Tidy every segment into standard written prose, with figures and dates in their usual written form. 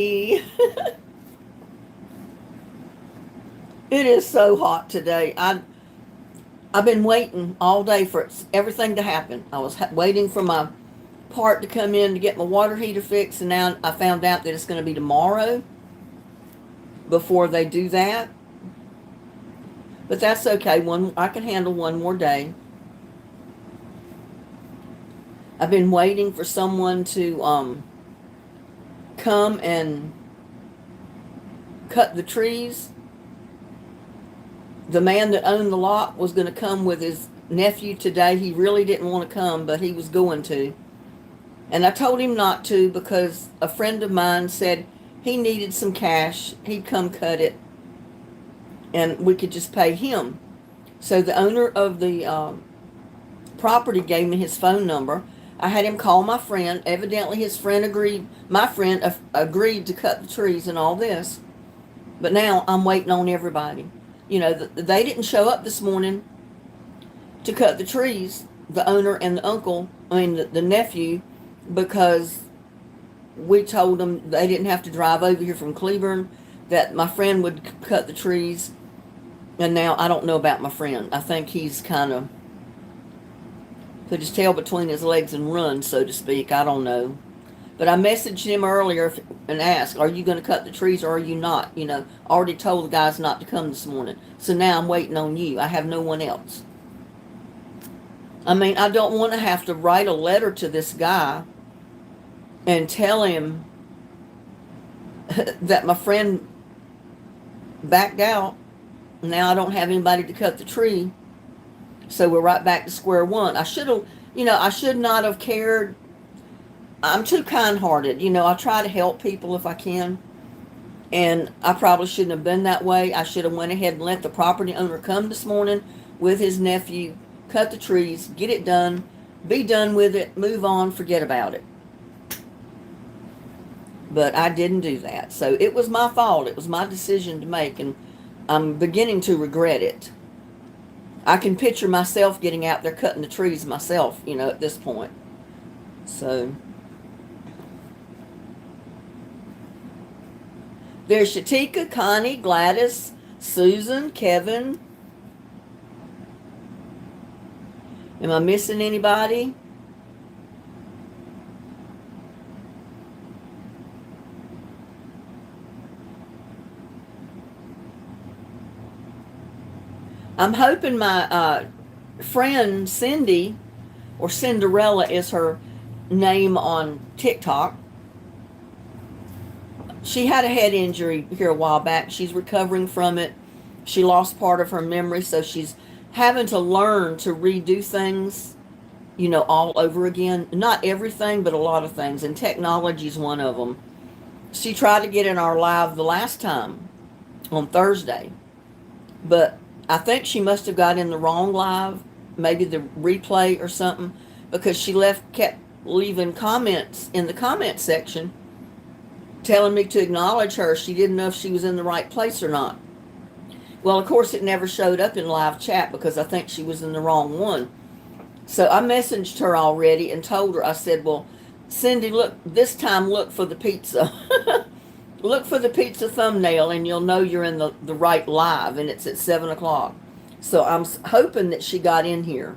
It is so hot today. I've been waiting all day for everything to happen. I was waiting for my part to come in to get my water heater fixed, and now I found out that it's going to be tomorrow before they do that. But that's okay. I can handle one more day. I've been waiting for someone to come and cut the trees. The man that owned the lot was going to come with his nephew today. He really didn't want to come, but he was going to. And I told him not to because a friend of mine said he needed some cash. He'd come cut it and we could just pay him. So the owner of the property gave me his phone number. I had him call my friend. Evidently his friend agreed, my friend agreed to cut the trees and all this. But now I'm waiting on everybody. They didn't show up this morning to cut the trees, the owner and the uncle, the nephew, because we told them they didn't have to drive over here from Cleburne, that my friend would cut the trees. And now I don't know about my friend. I think he's kind of put his tail between his legs and run, so to speak. I don't know. But I messaged him earlier and asked, are you going to cut the trees or are you not? Already told the guys not to come this morning. So now I'm waiting on you. I have no one else. I don't want to have to write a letter to this guy and tell him that my friend backed out. Now I don't have anybody to cut the tree. So we're right back to square one. I should not have cared. I'm too kind-hearted. I try to help people if I can. And I probably shouldn't have been that way. I should have went ahead and let the property owner come this morning with his nephew, cut the trees, get it done, be done with it, move on, forget about it. But I didn't do that. So it was my fault. It was my decision to make, and I'm beginning to regret it. I can picture myself getting out there cutting the trees myself, at this point. So there's Shatika, Connie, Gladys, Susan, Kevin. Am I missing anybody? I'm hoping my friend Cindy, or Cinderella is her name on TikTok. She had a head injury here a while back. She's recovering from it. She lost part of her memory, so she's having to learn to redo things, all over again. Not everything, but a lot of things, and technology is one of them. She tried to get in our live the last time on Thursday, but I think she must have got in the wrong live, maybe the replay or something, because she kept leaving comments in the comment section telling me to acknowledge her. She didn't know if she was in the right place or not. Well, of course, it never showed up in live chat because I think she was in the wrong one. So I messaged her already and told her, I said, well, Cindy, this time look for the pizza. Look for the pizza thumbnail and you'll know you're in the right live, and it's at 7 o'clock. So I'm hoping that she got in here.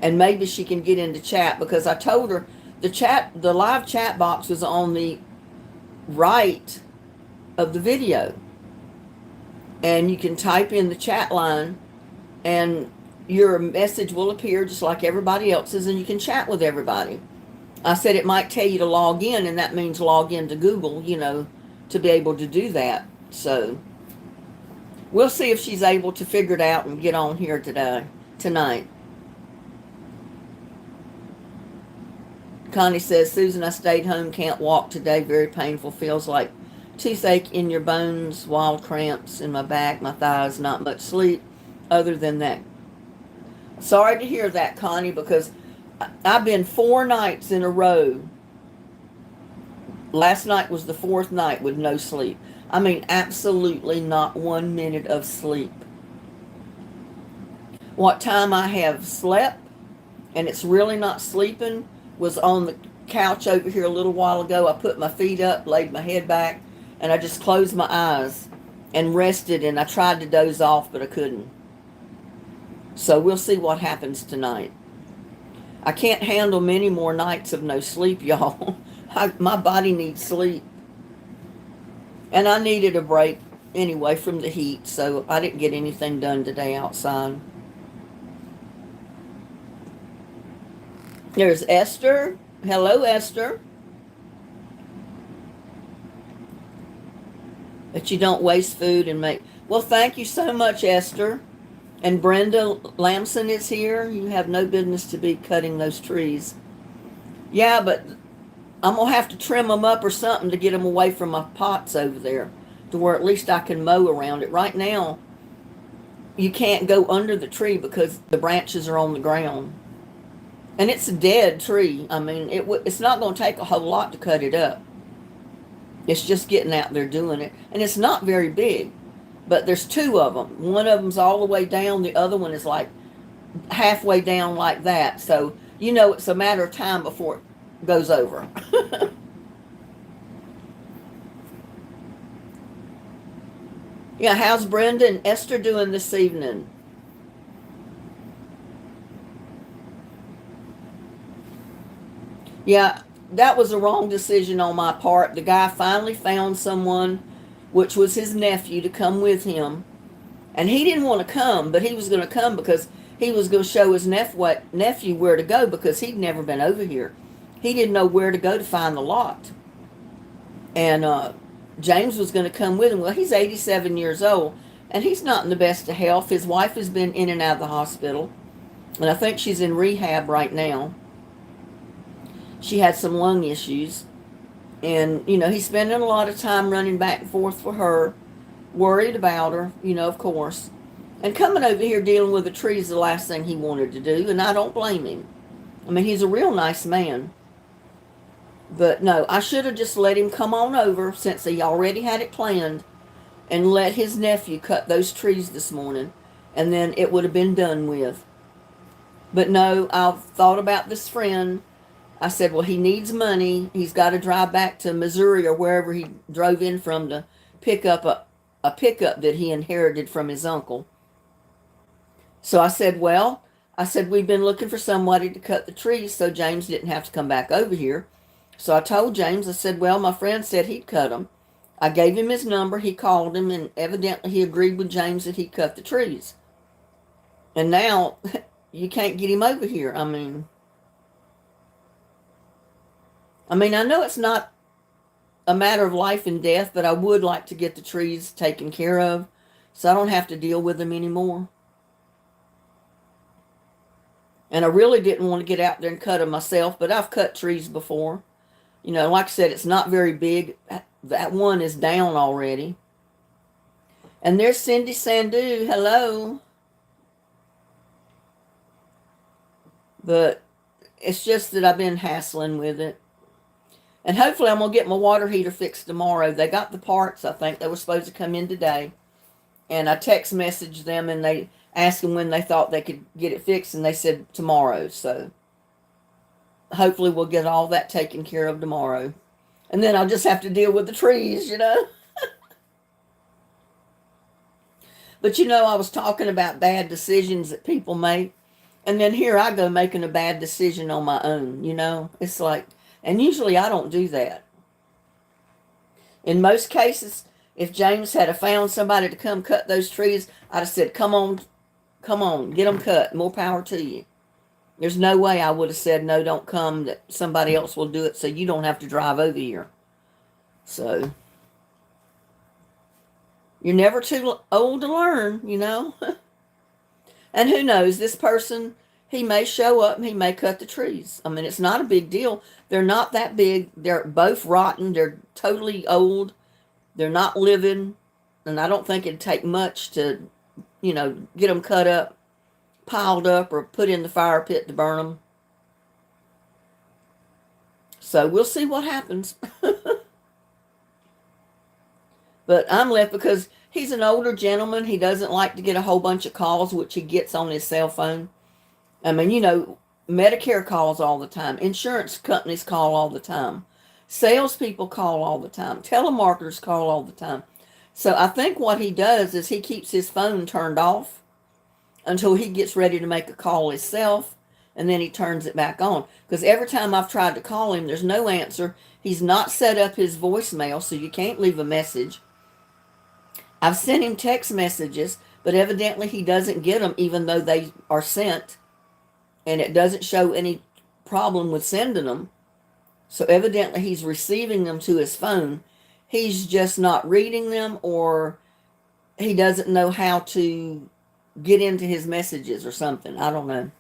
And maybe she can get into chat, because I told her the live chat box was on the right of the video. And you can type in the chat line and your message will appear just like everybody else's, and you can chat with everybody. I said it might tell you to log in, and that means log into Google, to be able to do that. So we'll see if she's able to figure it out and get on here tonight. Connie says, Susan, I stayed home, can't walk today, very painful, feels like toothache in your bones, wild cramps in my back, my thighs, not much sleep other than that. Sorry to hear that, Connie, because I've been 4 nights in a row. Last night was the 4th night with no sleep. Absolutely not 1 minute of sleep. What time I have slept, and it's really not sleeping, was on the couch over here a little while ago. I put my feet up, laid my head back, and I just closed my eyes and rested, and I tried to doze off, but I couldn't. So we'll see what happens tonight. I can't handle many more nights of no sleep, y'all. My body needs sleep. And I needed a break anyway from the heat, so I didn't get anything done today outside. There's Esther. Hello, Esther. That you don't waste food and make... Well, thank you so much, Esther. And Brenda Lamson is here. You have no business to be cutting those trees. Yeah, but I'm going to have to trim them up or something to get them away from my pots over there, to where at least I can mow around it. Right now, you can't go under the tree because the branches are on the ground. And it's a dead tree. I mean, it's not going to take a whole lot to cut it up. It's just getting out there doing it. And it's not very big. But there's two of them. One of them's all the way down. The other one is like halfway down like that. So, you know, it's a matter of time before it goes over. Yeah, how's Brenda and Esther doing this evening? Yeah, that was a wrong decision on my part. The guy finally found someone, which was his nephew, to come with him. And he didn't want to come, but he was going to come because he was going to show his nephew where to go, because he'd never been over here. He didn't know where to go to find the lot. And James was going to come with him. Well, he's 87 years old, and he's not in the best of health. His wife has been in and out of the hospital, and I think she's in rehab right now. She had some lung issues. And, you know, he's spending a lot of time running back and forth for her, worried about her, you know, of course. And coming over here dealing with the tree is the last thing he wanted to do, and I don't blame him. I mean, he's a real nice man. But no, I should have just let him come on over, since he already had it planned, and let his nephew cut those trees this morning, and then it would have been done with. But no, I've thought about this friend. I said, well, he needs money. He's got to drive back to Missouri or wherever he drove in from to pick up a pickup that he inherited from his uncle. So I said, we've been looking for somebody to cut the trees so James didn't have to come back over here. So I told James, I said, well, my friend said he'd cut them. I gave him his number. He called him, and evidently he agreed with James that he'd cut the trees. And now you can't get him over here. I mean, I know it's not a matter of life and death, but I would like to get the trees taken care of so I don't have to deal with them anymore. And I really didn't want to get out there and cut them myself, but I've cut trees before. You know, like I said, it's not very big. That one is down already. And there's Cindy Sandu. Hello. But it's just that I've been hassling with it. And hopefully I'm going to get my water heater fixed tomorrow. They got the parts. I think they were supposed to come in today. And I text messaged them, and they asked them when they thought they could get it fixed, and they said tomorrow. So hopefully we'll get all that taken care of tomorrow. And then I'll just have to deal with the trees, you know. But you know, I was talking about bad decisions that people make. And then here I go making a bad decision on my own, you know. It's like... And usually I don't do that. In most cases, if James had found somebody to come cut those trees, I'd have said, come on, get them cut. More power to you. There's no way I would have said, no, don't come, that somebody else will do it so you don't have to drive over here. So, you're never too old to learn, you know. And who knows, this person... He may show up and he may cut the trees. I mean, it's not a big deal. They're not that big. They're both rotten. They're totally old. They're not living. And I don't think it'd take much to, you know, get them cut up, piled up, or put in the fire pit to burn them. So we'll see what happens. But I'm left because he's an older gentleman. He doesn't like to get a whole bunch of calls, which he gets on his cell phone. I mean, you know, Medicare calls all the time. Insurance companies call all the time. Salespeople call all the time. Telemarketers call all the time. So I think what he does is he keeps his phone turned off until he gets ready to make a call himself, and then he turns it back on. Because every time I've tried to call him, there's no answer. He's not set up his voicemail, so you can't leave a message. I've sent him text messages, but evidently he doesn't get them even though they are sent, and it doesn't show any problem with sending them. So evidently he's receiving them to his phone. He's just not reading them, or he doesn't know how to get into his messages or something. I don't know.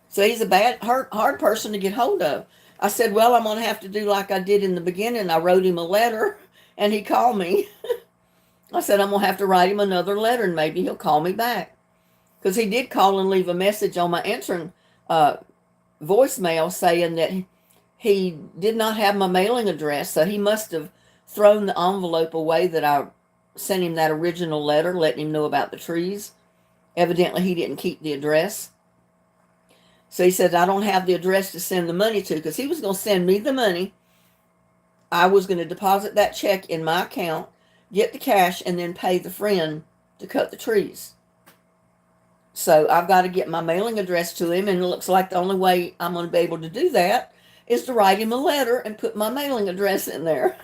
So he's a hard person to get hold of. I said, well, I'm going to have to do like I did in the beginning. I wrote him a letter, and he called me. I said, I'm going to have to write him another letter, and maybe he'll call me back. Because he did call and leave a message on my answering voicemail saying that he did not have my mailing address, so he must have thrown the envelope away that I sent him that original letter, letting him know about the trees. Evidently, he didn't keep the address. So he said, I don't have the address to send the money to, because he was going to send me the money. I was going to deposit that check in my account, get the cash, and then pay the friend to cut the trees. So I've got to get my mailing address to him, and it looks like the only way I'm going to be able to do that is to write him a letter and put my mailing address in there.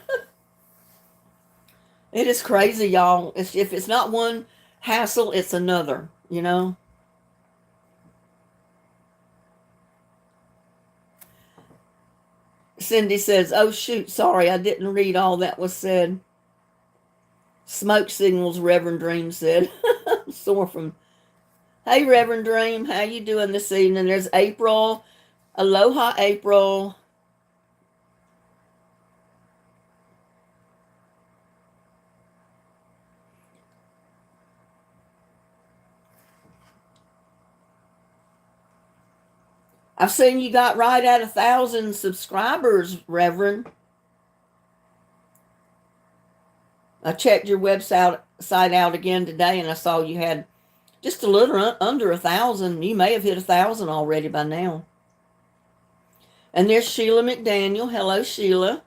It is crazy, y'all. If it's not one hassle, it's another, you know. Cindy says, oh, shoot, sorry, I didn't read all that was said. Smoke signals, Reverend Dream said. Sore from... Hey, Reverend Dream, how you doing this evening? There's April. Aloha, April. I've seen you got right at 1,000 subscribers, Reverend. I checked your website out again today, and I saw you had just a little under 1,000. You may have hit 1,000 already by now. And there's Sheila McDaniel. Hello, Sheila.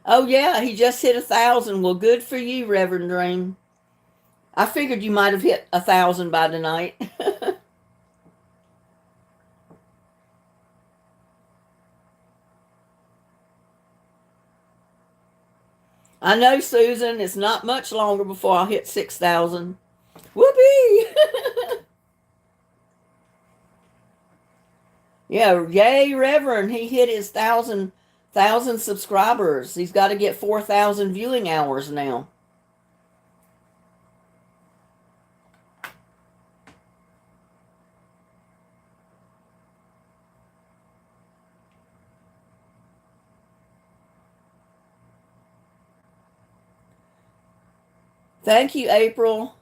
Oh, yeah, he just hit 1,000. Well, good for you, Reverend Dream. I figured you might have hit 1,000 by tonight. I know, Susan, it's not much longer before I'll hit 6,000. Whoopee! Yeah, yay, Reverend. He hit his 1,000 subscribers. He's got to get 4,000 viewing hours now. Thank you, April.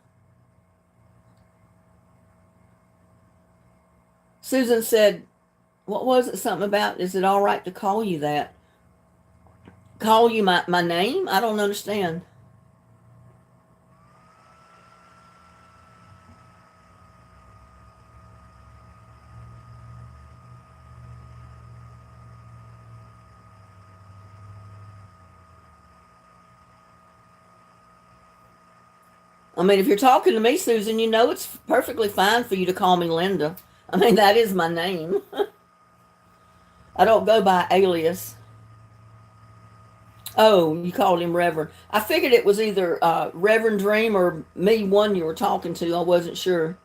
Susan said, what was it? Something about, is it all right to call you that? Call you my name? I don't understand. I mean, if you're talking to me, Susan, you know it's perfectly fine for you to call me Linda. I mean, that is my name. I don't go by alias. Oh, you called him Reverend. I figured it was either Reverend Dream or me, one you were talking to. I wasn't sure.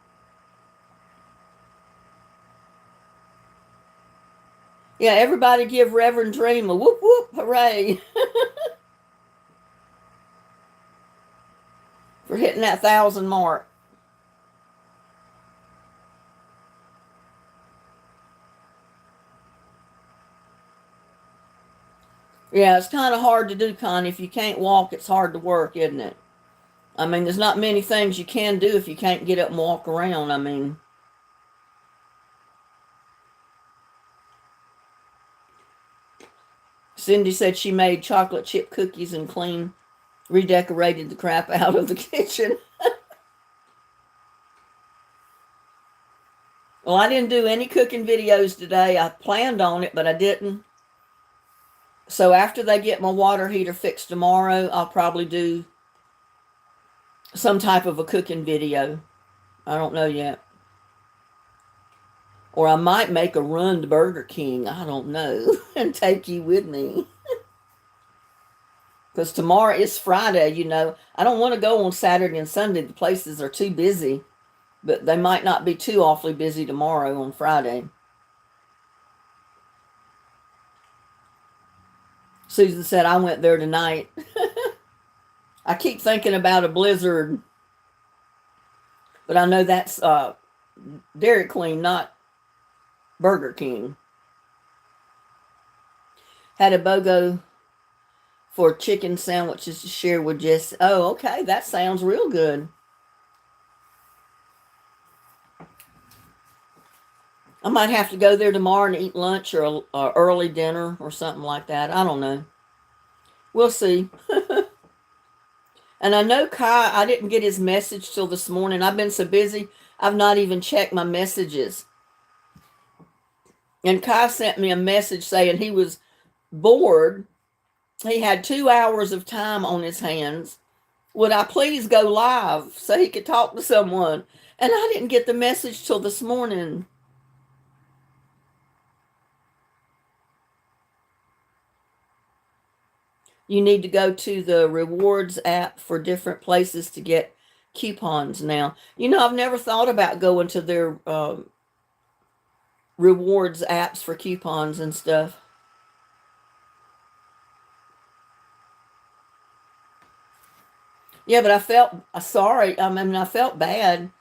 Yeah, everybody give Reverend Dream a whoop whoop hooray for hitting that 1,000 mark. Yeah, it's kind of hard to do, Connie. If you can't walk, it's hard to work, isn't it? I mean, there's not many things you can do if you can't get up and walk around. I mean, Cindy said she made chocolate chip cookies and clean redecorated the crap out of the kitchen. Well, I didn't do any cooking videos today. I planned on it, but I didn't. So after they get my water heater fixed tomorrow, I'll probably do some type of a cooking video. I don't know yet. Or I might make a run to Burger King. I don't know. And take you with me. Because tomorrow is Friday, you know. I don't want to go on Saturday and Sunday. The places are too busy. But they might not be too awfully busy tomorrow on Friday. Susan said, I went there tonight. I keep thinking about a blizzard. But I know that's Dairy Queen, not Burger King. Had a BOGO for chicken sandwiches to share with Jess. Oh, okay. That sounds real good. I might have to go there tomorrow and eat lunch or early dinner or something like that. I don't know. We'll see. And I know Kai, I didn't get his message till this morning. I've been so busy, I've not even checked my messages. And Kai sent me a message saying he was bored. He had 2 hours of time on his hands. Would I please go live so he could talk to someone? And I didn't get the message till this morning. You need to go to the rewards app for different places to get coupons now. You know, I've never thought about going to their rewards apps for coupons and stuff. Yeah, but I felt sorry. I felt bad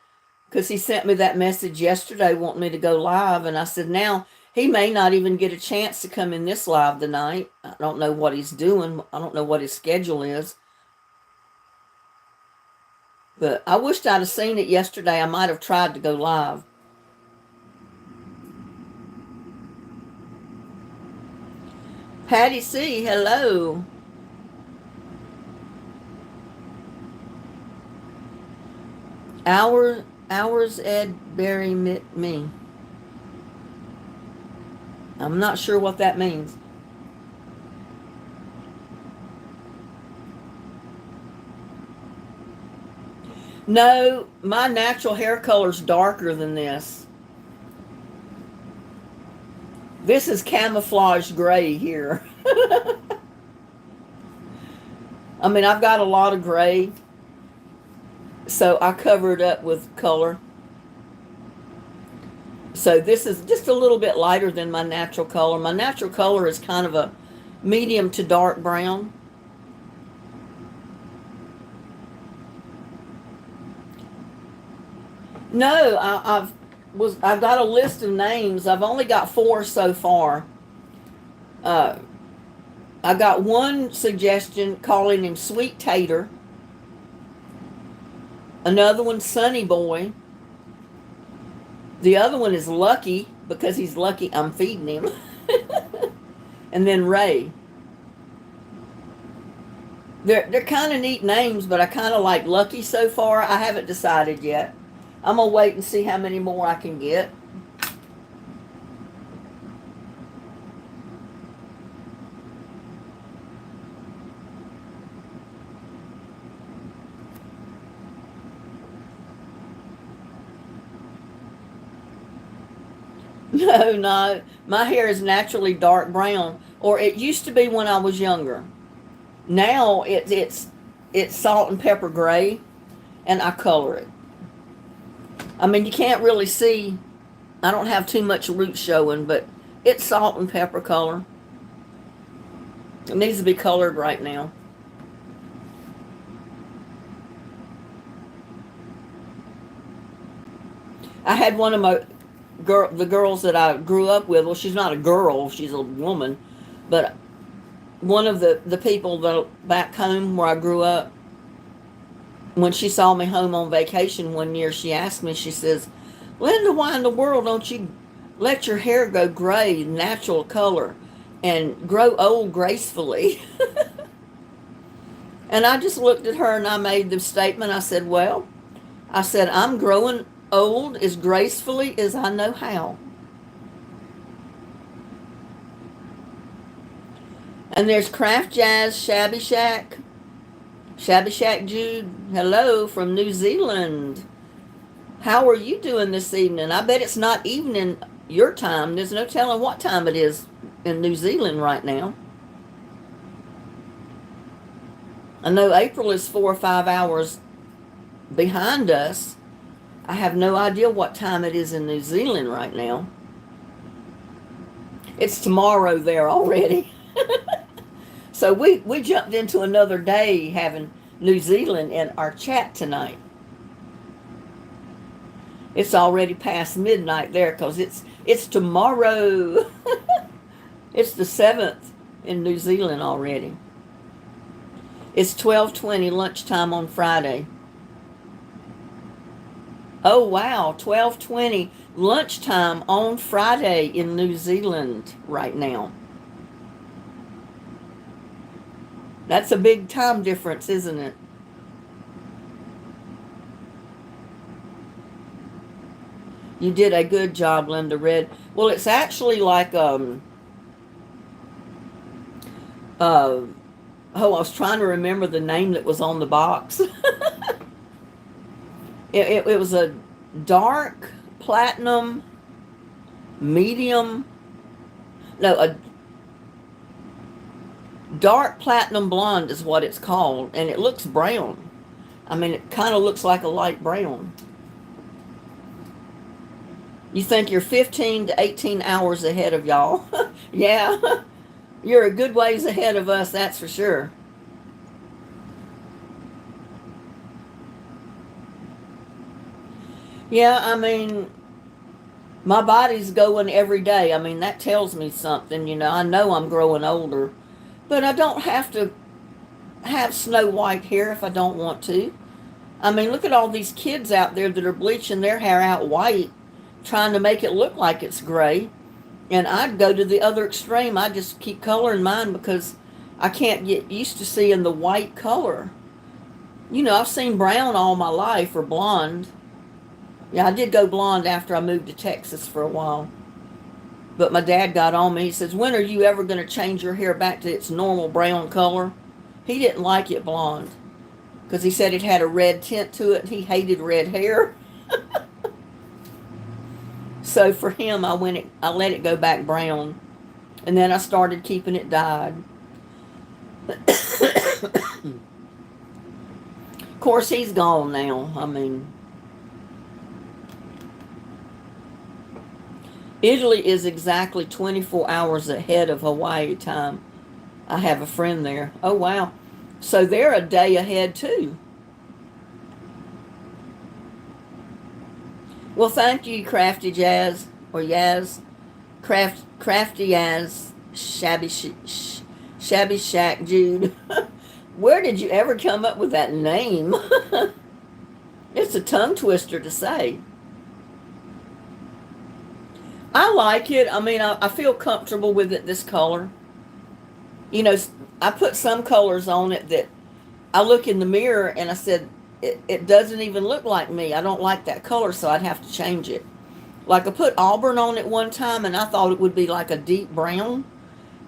because he sent me that message yesterday wanting me to go live. And I said, now he may not even get a chance to come in this live tonight. I don't know what he's doing. I don't know what his schedule is. But I wished I'd have seen it yesterday. I might have tried to go live. Patty C, hello. Hours Ed bury me. I'm not sure what that means. No, my natural hair color is darker than this. This is camouflage gray here. I mean, I've got a lot of gray, so I cover it up with color. So this is just a little bit lighter than my natural color. My natural color is kind of a medium to dark brown. No, I've got a list of names. I've only got 4 so far. I got one suggestion calling him Sweet Tater. Another one, Sunny Boy. The other one is Lucky because he's lucky I'm feeding him. And then Ray. They're kind of neat names, but I kind of like Lucky so far. I haven't decided yet. I'm going to wait and see how many more I can get. No. My hair is naturally dark brown. Or it used to be when I was younger. Now it's salt and pepper gray. And I color it. I mean, you can't really see. I don't have too much root showing, but it's salt and pepper color. It needs to be colored right now. I had one of the girls that I grew up with. Well, she's not a girl, she's a woman, but one of the people that back home where I grew up, when she saw me home on vacation one year, she asked me, she says, Linda, why in the world don't you let your hair go gray, natural color, and grow old gracefully? And I just looked at her and I made the statement. I said, well, I said, I'm growing old as gracefully as I know how. And there's Craft Jazz Shabby Shack. Shabby Shack Jude, hello from New Zealand. How are you doing this evening? I bet it's not evening your time. There's no telling what time it is in New Zealand right now. I know April is 4 or 5 hours behind us. I have no idea what time it is in New Zealand right now. It's tomorrow there already. So we jumped into another day having New Zealand in our chat tonight. It's already past midnight there because it's tomorrow. It's the 7th in New Zealand already. It's 12:20 lunchtime on Friday. Oh wow, 12:20 lunchtime on Friday in New Zealand right now. That's a big time difference, isn't it? You did a good job, Linda Red. Well, it's actually like oh, I was trying to remember the name that was on the box. It was a dark platinum medium, no, a dark platinum blonde is what it's called, and it looks brown. I mean, it kind of looks like a light brown. You think you're 15 to 18 hours ahead of y'all. Yeah, you're a good ways ahead of us, that's for sure. Yeah, I mean, my body's going every day. I mean, that tells me something, you know. I know I'm growing older, but I don't have to have snow white hair if I don't want to. I mean, look at all these kids out there that are bleaching their hair out white, trying to make it look like it's gray. And I'd go to the other extreme. I just keep coloring mine because I can't get used to seeing the white color. You know, I've seen brown all my life, or blonde. Yeah, I did go blonde after I moved to Texas for a while. But my dad got on me. He says, when are you ever going to change your hair back to its normal brown color? He didn't like it blonde because he said it had a red tint to it. He hated red hair. So for him, I let it go back brown. And then I started keeping it dyed. Of course, he's gone now. I mean, Italy is exactly 24 hours ahead of Hawaii time. I have a friend there. Oh, wow. So they're a day ahead, too. Well, thank you, Crafty Jazz, or Yaz. Crafty Yaz, Shabby Shack Jude. Where did you ever come up with that name? It's a tongue twister to say. I like it. I mean, I feel comfortable with it, this color. You know, I put some colors on it that I look in the mirror and I said, it doesn't even look like me. I don't like that color, so I'd have to change it. Like I put auburn on it one time and I thought it would be like a deep brown.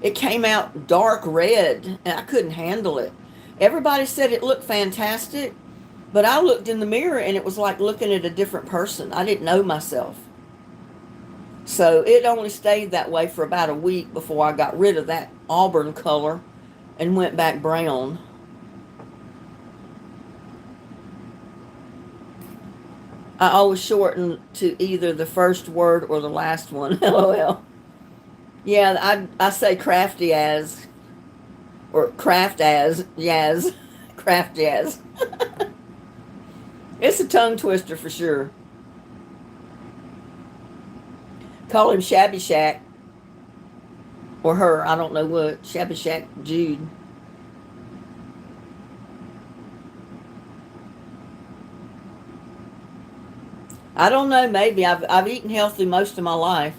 It came out dark red and I couldn't handle it. Everybody said it looked fantastic, but I looked in the mirror and it was like looking at a different person. I didn't know myself. So it only stayed that way for about a week before I got rid of that auburn color and went back brown. I always shorten to either the first word or the last one. LOL. Yeah, I say crafty as, or craft as, Yaz. Craft jazz. It's a tongue twister for sure. Call him Shabby Shack. Or her, I don't know what. Shabby Shack Jude. I don't know, maybe. I've eaten healthy most of my life.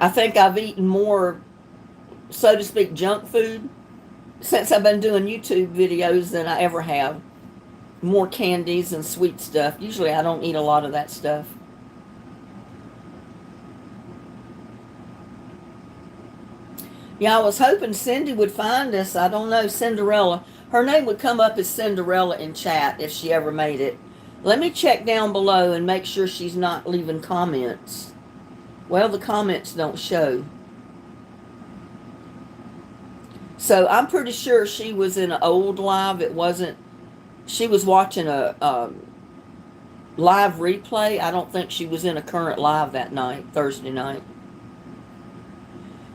I think I've eaten more, so to speak, junk food since I've been doing YouTube videos than I ever have. More candies and sweet stuff. Usually I don't eat a lot of that stuff. Yeah, I was hoping Cindy would find us. I don't know, Cinderella. Her name would come up as Cinderella in chat if she ever made it. Let me check down below and make sure she's not leaving comments. Well, the comments don't show. So I'm pretty sure she was in an old live. It wasn't, she was watching a live replay. I don't think she was in a current live that night, Thursday night.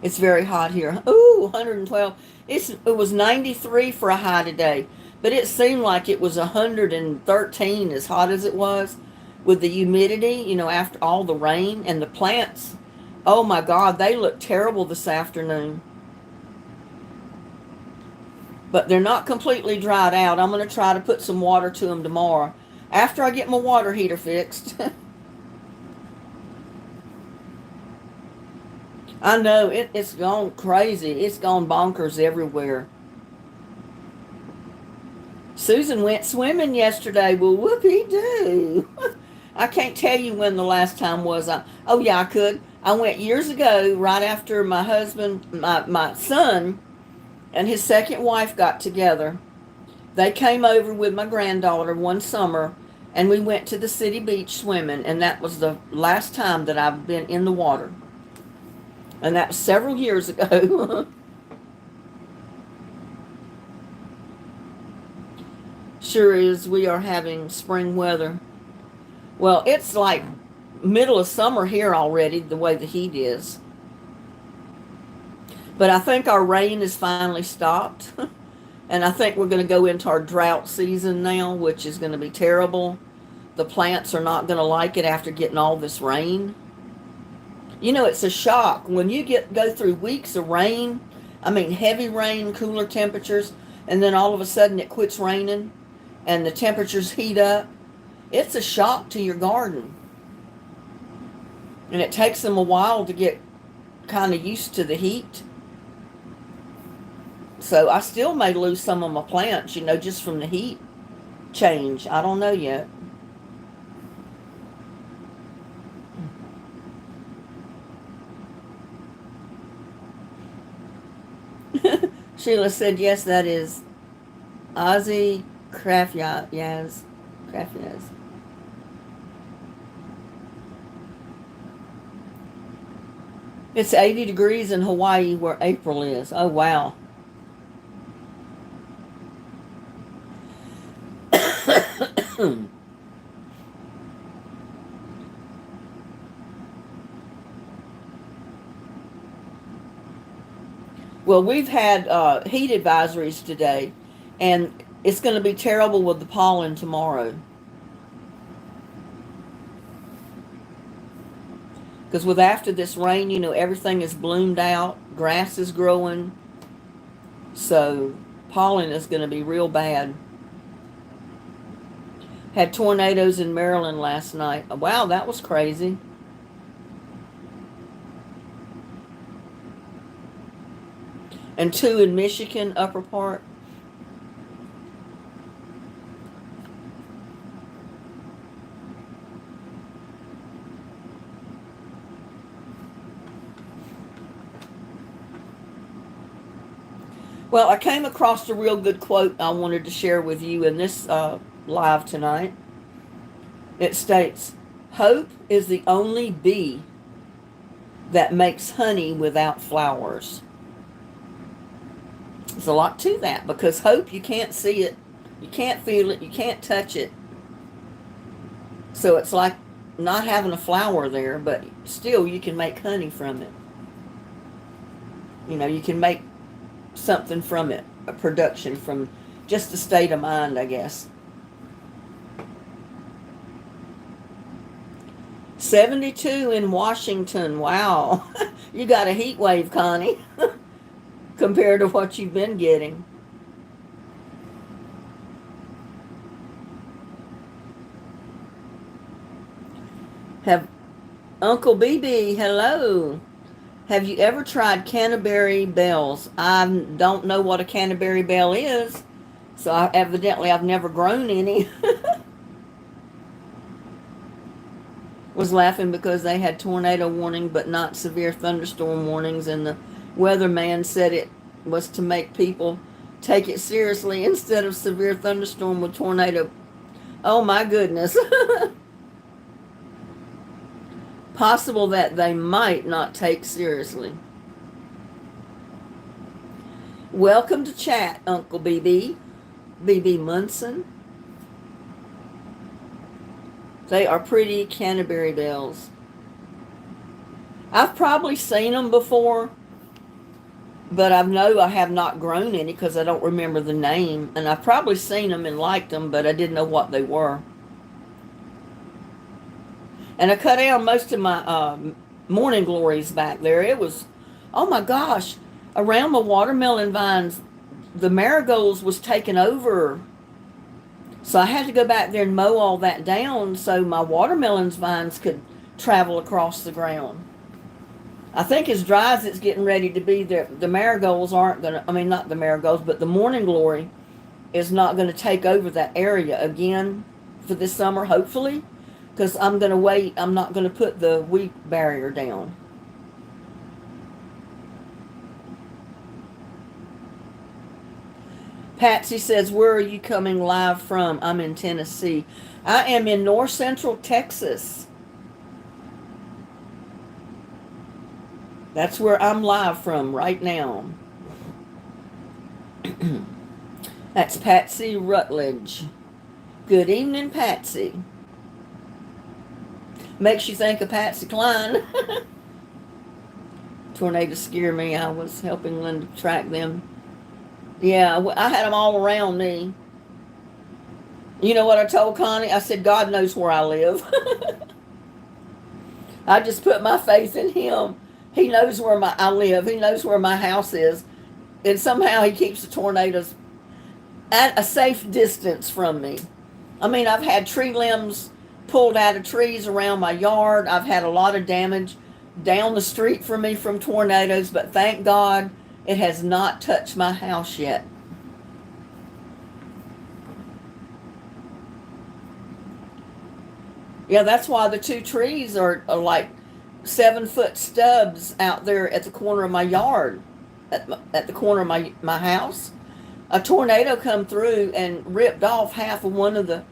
It's very hot here. Ooh, 112. It was 93 for a high today, but it seemed like it was 113 as hot as it was with the humidity, after all the rain and the plants. Oh my God, they look terrible this afternoon. But they're not completely dried out. I'm going to try to put some water to them tomorrow after I get my water heater fixed. I know, it's gone crazy. It's gone bonkers everywhere. Susan went swimming yesterday. Well, whoopee-doo. I can't tell you when the last time was. Oh, yeah, I could. I went years ago, right after my husband, my son, and his second wife got together. They came over with my granddaughter one summer, and we went to the city beach swimming, and that was the last time that I've been in the water. And that was several years ago. Sure is, we are having spring weather. Well, it's like middle of summer here already, the way the heat is. But I think our rain has finally stopped. And I think we're going to go into our drought season now, which is going to be terrible. The plants are not going to like it after getting all this rain. It's a shock when you go through weeks of rain. I mean, heavy rain, cooler temperatures, and then all of a sudden it quits raining and the temperatures heat up. It's a shock to your garden. And it takes them a while to get kind of used to the heat. So I still may lose some of my plants, just from the heat change. I don't know yet. Sheila said, yes, that is Ozzy Krafyaz. It's 80 degrees in Hawaii where April is. Oh, wow. Well, we've had heat advisories today, and it's going to be terrible with the pollen tomorrow. Because after this rain, everything is bloomed out, grass is growing, so pollen is going to be real bad. Had tornadoes in Maryland last night. Wow, that was crazy. And 2 in Michigan, upper part. Well, I came across a real good quote I wanted to share with you in this live tonight. It states, "Hope is the only bee that makes honey without flowers." There's a lot to that, because hope, you can't see it, you can't feel it, you can't touch it. So it's like not having a flower there, but still you can make honey from it. You can make something from it, a production from just a state of mind, I guess. 72 in Washington. Wow. You got a heat wave, Connie, compared to what you've been getting. Have Uncle BB, hello. Have you ever tried Canterbury bells? I don't know what a Canterbury bell is, so I've never grown any. Was laughing because they had tornado warning but not severe thunderstorm warnings, and the weatherman said it was to make people take it seriously instead of severe thunderstorm with tornado. Oh my goodness. Possible that they might not take seriously. Welcome to chat, Uncle BB. BB Munson. They are pretty Canterbury bells. I've probably seen them before, but I know I have not grown any because I don't remember the name. And I've probably seen them and liked them, but I didn't know what they were. And I cut down most of my morning glories back there. It was, oh my gosh, around the watermelon vines, the marigolds was taken over. So I had to go back there and mow all that down so my watermelons vines could travel across the ground. I think as dry as it's getting ready to be, the marigolds aren't going to, I mean, not the marigolds, but the morning glory is not going to take over that area again for this summer, hopefully, because I'm going to wait. I'm not going to put the weed barrier down. Patsy says, where are you coming live from? I'm in Tennessee. I am in north central Texas. That's where I'm live from right now. That's Patsy Rutledge. Good evening, Patsy. Makes you think of Patsy Cline. Tornadoes scare me. I was helping Linda track them. Yeah, I had them all around me. You know what I told Connie? I said, God knows where I live. I just put my faith in him. He knows where I live. He knows where my house is. And somehow he keeps the tornadoes at a safe distance from me. I mean, I've had tree limbs pulled out of trees around my yard. I've had a lot of damage down the street from me from tornadoes, but thank God it has not touched my house yet. Yeah, that's why the two trees are like 7-foot stubs out there at the corner of my yard, at the corner of my house. A tornado come through and ripped off half of one of the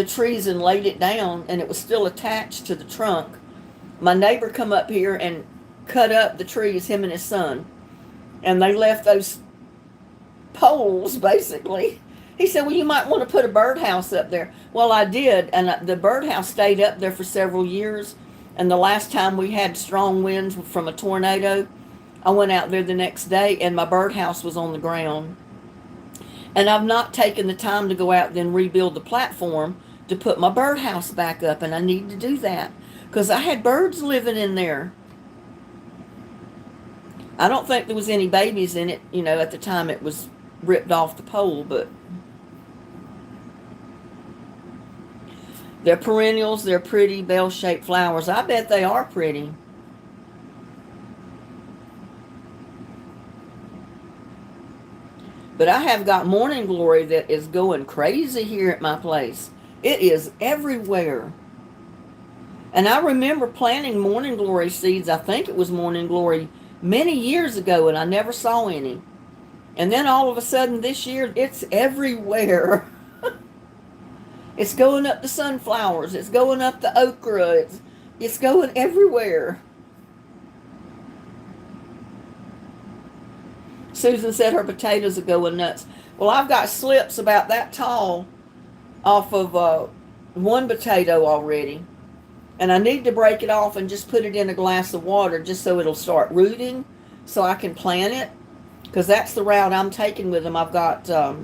trees and laid it down, and it was still attached to the trunk. My neighbor come up here and cut up the trees, him and his son, and they left those poles basically. He said, well, you might want to put a birdhouse up there. Well, I did, and the birdhouse stayed up there for several years. And the last time we had strong winds from a tornado, I went out there the next day, and my birdhouse was on the ground. And I've not taken the time to go out there and rebuild the platform to put my birdhouse back up, and I need to do that because I had birds living in there. I don't think there was any babies in it, at the time it was ripped off the pole, but they're perennials. They're pretty bell-shaped flowers. I bet they are pretty. But I have got morning glory that is going crazy here at my place. It is everywhere. And I remember planting morning glory seeds. I think it was morning glory many years ago, and I never saw any. And then all of a sudden this year, it's everywhere. It's going up the sunflowers. It's going up the okra. It's going everywhere. Susan said her potatoes are going nuts. Well, I've got slips about that tall off of one potato already. And I need to break it off and just put it in a glass of water just so it'll start rooting so I can plant it. Because that's the route I'm taking with them. I've got, I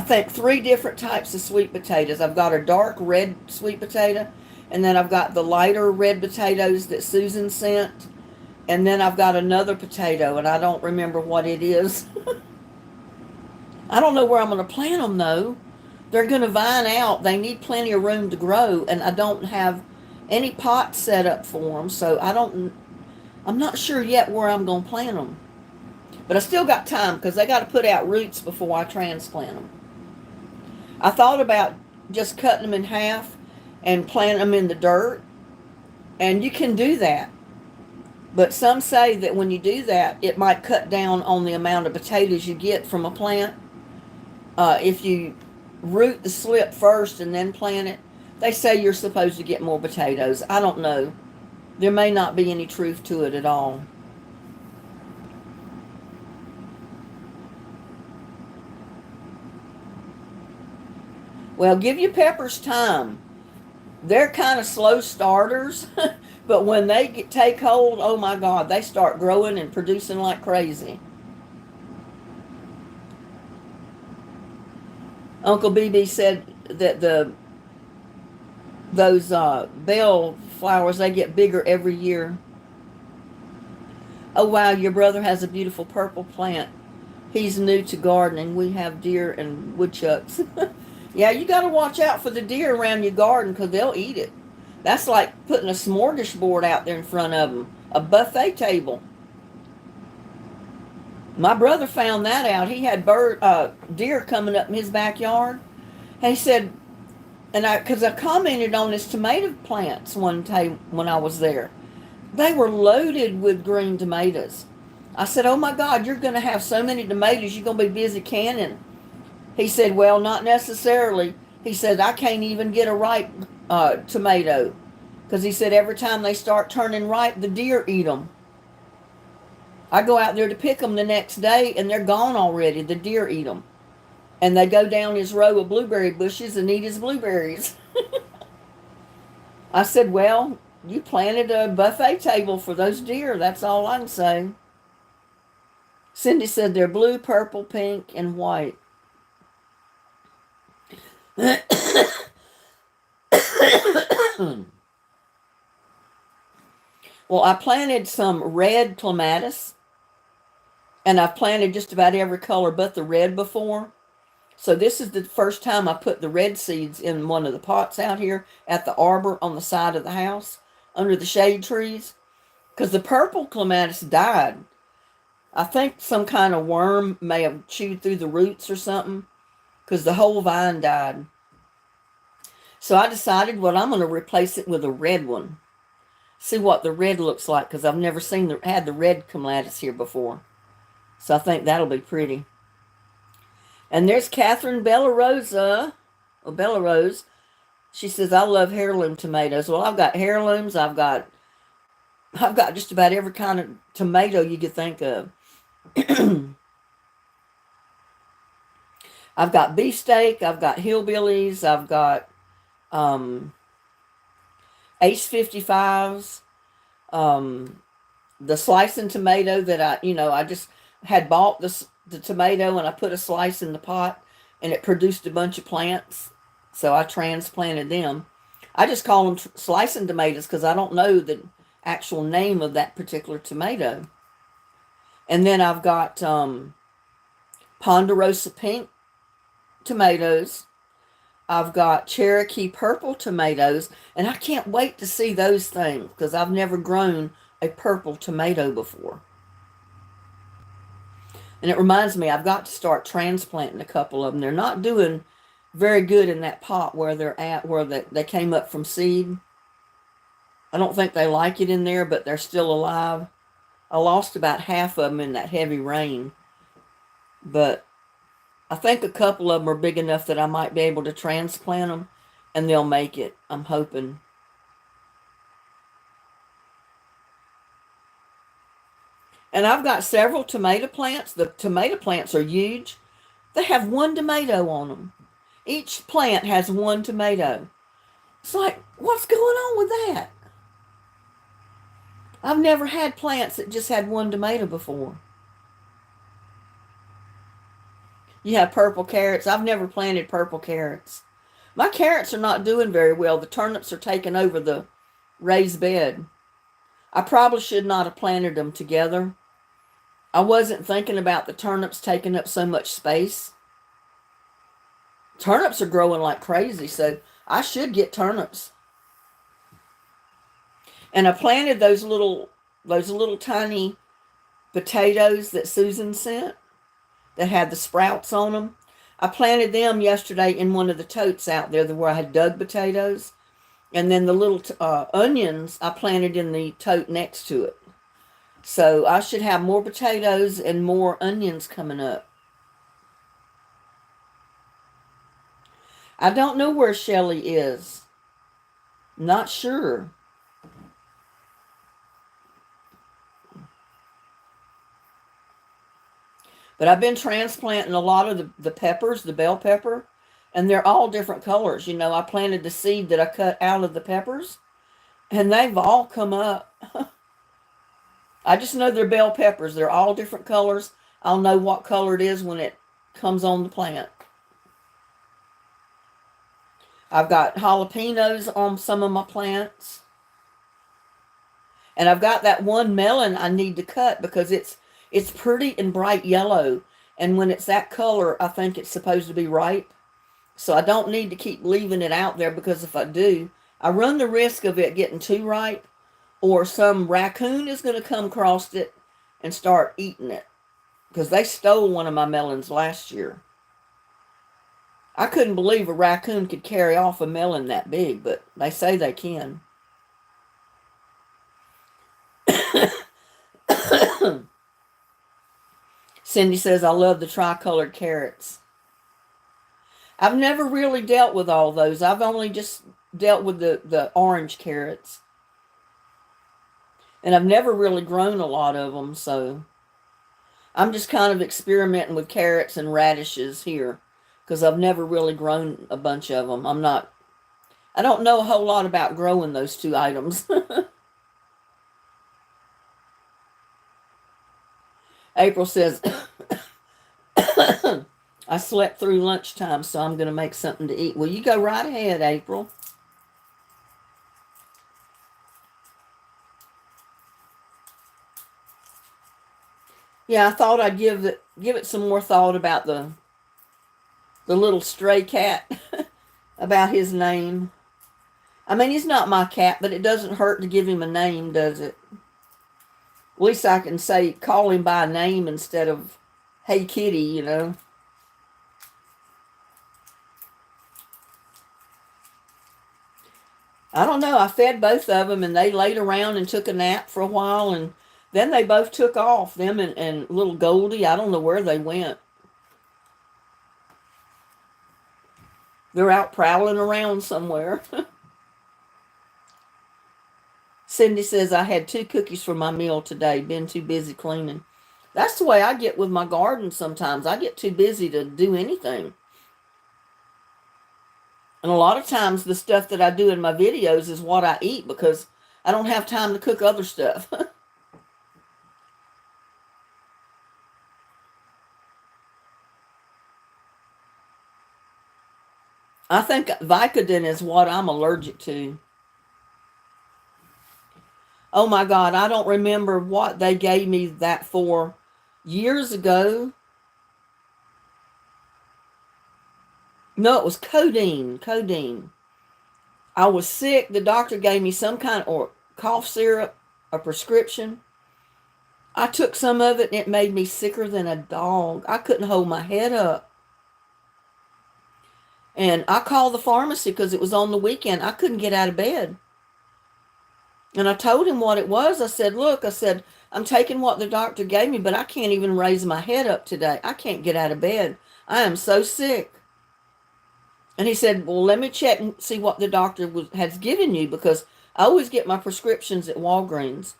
think, 3 different types of sweet potatoes. I've got a dark red sweet potato. And then I've got the lighter red potatoes that Susan sent. And then I've got another potato, and I don't remember what it is. I don't know where I'm going to plant them, though. They're going to vine out. They need plenty of room to grow, and I don't have any pots set up for them, so I don't I'm not sure yet where I'm going to plant them. But I still got time because they got to put out roots before I transplant them. I thought about just cutting them in half and planting them in the dirt. And you can do that. But some say that when you do that, it might cut down on the amount of potatoes you get from a plant. If you root the slip first and then plant it, they say you're supposed to get more potatoes. I don't know. There may not be any truth to it at all. Well, give your peppers time. They're kind of slow starters, but when they take hold, oh my God, they start growing and producing like crazy. Uncle BB said that those bell flowers, they get bigger every year. Oh wow, your brother has a beautiful purple plant. He's new to gardening. We have deer and woodchucks. Yeah, you got to watch out for the deer around your garden because they'll eat it. That's like putting a smorgasbord out there in front of them, a buffet table. My brother found that out. He had deer coming up in his backyard. And he said, because I commented on his tomato plants one time when I was there. They were loaded with green tomatoes. I said, oh my God, you're going to have so many tomatoes, you're going to be busy canning. He said, well, not necessarily. He said, I can't even get a ripe tomato. Because he said every time they start turning ripe, the deer eat them. I go out there to pick them the next day, and they're gone already. The deer eat them. And they go down his row of blueberry bushes and eat his blueberries. I said, well, you planted a buffet table for those deer. That's all I can say. Cindy said they're blue, purple, pink, and white. Well, I planted some red clematis, and I've planted just about every color but the red before. So this is the first time I put the red seeds in one of the pots out here at the arbor on the side of the house under the shade trees, because the purple clematis died. I think some kind of worm may have chewed through the roots or something, because the whole vine died. So I decided, well, I'm going to replace it with a red one. See what the red looks like, because I've never had the red clematis here before. So I think that'll be pretty. And there's Catherine Bella Rose. She says, I love heirloom tomatoes. Well, I've got heirlooms. I've got just about every kind of tomato you could think of. I've got beefsteak. I've got hillbillies. I've got Ace 55s. The slicing tomato that I just had bought the tomato, and I put a slice in the pot, and it produced a bunch of plants. So I transplanted them. I just call them slicing tomatoes because I don't know the actual name of that particular tomato. And then I've got Ponderosa pink tomatoes. I've got Cherokee purple tomatoes, and I can't wait to see those things because I've never grown a purple tomato before. And it reminds me, I've got to start transplanting a couple of them. They're not doing very good in that pot where they're at, where they came up from seed. I don't think they like it in there, but they're still alive. I lost about half of them in that heavy rain. But I think a couple of them are big enough that I might be able to transplant them, and they'll make it. I'm hoping. And I've got several tomato plants. The tomato plants are huge. They have one tomato on them. Each plant has one tomato. It's like, what's going on with that? I've never had plants that just had one tomato before. You have purple carrots. I've never planted purple carrots. My carrots are not doing very well. The turnips are taking over the raised bed. I probably should not have planted them together. I wasn't thinking about the turnips taking up so much space. Turnips are growing like crazy, so I should get turnips. And I planted those little those little tiny potatoes that Susan sent that had the sprouts on them. I planted them yesterday in one of the totes out there where I had dug potatoes. And then the little onions I planted in the tote next to it. So I should have more potatoes and more onions coming up. I don't know where Shelly is. Not sure. But I've been transplanting a lot of the peppers, the bell pepper, and they're all different colors. You know, I planted the seed that I cut out of the peppers, and they've all come up. I just know they're bell peppers. They're all different colors. I'll know what color it is when it comes on the plant. I've got jalapenos on some of my plants. And I've got that one melon I need to cut because it's pretty and bright yellow. And when it's that color, I think it's supposed to be ripe. So I don't need to keep leaving it out there, because if I do, I run the risk of it getting too ripe, or some raccoon is going to come across it and start eating it. Because they stole one of my melons last year. I couldn't believe a raccoon could carry off a melon that big, but they say they can. Cindy says, I love the tricolored carrots. I've never really dealt with all those. I've only just dealt with the orange carrots. And I've never really grown a lot of them, so I'm just kind of experimenting with carrots and radishes here, because I've never really grown a bunch of them. I don't know a whole lot about growing those two items. April says, I slept through lunchtime, so I'm going to make something to eat. Well, you go right ahead, April. Yeah, I thought I'd give it some more thought about the little stray cat, about his name. I mean, he's not my cat, but it doesn't hurt to give him a name, does it? At least I can say, call him by name instead of, hey, kitty, you know. I don't know. I fed both of them, and they laid around and took a nap for a while, and then they both took off, them and little Goldie. I don't know where they went. They're out prowling around somewhere. Cindy says, I had 2 cookies for my meal today. Been too busy cleaning. That's the way I get with my garden sometimes. I get too busy to do anything. And a lot of times the stuff that I do in my videos is what I eat, because I don't have time to cook other stuff. I think Vicodin is what I'm allergic to. Oh my God, I don't remember what they gave me that for years ago. No, it was codeine. Codeine. I was sick. The doctor gave me some kind of cough syrup, a prescription. I took some of it and it made me sicker than a dog. I couldn't hold my head up. And I called the pharmacy because it was on the weekend. I couldn't get out of bed. And I told him what it was. I said, look, I'm taking what the doctor gave me, but I can't even raise my head up today. I can't get out of bed. I am so sick. And he said, well, let me check and see what the doctor has given you, because I always get my prescriptions at Walgreens.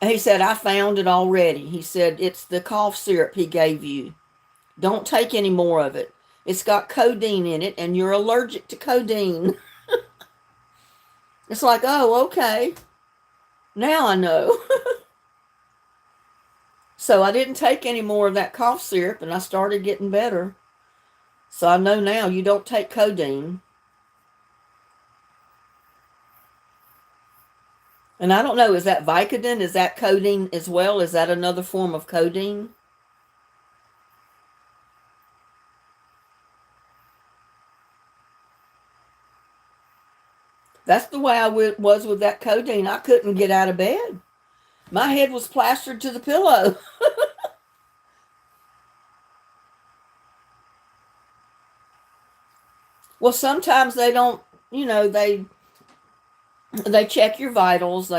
And he said, I found it already. He said, it's the cough syrup he gave you. Don't take any more of it. It's got codeine in it, and you're allergic to codeine. It's like, oh, okay. Now I know. So I didn't take any more of that cough syrup, and I started getting better. So I know now you don't take codeine. And I don't know, is that Vicodin? Is that codeine as well? Is that another form of codeine? That's the way I was with that codeine. I couldn't get out of bed. My head was plastered to the pillow. Well, sometimes they don't, you know, they check your vitals.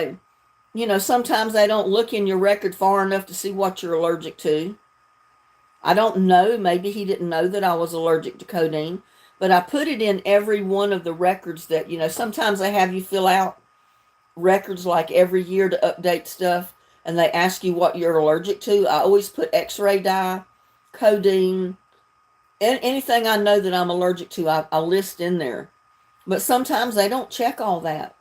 Sometimes they don't look in your record far enough to see what you're allergic to. I don't know. Maybe he didn't know that I was allergic to codeine, but I put it in every one of the records that, sometimes they have you fill out records like every year to update stuff, and they ask you what you're allergic to. I always put x-ray dye, codeine, and anything I know that I'm allergic to, I list in there. But sometimes they don't check all that.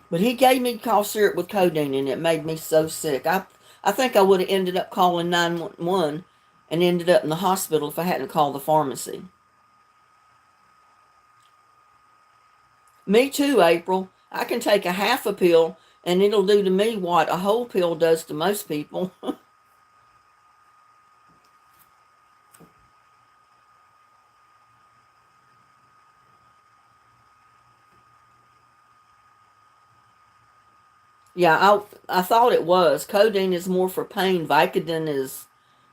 But he gave me cough syrup with codeine, and it made me so sick. I think I would have ended up calling 911 and ended up in the hospital if I hadn't called the pharmacy. Me too, April. I can take a half a pill, and it'll do to me what a whole pill does to most people. Yeah, I thought it was. Codeine is more for pain. Vicodin is,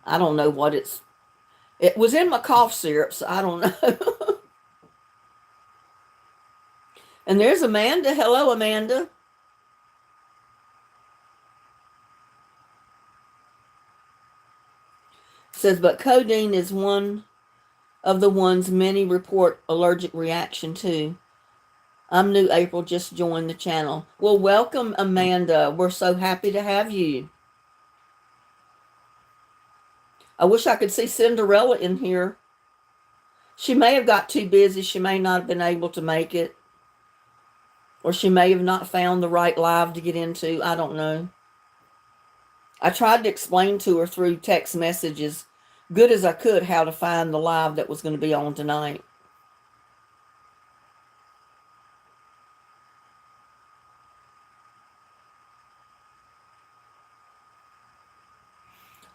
I don't know what it was in my cough syrup, so I don't know. And there's Amanda. Hello, Amanda. Says, but codeine is one of the ones many report allergic reaction to. I'm new, April, just joined the channel. Well, welcome, Amanda. We're so happy to have you. I wish I could see Cinderella in here. She may have got too busy. She may not have been able to make it. Or she may have not found the right live to get into. I don't know. I tried to explain to her through text messages, good as I could, how to find the live that was going to be on tonight.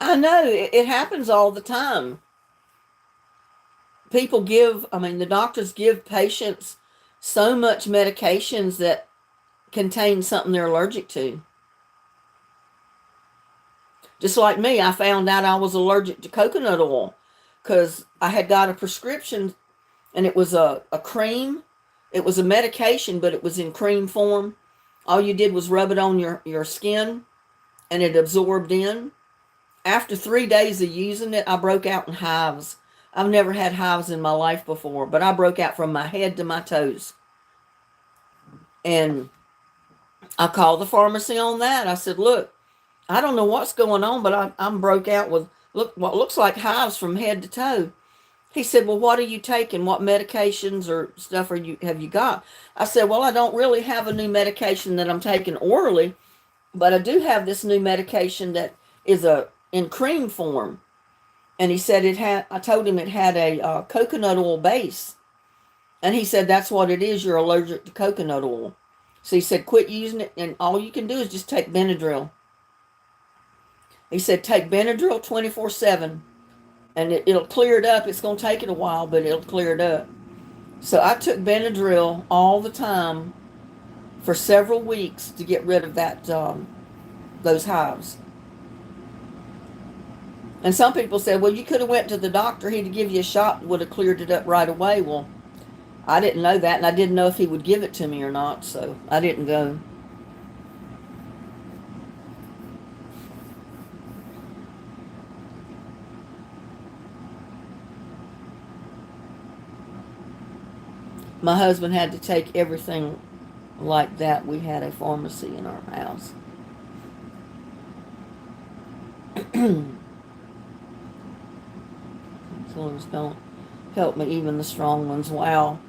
I know, it happens all the time. The doctors give patients so much medications that contain something they're allergic to. Just like me, I found out I was allergic to coconut oil because I had got a prescription, and it was a cream. It was a medication, but it was in cream form. All you did was rub it on your skin, and it absorbed in. After 3 days of using it, I broke out in hives. I've never had hives in my life before, but I broke out from my head to my toes. And I called the pharmacy on that. I said, look, I don't know what's going on, but I'm broke out with what looks like hives from head to toe. He said, well, what are you taking? What medications or stuff have you got? I said, well, I don't really have a new medication that I'm taking orally, but I do have this new medication that is in cream form. And he said I told him it had a coconut oil base. And he said, that's what it is. You're allergic to coconut oil. So he said, quit using it, and all you can do is just take Benadryl. He said, take Benadryl 24/7, and it'll clear it up. It's going to take it a while, but it'll clear it up. So I took Benadryl all the time for several weeks to get rid of those hives. And some people said, well, you could have went to the doctor. He'd give you a shot, would have cleared it up right away. Well, I didn't know that, and I didn't know if he would give it to me or not, so I didn't go. My husband had to take everything like that. We had a pharmacy in our house. Killers don't help me, even the strong ones. Wow.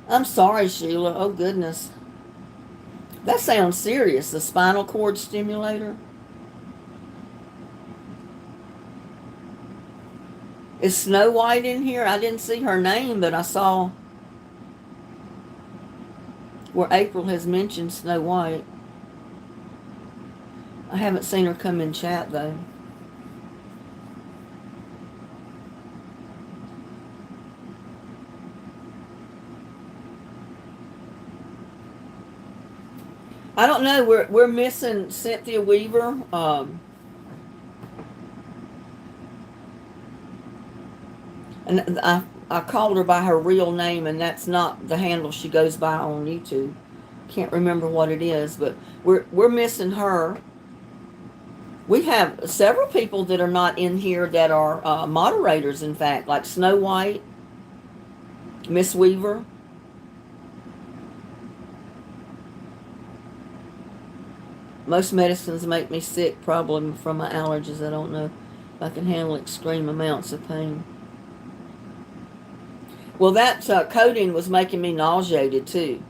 I'm sorry, Sheila. Oh, goodness. That sounds serious. The spinal cord stimulator. Is Snow White in here? I didn't see her name, but I saw where April has mentioned Snow White. I haven't seen her come in chat, though. I don't know. We're missing Cynthia Weaver. And I called her by her real name, and that's not the handle she goes by on YouTube. Can't remember what it is, but we're missing her. We have several people that are not in here that are moderators. In fact, like Snow White, Miss Weaver. Most medicines make me sick, probably from my allergies. I don't know if I can handle extreme amounts of pain. Well, that coating was making me nauseated too.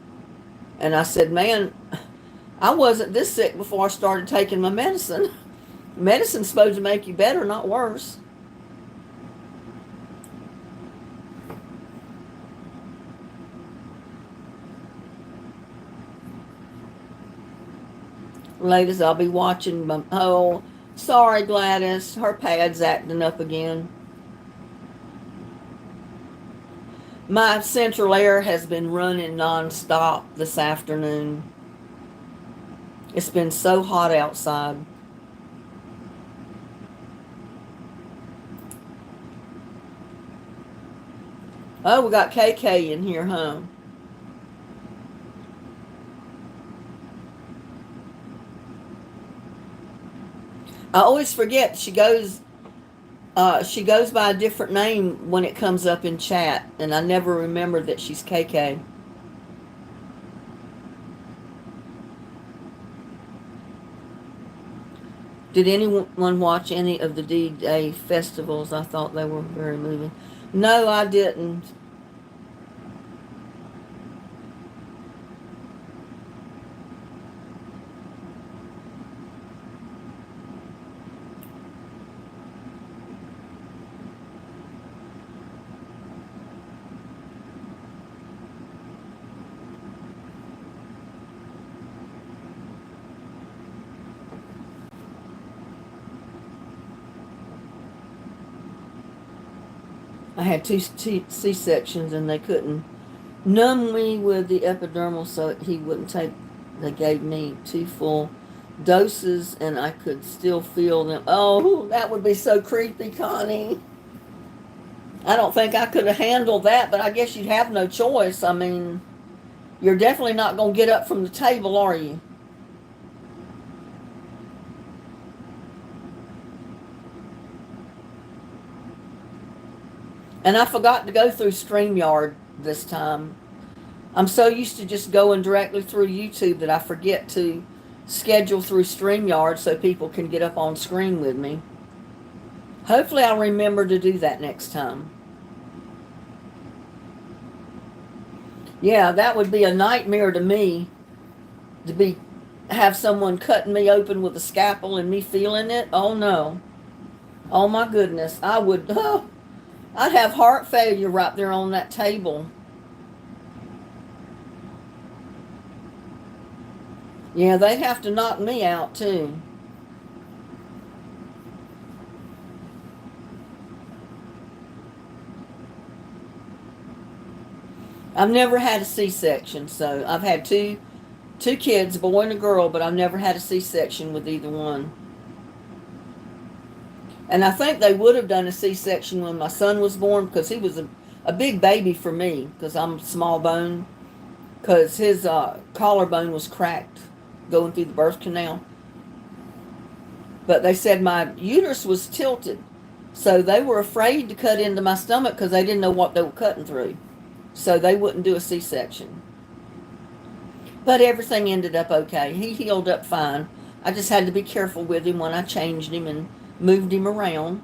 And I said, man, I wasn't this sick before I started taking my medicine. Medicine's supposed to make you better, not worse. Ladies, I'll be watching. Oh, sorry, Gladys. Her pad's acting up again. My central air has been running nonstop this afternoon. It's been so hot outside. Oh, we got KK in here, huh? I always forget she goes by a different name when it comes up in chat, and I never remember that she's KK. Did anyone watch any of the D-Day festivals? I thought they were very moving. No, I didn't. I had two C-sections, and they couldn't numb me with the epidermal so he wouldn't take. They gave me 2 full doses, and I could still feel them. Oh, that would be so creepy, Connie. I don't think I could have handled that, but I guess you'd have no choice. I mean, you're definitely not going to get up from the table, are you? And I forgot to go through StreamYard this time. I'm so used to just going directly through YouTube that I forget to schedule through StreamYard so people can get up on screen with me. Hopefully I'll remember to do that next time. Yeah, that would be a nightmare to me to have someone cutting me open with a scalpel and me feeling it. Oh no. Oh my goodness. I would I'd have heart failure right there on that table. Yeah, they'd have to knock me out too. I've never had a C-section, so I've had two kids, a boy and a girl, but I've never had a C-section with either one. And I think they would have done a C-section when my son was born because he was a big baby for me because I'm small bone, because his collarbone was cracked going through the birth canal. But they said my uterus was tilted, so they were afraid to cut into my stomach because they didn't know what they were cutting through. So they wouldn't do a C-section. But everything ended up okay. He healed up fine. I just had to be careful with him when I changed him and moved him around.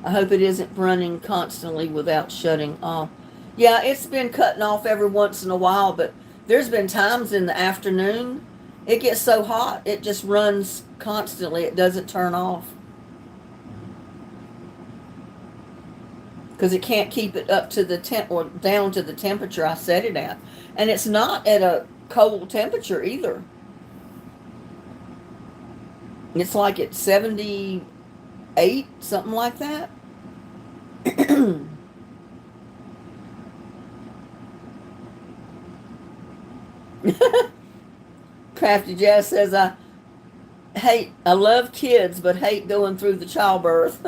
I hope it isn't running constantly without shutting off. Yeah, it's been cutting off every once in a while, but there's been times in the afternoon it gets so hot it just runs constantly. It doesn't turn off because it can't keep it up to the temp or down to the temperature I set it at. And it's not at a cold temperature either. It's like at 78, something like that. Crafty Jazz says, I love kids, but hate going through the childbirth.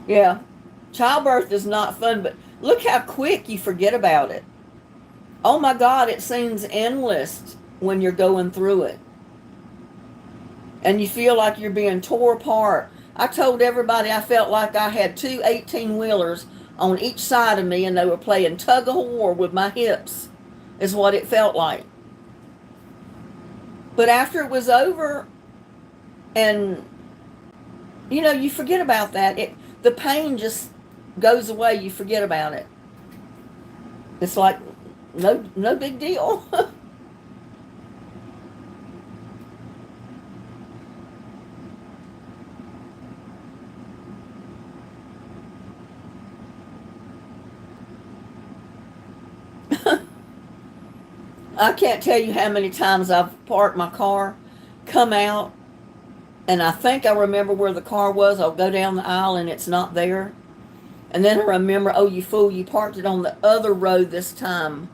Yeah, childbirth is not fun, but look how quick you forget about it. Oh my God, it seems endless when you're going through it. And you feel like you're being tore apart. I told everybody I felt like I had two 18-wheelers on each side of me and they were playing tug of war with my hips, is what it felt like. But after it was over and, you forget about that. The pain just goes away. You forget about it. It's like no big deal. I can't tell you how many times I've parked my car, come out, and I think I remember where the car was. I'll go down the aisle and it's not there. And then I remember, oh, you fool, you parked it on the other road this time.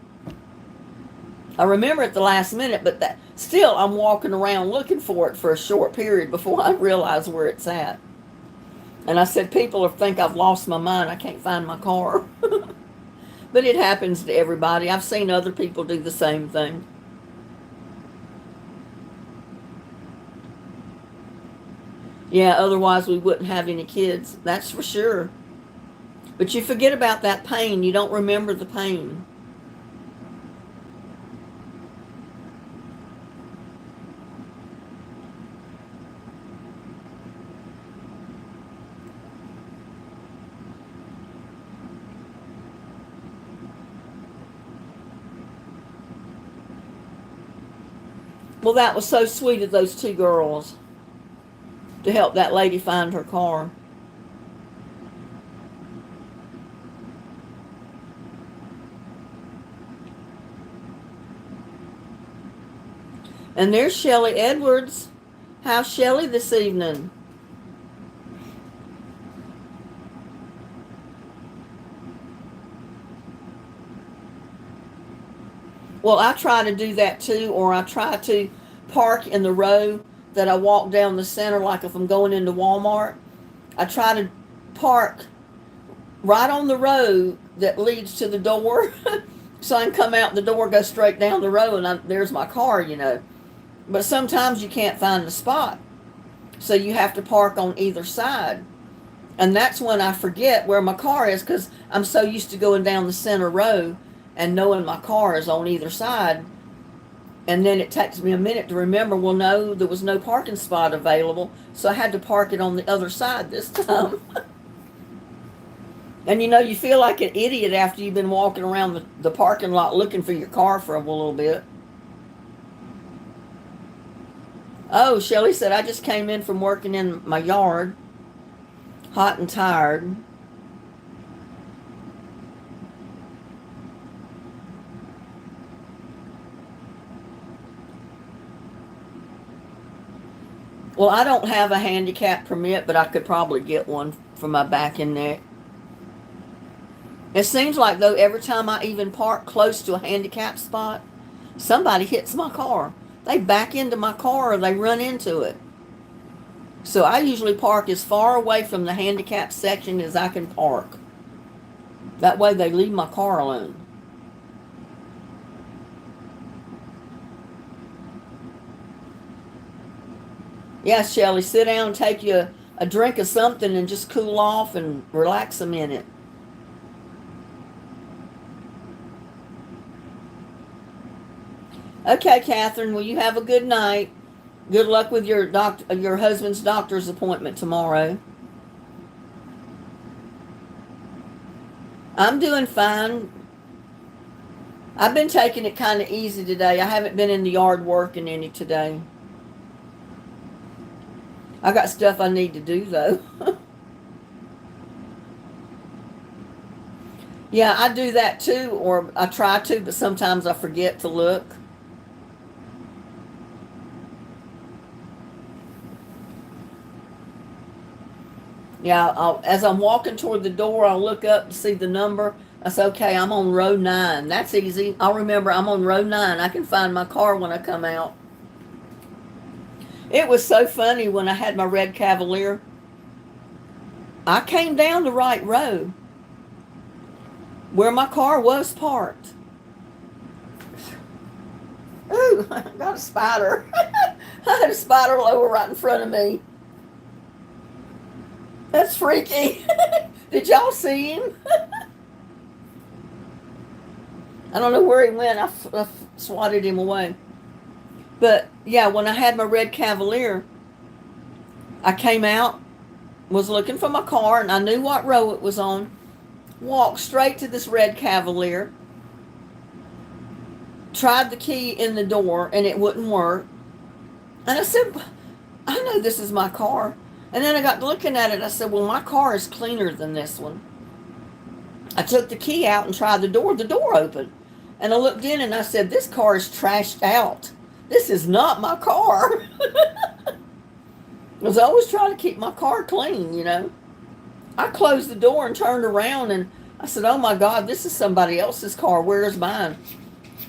I remember at the last minute, but that still I'm walking around looking for it for a short period before I realize where it's at. And I said, people think I've lost my mind. I can't find my car. But it happens to everybody. I've seen other people do the same thing. Yeah, otherwise we wouldn't have any kids. That's for sure. But you forget about that pain. You don't remember the pain. Well, that was so sweet of those two girls to help that lady find her car. And there's Shelley Edwards. How's Shelley this evening? Well, I try to do that too, or I try to park in the row that I walk down the center, like if I'm going into Walmart. I try to park right on the road that leads to the door so I can come out the door, go straight down the road, and there's my car, But sometimes you can't find the spot, so you have to park on either side. And that's when I forget where my car is because I'm so used to going down the center row and knowing my car is on either side. And then it takes me a minute to remember, well, no, there was no parking spot available, so I had to park it on the other side this time. And you feel like an idiot after you've been walking around the parking lot looking for your car for a little bit. Oh, Shelley said, I just came in from working in my yard, hot and tired. Well, I don't have a handicap permit, but I could probably get one for my back and neck. It seems like, though, every time I even park close to a handicap spot, somebody hits my car. They back into my car or they run into it. So I usually park as far away from the handicap section as I can park. That way they leave my car alone. Yeah, Shelley, sit down, take you a drink of something and just cool off and relax a minute. Okay, Catherine, well, you have a good night. Good luck with your husband's doctor's appointment tomorrow. I'm doing fine. I've been taking it kind of easy today. I haven't been in the yard working any today. I got stuff I need to do, though. Yeah, I do that too, or I try to, but sometimes I forget to look. Yeah, as I'm walking toward the door, I'll look up to see the number. I say, okay, I'm on row 9. That's easy. I'll remember I'm on row 9. I can find my car when I come out. It was so funny when I had my red Cavalier. I came down the right road where my car was parked. Ooh, I got a spider. I had a spider lower right in front of me. That's freaky. Did y'all see him? I don't know where he went. I swatted him away. But yeah, when I had my red Cavalier, I came out, was looking for my car, and I knew what row it was on. Walked straight to this red Cavalier. Tried the key in the door, and it wouldn't work. And I said, I know this is my car. And then I got looking at it, and I said, well, my car is cleaner than this one. I took the key out and tried the door. The door opened. And I looked in, and I said, this car is trashed out. This is not my car. Because I always try to keep my car clean, you know. I closed the door and turned around, and I said, oh, my God, this is somebody else's car. Where's mine?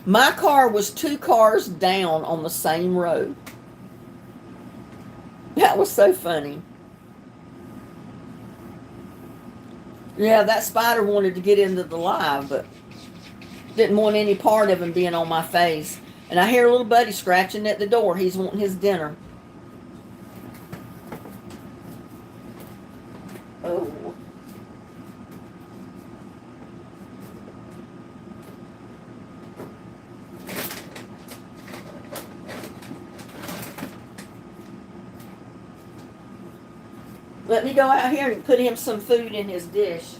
My car was 2 cars down on the same road. That was so funny. Yeah, that spider wanted to get into the live, but didn't want any part of him being on my face. And I hear a little buddy scratching at the door. He's wanting his dinner. Oh. Let me go out here and put him some food in his dish.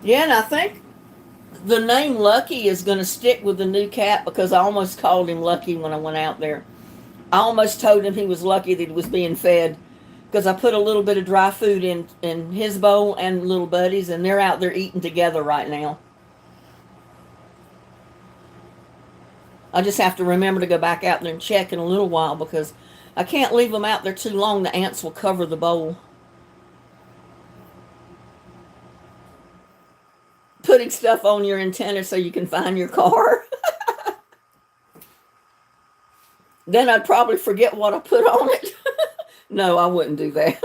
Yeah, and I think the name Lucky is going to stick with the new cat because I almost called him Lucky when I went out there. I almost told him he was lucky that he was being fed because I put a little bit of dry food in his bowl and little buddies, and they're out there eating together right now. I just have to remember to go back out there and check in a little while because I can't leave them out there too long. The ants will cover the bowl. Putting stuff on your antenna so you can find your car. Then I'd probably forget what I put on it. No, I wouldn't do that.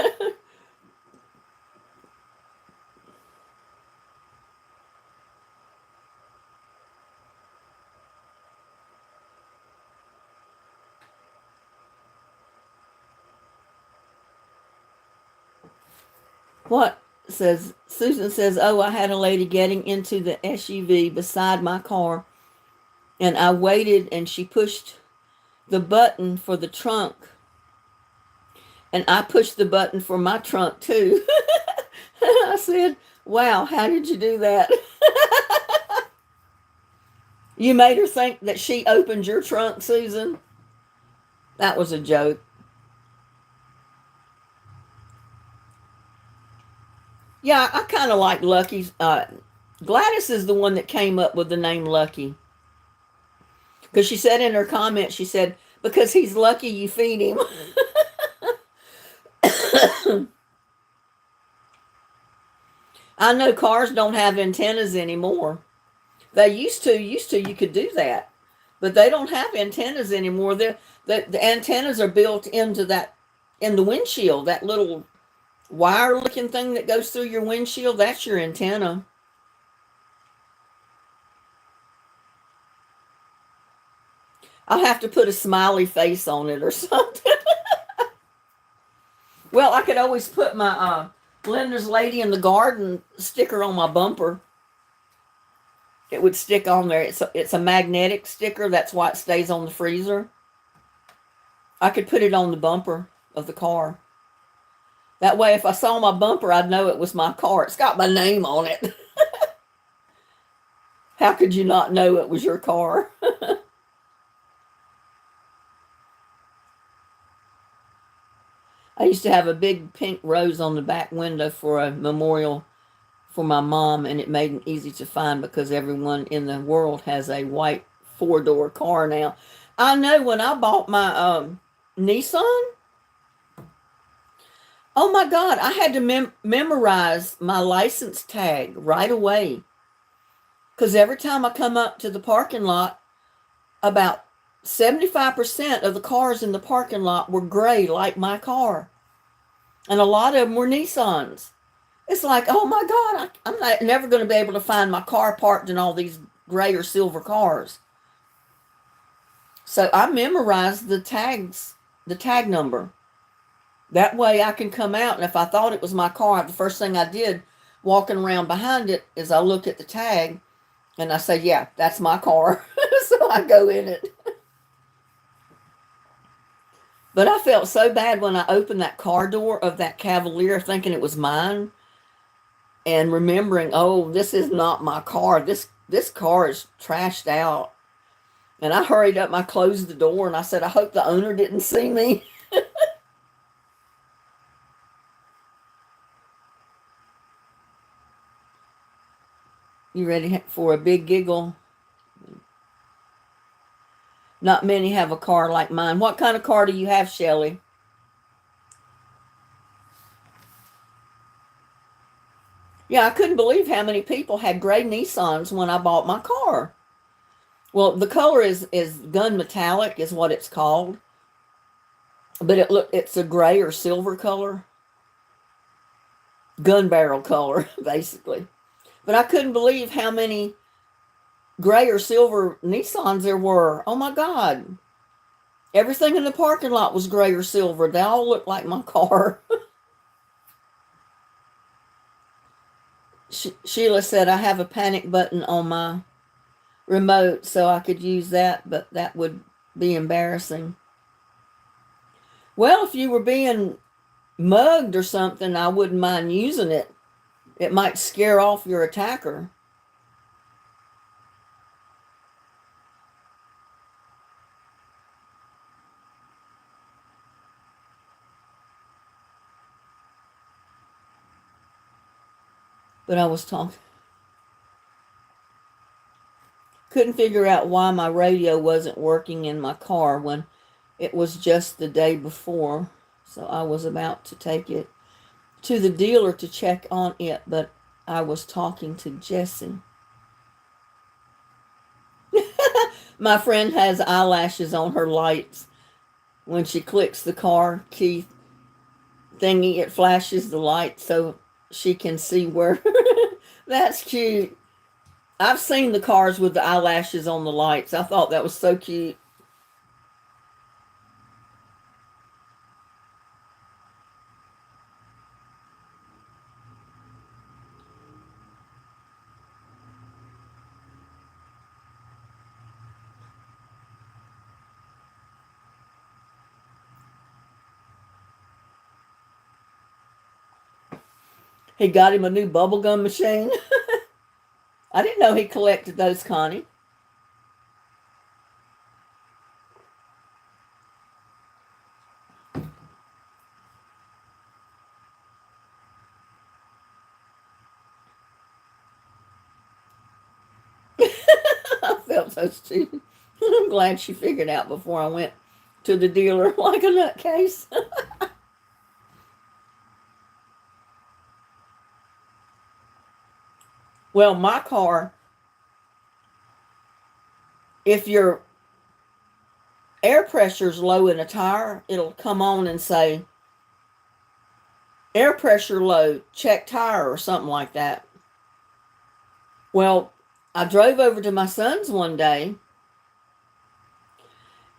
What says Susan says, oh, I had a lady getting into the SUV beside my car, and I waited, and she pushed the button for the trunk, and I pushed the button for my trunk too. I said, wow, how did you do that? You made her think that she opened your trunk, Susan? That was a joke. Yeah, I kind of like Lucky's. Gladys is the one that came up with the name Lucky. Because she said in her comment, she said, because he's lucky you feed him. I know cars don't have antennas anymore. They used to you could do that. But they don't have antennas anymore. The antennas are built into in the windshield, that little wire looking thing that goes through your windshield. That's your antenna. I'll have to put a smiley face on it or something. Well, I could always put my Linda's Lady in the Garden sticker on my bumper. It would stick on there. It's a magnetic sticker. That's why it stays on the freezer. I could put it on the bumper of the car. That way, if I saw my bumper, I'd know it was my car. It's got my name on it. How could you not know it was your car? I used to have a big pink rose on the back window for a memorial for my mom, and it made it easy to find because everyone in the world has a white four-door car now. I know when I bought my Nissan, oh my God, I had to memorize my license tag right away. Because every time I come up to the parking lot, about 75% of the cars in the parking lot were gray like my car. And a lot of them were Nissans. It's like, oh my God, I'm never going to be able to find my car parked in all these gray or silver cars. So I memorized the tags, the tag number. That way I can come out, and if I thought it was my car, the first thing I did walking around behind it is I look at the tag and I say, yeah, that's my car. So I go in it. But I felt so bad when I opened that car door of that Cavalier thinking it was mine and remembering, oh, this is not my car. This car is trashed out. And I hurried up and I closed the door and I said, I hope the owner didn't see me. You ready for a big giggle? Not many have a car like mine. What kind of car do you have, Shelley? Yeah, I couldn't believe how many people had gray Nissans when I bought my car. Well, the color is gun metallic is what it's called. But it's a gray or silver color. Gun barrel color, basically. But I couldn't believe how many gray or silver Nissans there were. Oh my God. Everything in the parking lot was gray or silver. They all looked like my car. Sheila said, I have a panic button on my remote so I could use that, but that would be embarrassing. Well, if you were being mugged or something, I wouldn't mind using it. It might scare off your attacker. But I was talking. Couldn't figure out why my radio wasn't working in my car when it was just the day before. So I was about to take it to the dealer to check on it, but I was talking to Jessie. My friend has eyelashes on her lights. When she clicks the car key thingy, it flashes the light so she can see where. That's cute. I've seen the cars with the eyelashes on the lights. I thought that was so cute. He got him a new bubblegum machine. I didn't know he collected those, Connie. I felt so stupid. I'm glad she figured out before I went to the dealer like a nutcase. Well, my car, if your air pressure's low in a tire, it'll come on and say, air pressure low, check tire or something like that. Well, I drove over to my son's one day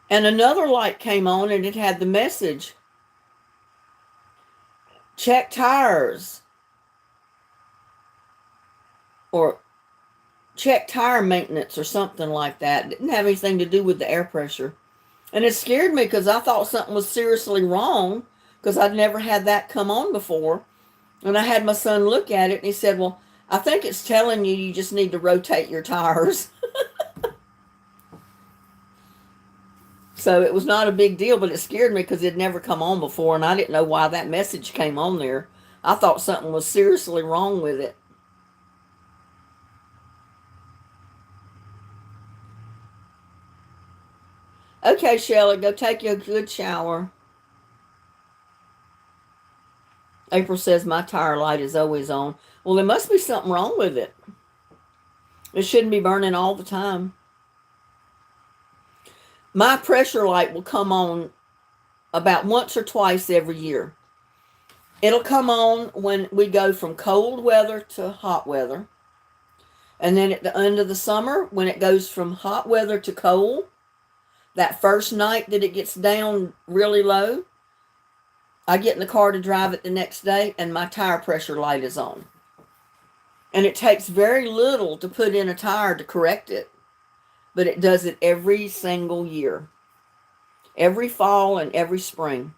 and another light came on and it had the message, check tires or check tire maintenance or something like that. It didn't have anything to do with the air pressure. And it scared me because I thought something was seriously wrong because I'd never had that come on before. And I had my son look at it and he said, well, I think it's telling you you just need to rotate your tires. So it was not a big deal, but it scared me because it'd never come on before, and I didn't know why that message came on there. I thought something was seriously wrong with it. Okay, Shelley, go take you a good shower. April says my tire light is always on. Well, there must be something wrong with it. It shouldn't be burning all the time. My pressure light will come on about once or twice every year. It'll come on when we go from cold weather to hot weather. And then at the end of the summer, when it goes from hot weather to cold, that first night that it gets down really low, I get in the car to drive it the next day and my tire pressure light is on. And it takes very little to put in a tire to correct it, but it does it every single year, every fall and every spring.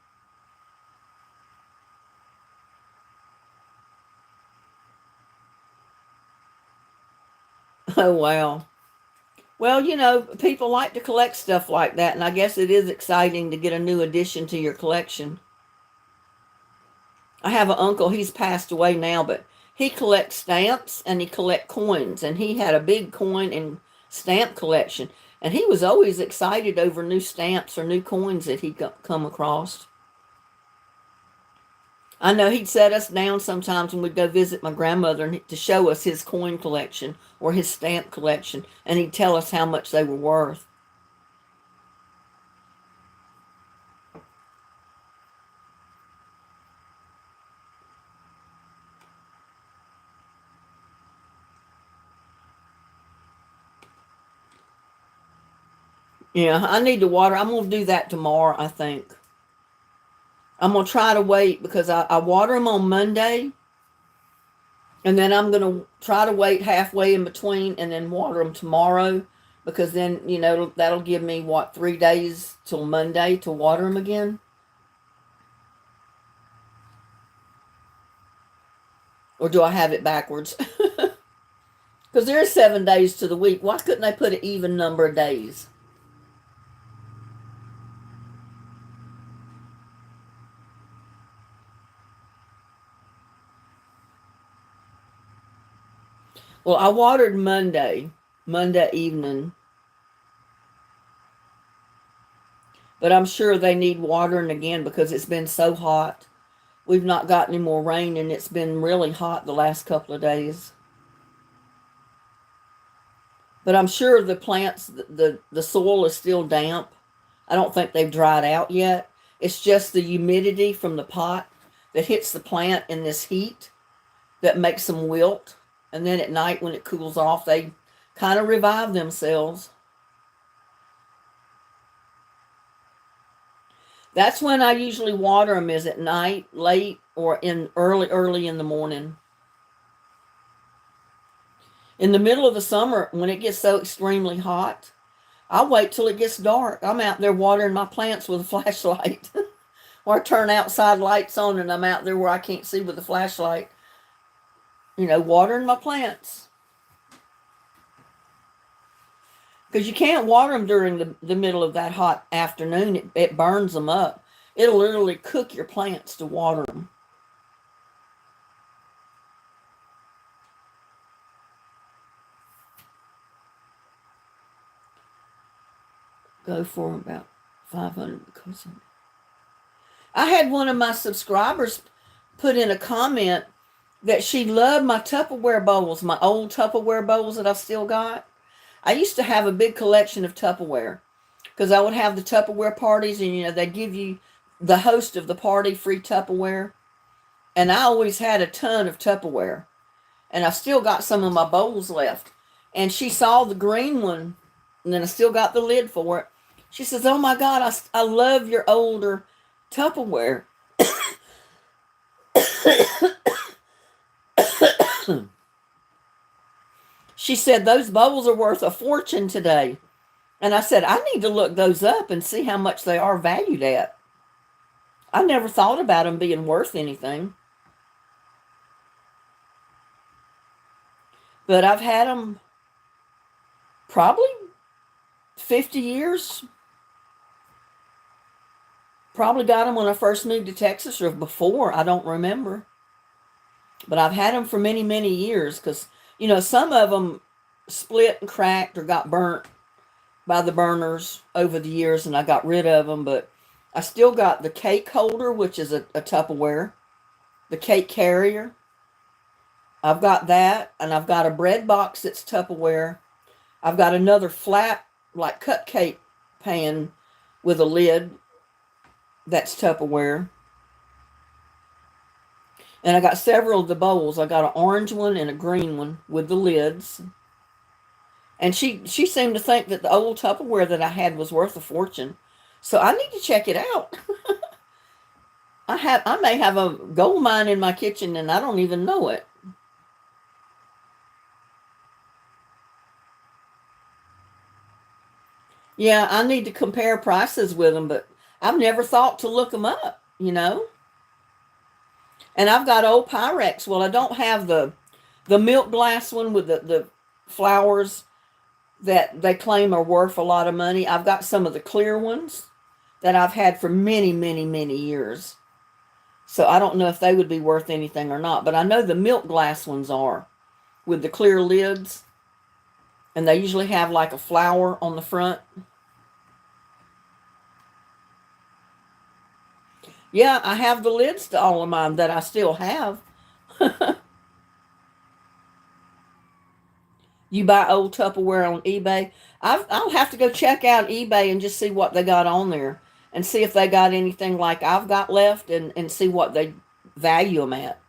Oh, wow. Well, people like to collect stuff like that, and I guess it is exciting to get a new addition to your collection. I have an uncle, he's passed away now, but he collects stamps and he collects coins, and he had a big coin and stamp collection, and he was always excited over new stamps or new coins that he come across. I know he'd set us down sometimes when we'd go visit my grandmother to show us his coin collection or his stamp collection, and he'd tell us how much they were worth. Yeah, I need to water. I'm going to do that tomorrow, I think. I'm going to try to wait because I water them on Monday, and then I'm going to try to wait halfway in between and then water them tomorrow, because then, that'll give me, 3 days till Monday to water them again? Or do I have it backwards? Because there's 7 days to the week. Why couldn't they put an even number of days? Well, I watered Monday evening, but I'm sure they need watering again because it's been so hot. We've not got any more rain, and it's been really hot the last couple of days. But I'm sure the plants, the soil is still damp. I don't think they've dried out yet. It's just the humidity from the pot that hits the plant in this heat that makes them wilt. And then at night when it cools off, they kind of revive themselves. That's when I usually water them, is at night, late, or in early in the morning. In the middle of the summer, when it gets so extremely hot, I'll wait till it gets dark. I'm out there watering my plants with a flashlight. Or I turn outside lights on and I'm out there where I can't see with a flashlight, watering my plants. Because you can't water them during the middle of that hot afternoon. It burns them up. It'll literally cook your plants to water them. Go for about 500 because I had one of my subscribers put in a comment that she loved my Tupperware bowls, my old Tupperware bowls that I still got. I used to have a big collection of Tupperware because I would have the Tupperware parties, and they'd give you, the host of the party, free Tupperware. And I always had a ton of Tupperware, and I still got some of my bowls left. And she saw the green one, and then I still got the lid for it. She says, "Oh my God, I love your older Tupperware." She said, "Those bowls are worth a fortune today." And I said, "I need to look those up and see how much they are valued at." I never thought about them being worth anything. But I've had them probably 50 years. Probably got them when I first moved to Texas or before. I don't remember. But I've had them for many, many years because, some of them split and cracked or got burnt by the burners over the years and I got rid of them. But I still got the cake holder, which is a Tupperware, the cake carrier. I've got that, and I've got a bread box that's Tupperware. I've got another flat, like cupcake pan with a lid that's Tupperware. And I got several of the bowls. I got an orange one and a green one with the lids. And she seemed to think that the old Tupperware that I had was worth a fortune. So I need to check it out. I may have a gold mine in my kitchen and I don't even know it. Yeah, I need to compare prices with them, but I've never thought to look them up. And I've got old Pyrex. Well, I don't have the milk glass one with the flowers that they claim are worth a lot of money. I've got some of the clear ones that I've had for many, many, many years. So I don't know if they would be worth anything or not, but I know the milk glass ones are with the clear lids, and they usually have like a flower on the front. Yeah, I have the lids to all of mine that I still have. You buy old Tupperware on eBay. I'll have to go check out eBay and just see what they got on there and see if they got anything like I've got left and see what they value them at.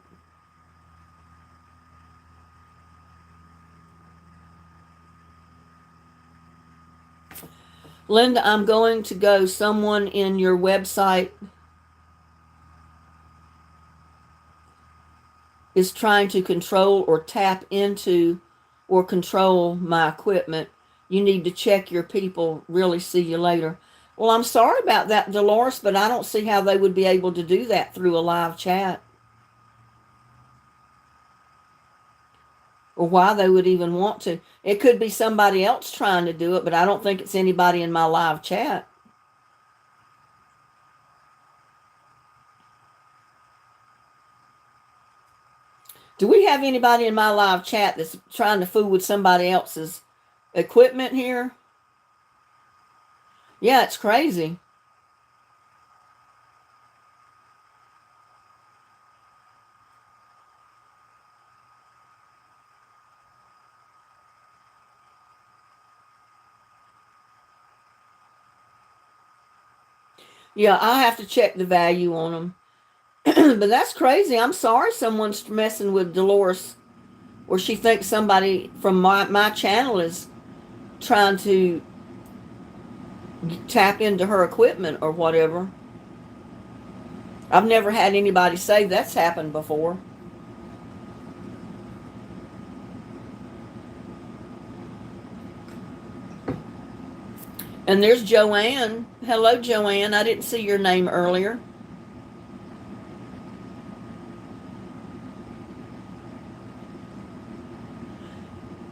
Linda, I'm going to go. Someone in your website is trying to control or tap into or control my equipment. You need to check your people. Really, see you later. Well, I'm sorry about that, Dolores, but I don't see how they would be able to do that through a live chat, or why they would even want to. It could be somebody else trying to do it, but I don't think it's anybody in my live chat. Do we have anybody in my live chat that's trying to fool with somebody else's equipment here? Yeah, it's crazy. Yeah, I have to check the value on them. But that's crazy. I'm sorry someone's messing with Dolores, or she thinks somebody from my channel is trying to tap into her equipment or whatever. I've never had anybody say that's happened before. And there's Joanne. Hello, Joanne. I didn't see your name earlier.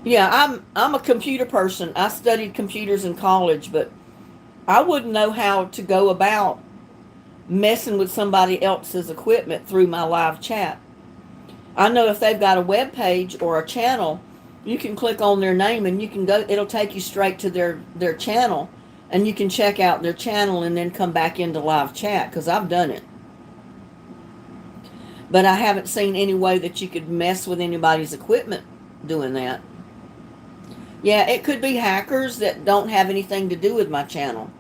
Yeah, I'm a computer person. I studied computers in college, but I wouldn't know how to go about messing with somebody else's equipment through my live chat. I know if they've got a web page or a channel, you can click on their name and you can go, it'll take you straight to their channel, and you can check out their channel and then come back into live chat, because I've done it. But I haven't seen any way that you could mess with anybody's equipment doing that. Yeah, it could be hackers that don't have anything to do with my channel.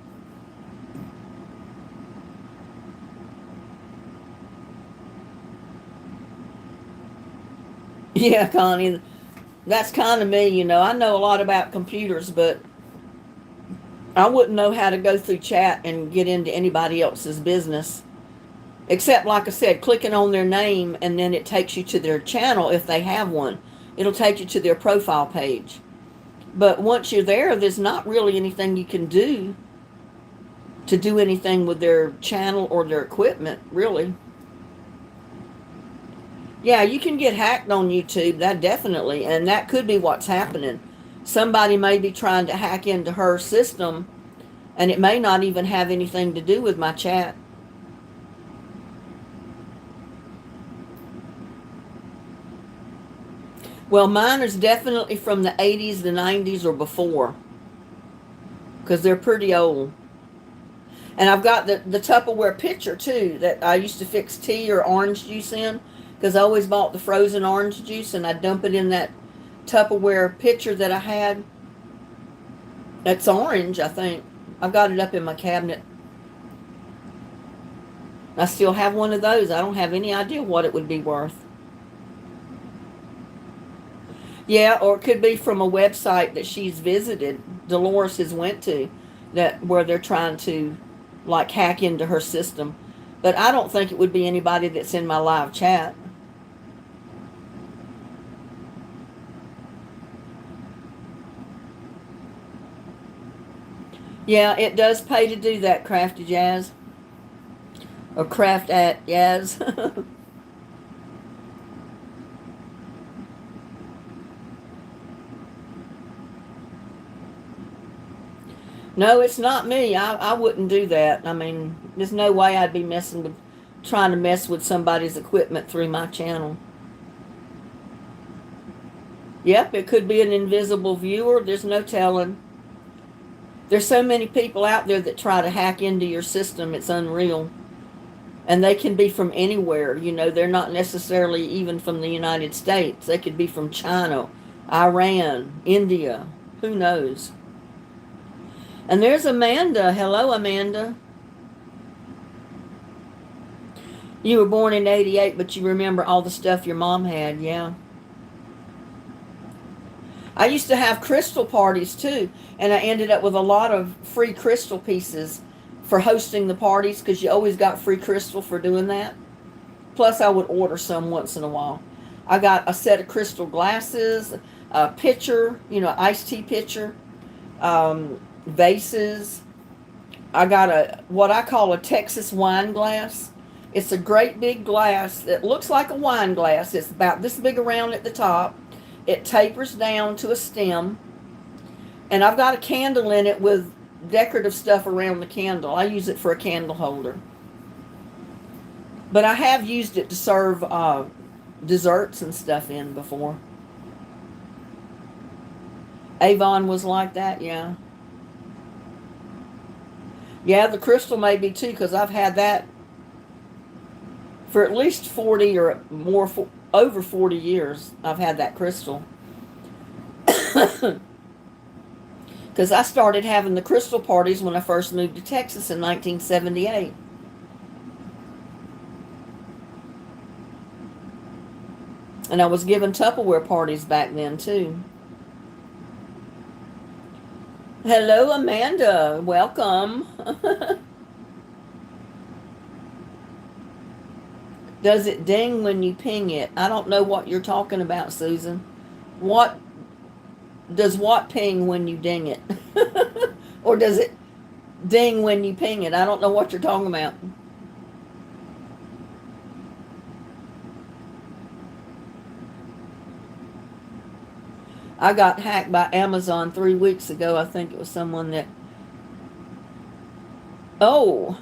Yeah, Connie, that's kind of me. I know a lot about computers, but I wouldn't know how to go through chat and get into anybody else's business. Except, like I said, clicking on their name, and then it takes you to their channel if they have one. It'll take you to their profile page. But once you're there, there's not really anything you can do to do anything with their channel or their equipment, really. Yeah, you can get hacked on YouTube, that definitely, and that could be what's happening. Somebody may be trying to hack into her system, and it may not even have anything to do with my chat. Well, mine is definitely from the 80s, the 90s, or before, because they're pretty old. And I've got the Tupperware pitcher, too, that I used to fix tea or orange juice in, because I always bought the frozen orange juice, and I'd dump it in that Tupperware pitcher that I had. It's orange, I think. I've got it up in my cabinet. I still have one of those. I don't have any idea what it would be worth. Yeah, or it could be from a website that she's visited, Dolores has went to, that where they're trying to like hack into her system. But I don't think it would be anybody that's in my live chat. Yeah, it does pay to do that, Crafty Jazz. Or Craft at Jazz. No, it's not me. I wouldn't do that. I mean, there's no way I'd be trying to mess with somebody's equipment through my channel. Yep, it could be an invisible viewer. There's no telling. There's so many people out there that try to hack into your system. It's unreal. And they can be from anywhere. You know, they're not necessarily even from the United States. They could be from China, Iran, India. Who knows? And there's Amanda. Hello, Amanda. You were born in 88, but you remember all the stuff your mom had. Yeah. I used to have crystal parties too, and I ended up with a lot of free crystal pieces for hosting the parties because you always got free crystal for doing that. Plus, I would order some once in a while. I got a set of crystal glasses, a pitcher, iced tea pitcher, vases. I got what I call a Texas wine glass. It's a great big glass that looks like a wine glass. It's about this big around at the top. It tapers down to a stem. And I've got a candle in it with decorative stuff around the candle. I use it for a candle holder. But I have used it to serve desserts and stuff in before. Avon was like that, yeah. Yeah, the crystal may be too, because I've had that for at least 40 or more, over 40 years. I've had that crystal. Because I started having the crystal parties when I first moved to Texas in 1978. And I was giving Tupperware parties back then, too. Hello, Amanda. Welcome. Does it ding when you ping it? I don't know what you're talking about, Susan. What ping when you ding it? Or does it ding when you ping it? I don't know what you're talking about. I got hacked by Amazon 3 weeks ago. I think it was someone that... Oh,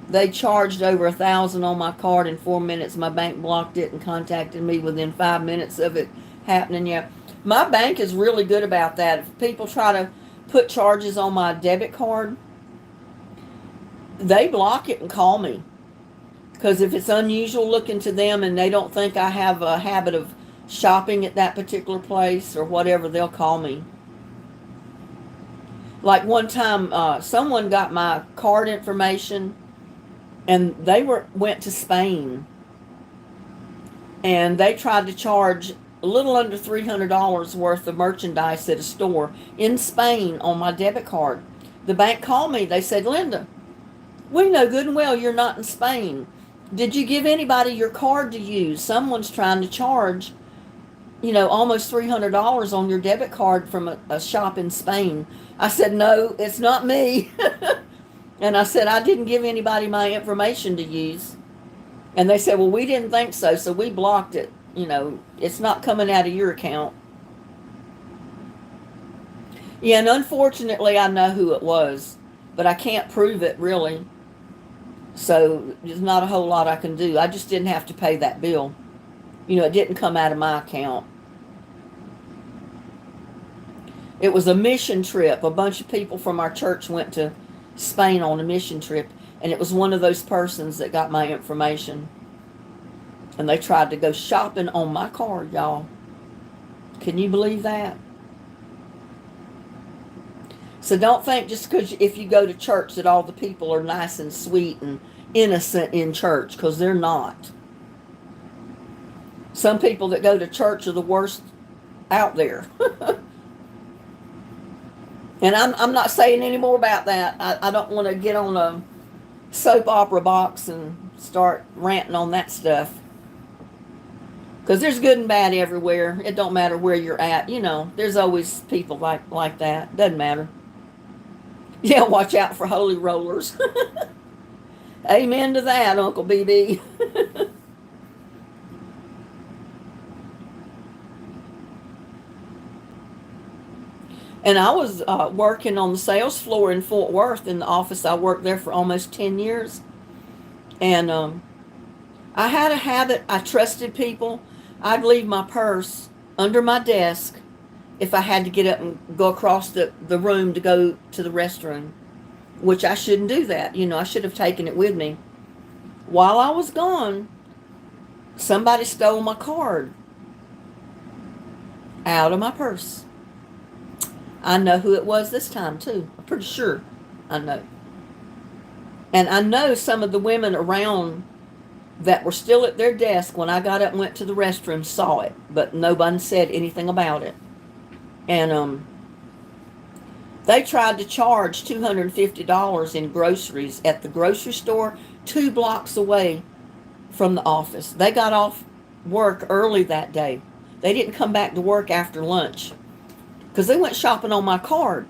they charged over $1,000 on my card in 4 minutes. My bank blocked it and contacted me within 5 minutes of it happening. Yeah, my bank is really good about that. If people try to put charges on my debit card, they block it and call me. Because if it's unusual looking to them and they don't think I have a habit of shopping at that particular place or whatever, they'll call me. Like one time, someone got my card information and they went to Spain and they tried to charge a little under $300 worth of merchandise at a store in Spain on my debit card. The bank called me. They said, Linda, we know good and well you're not in Spain. Did you give anybody your card to use? Someone's trying to charge almost $300 on your debit card from a shop in Spain. I said, no, it's not me. And I said, I didn't give anybody my information to use. And they said, well, we didn't think so, so we blocked it. It's not coming out of your account. Yeah, and unfortunately, I know who it was, but I can't prove it really. So there's not a whole lot I can do. I just didn't have to pay that bill. It didn't come out of my account. It was a mission trip. A bunch of people from our church went to Spain on a mission trip, and it was one of those persons that got my information. And they tried to go shopping on my card, y'all. Can you believe that? So don't think just because if you go to church that all the people are nice and sweet and innocent in church, because they're not. Some people that go to church are the worst out there. And I'm not saying any more about that. I don't want to get on a soap opera box and start ranting on that stuff. Because there's good and bad everywhere. It don't matter where you're at. There's always people like that. Doesn't matter. Yeah, watch out for holy rollers. Amen to that, Uncle BB. And I was working on the sales floor in Fort Worth in the office. I worked there for almost 10 years. And I had a habit. I trusted people. I'd leave my purse under my desk if I had to get up and go across the room to go to the restroom, which I shouldn't do that. I should have taken it with me. While I was gone, somebody stole my card out of my purse. I know who it was this time, too. I'm pretty sure I know. And I know some of the women around that were still at their desk when I got up and went to the restroom saw it, but nobody said anything about it. And they tried to charge $250 in groceries at the grocery store 2 blocks away from the office. They got off work early that day. They didn't come back to work after lunch because they went shopping on my card.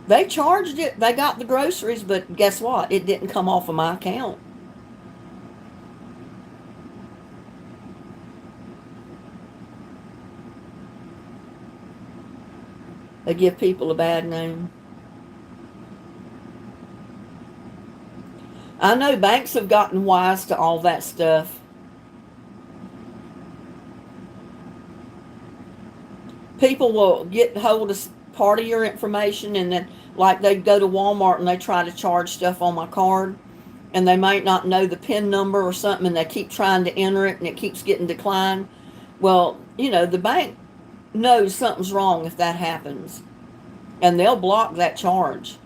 They charged it. They got the groceries, but guess what? It didn't come off of my account. They give people a bad name. I know banks have gotten wise to all that stuff. People will get hold of part of your information, and then like they go to Walmart and they try to charge stuff on my card, and they might not know the PIN number or something, and they keep trying to enter it and it keeps getting declined. Well, the bank knows something's wrong if that happens, and they'll block that charge.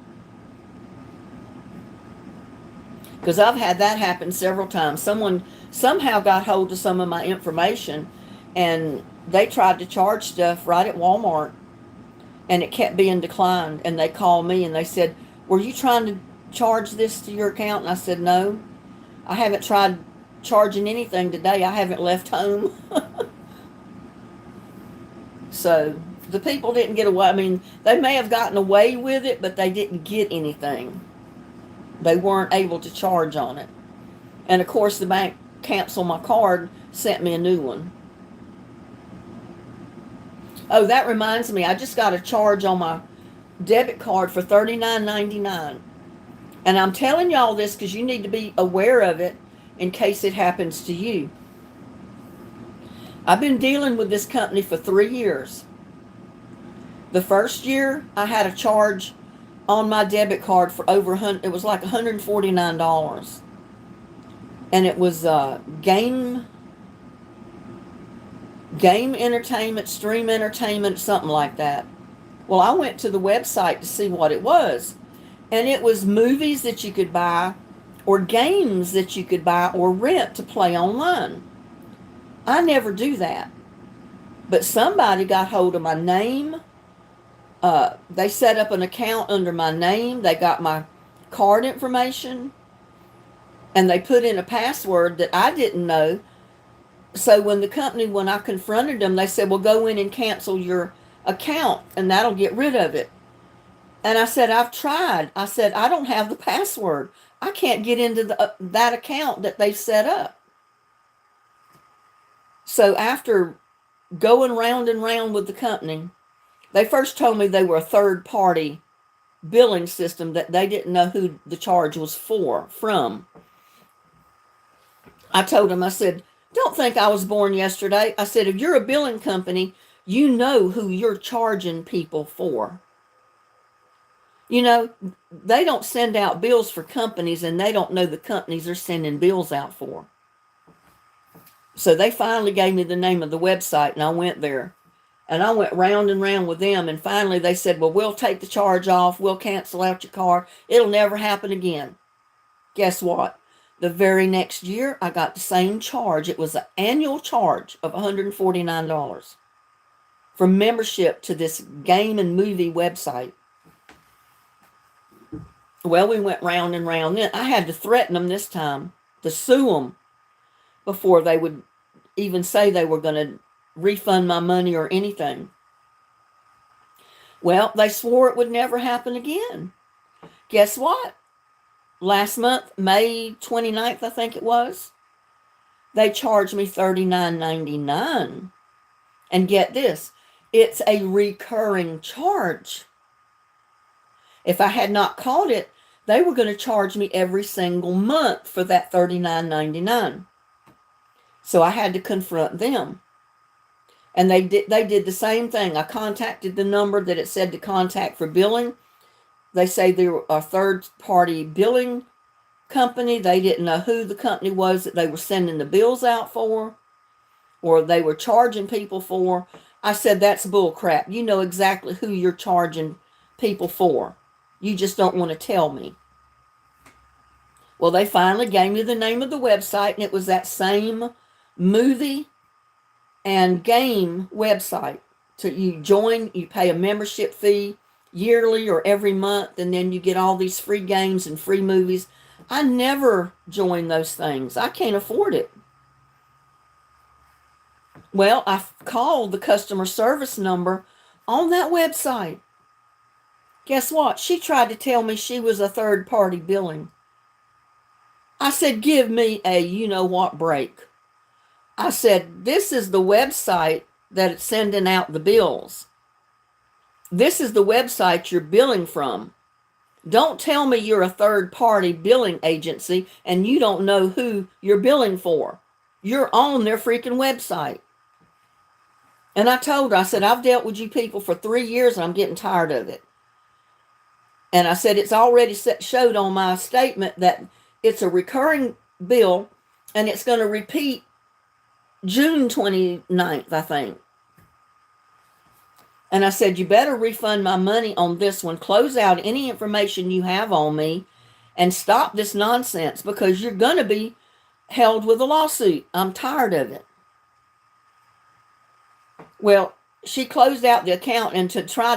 Because I've had that happen several times. Someone somehow got hold of some of my information, and they tried to charge stuff right at Walmart, and it kept being declined. And they called me and they said, were you trying to charge this to your account? And I said, no, I haven't tried charging anything today. I haven't left home. So the people didn't get away. I mean, they may have gotten away with it, but they didn't get anything. They weren't able to charge on it. And of course, the bank canceled my card, sent me a new one. Oh, that reminds me, I just got a charge on my debit card for $39.99. And I'm telling y'all this because you need to be aware of it in case it happens to you. I've been dealing with this company for 3 years. The first year, I had a charge on my debit card for over it was like $149. And it was game entertainment, stream entertainment, something like that. Well, I went to the website to see what it was. And it was movies that you could buy or games that you could buy or rent to play online. I never do that. But somebody got hold of my name. They set up an account under my name. They got my card information. And they put in a password that I didn't know. So when I confronted them, they said, well, go in and cancel your account and that'll get rid of it. And I said, I've tried. I said, I don't have the password. I can't get into that account that they set up. So after going round and round with the company, they first told me they were a third party billing system, that they didn't know who the charge was from. I told them, I said, don't think I was born yesterday. I said, if you're a billing company, you know who you're charging people for. You know, they don't send out bills for companies, and they don't know the companies they're sending bills out for. So they finally gave me the name of the website, and I went there. And I went round and round with them, and finally they said, well, we'll take the charge off. We'll cancel out your card. It'll never happen again. Guess what? The very next year, I got the same charge. It was an annual charge of $149 for membership to this game and movie website. Well, we went round and round. Then I had to threaten them this time to sue them before they would even say they were going to refund my money or anything. Well, they swore it would never happen again. Guess what? Last month, May 29th, I think it was, they charged me $39.99. And get this, it's a recurring charge. If I had not caught it, they were going to charge me every single month for that $39.99. So I had to confront them. And they did the same thing. I contacted the number that it said to contact for billing. They say they were a third-party billing company. They didn't know who the company was that they were sending the bills out for, or they were charging people for. I said, that's bull crap. You know exactly who you're charging people for. You just don't want to tell me. Well, they finally gave me the name of the website, and it was that same movie and game website. So you join, you pay a membership fee yearly or every month, and then you get all these free games and free movies. I never join those things. I can't afford it. Well, I called the customer service number on that website. Guess what? She tried to tell me she was a third-party billing. I said, give me a you-know-what break. I said, this is the website that's sending out the bills. This is the website you're billing from. Don't tell me you're a third-party billing agency and you don't know who you're billing for. You're on their freaking website. And I told her, I said, I've dealt with you people for 3 years and I'm getting tired of it. And I said, it's already showed on my statement that it's a recurring bill and it's going to repeat June 29th, I think. And I said, you better refund my money on this one. Close out any information you have on me and stop this nonsense, because you're going to be held with a lawsuit. I'm tired of it. Well, she closed out the account, and to try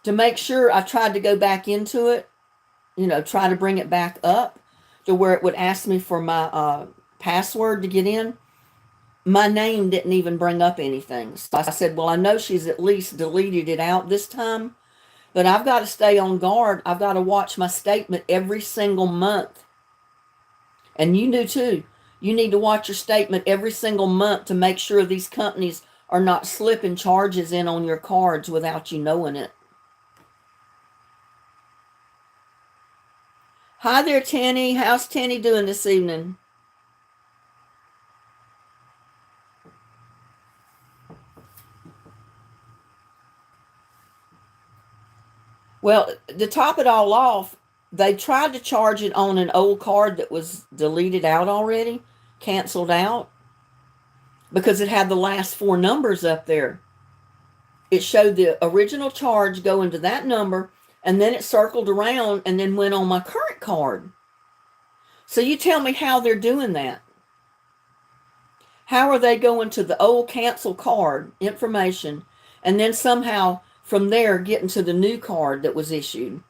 to make sure, I tried to go back into it, try to bring it back up to where it would ask me for my password to get in. My name didn't even bring up anything. So I said, well, I know she's at least deleted it out this time, but I've got to stay on guard. I've got to watch my statement every single month. And you do too. You need to watch your statement every single month to make sure these companies are not slipping charges in on your cards without you knowing it. Hi there, Tenny. How's Tenny doing this evening? Well, to top it all off, they tried to charge it on an old card that was deleted out already, canceled out, because it had the last 4 numbers up there. It showed the original charge going to that number, and then it circled around and then went on my current card. So you tell me how they're doing that. How are they going to the old cancel card information and then somehow from there getting to the new card that was issued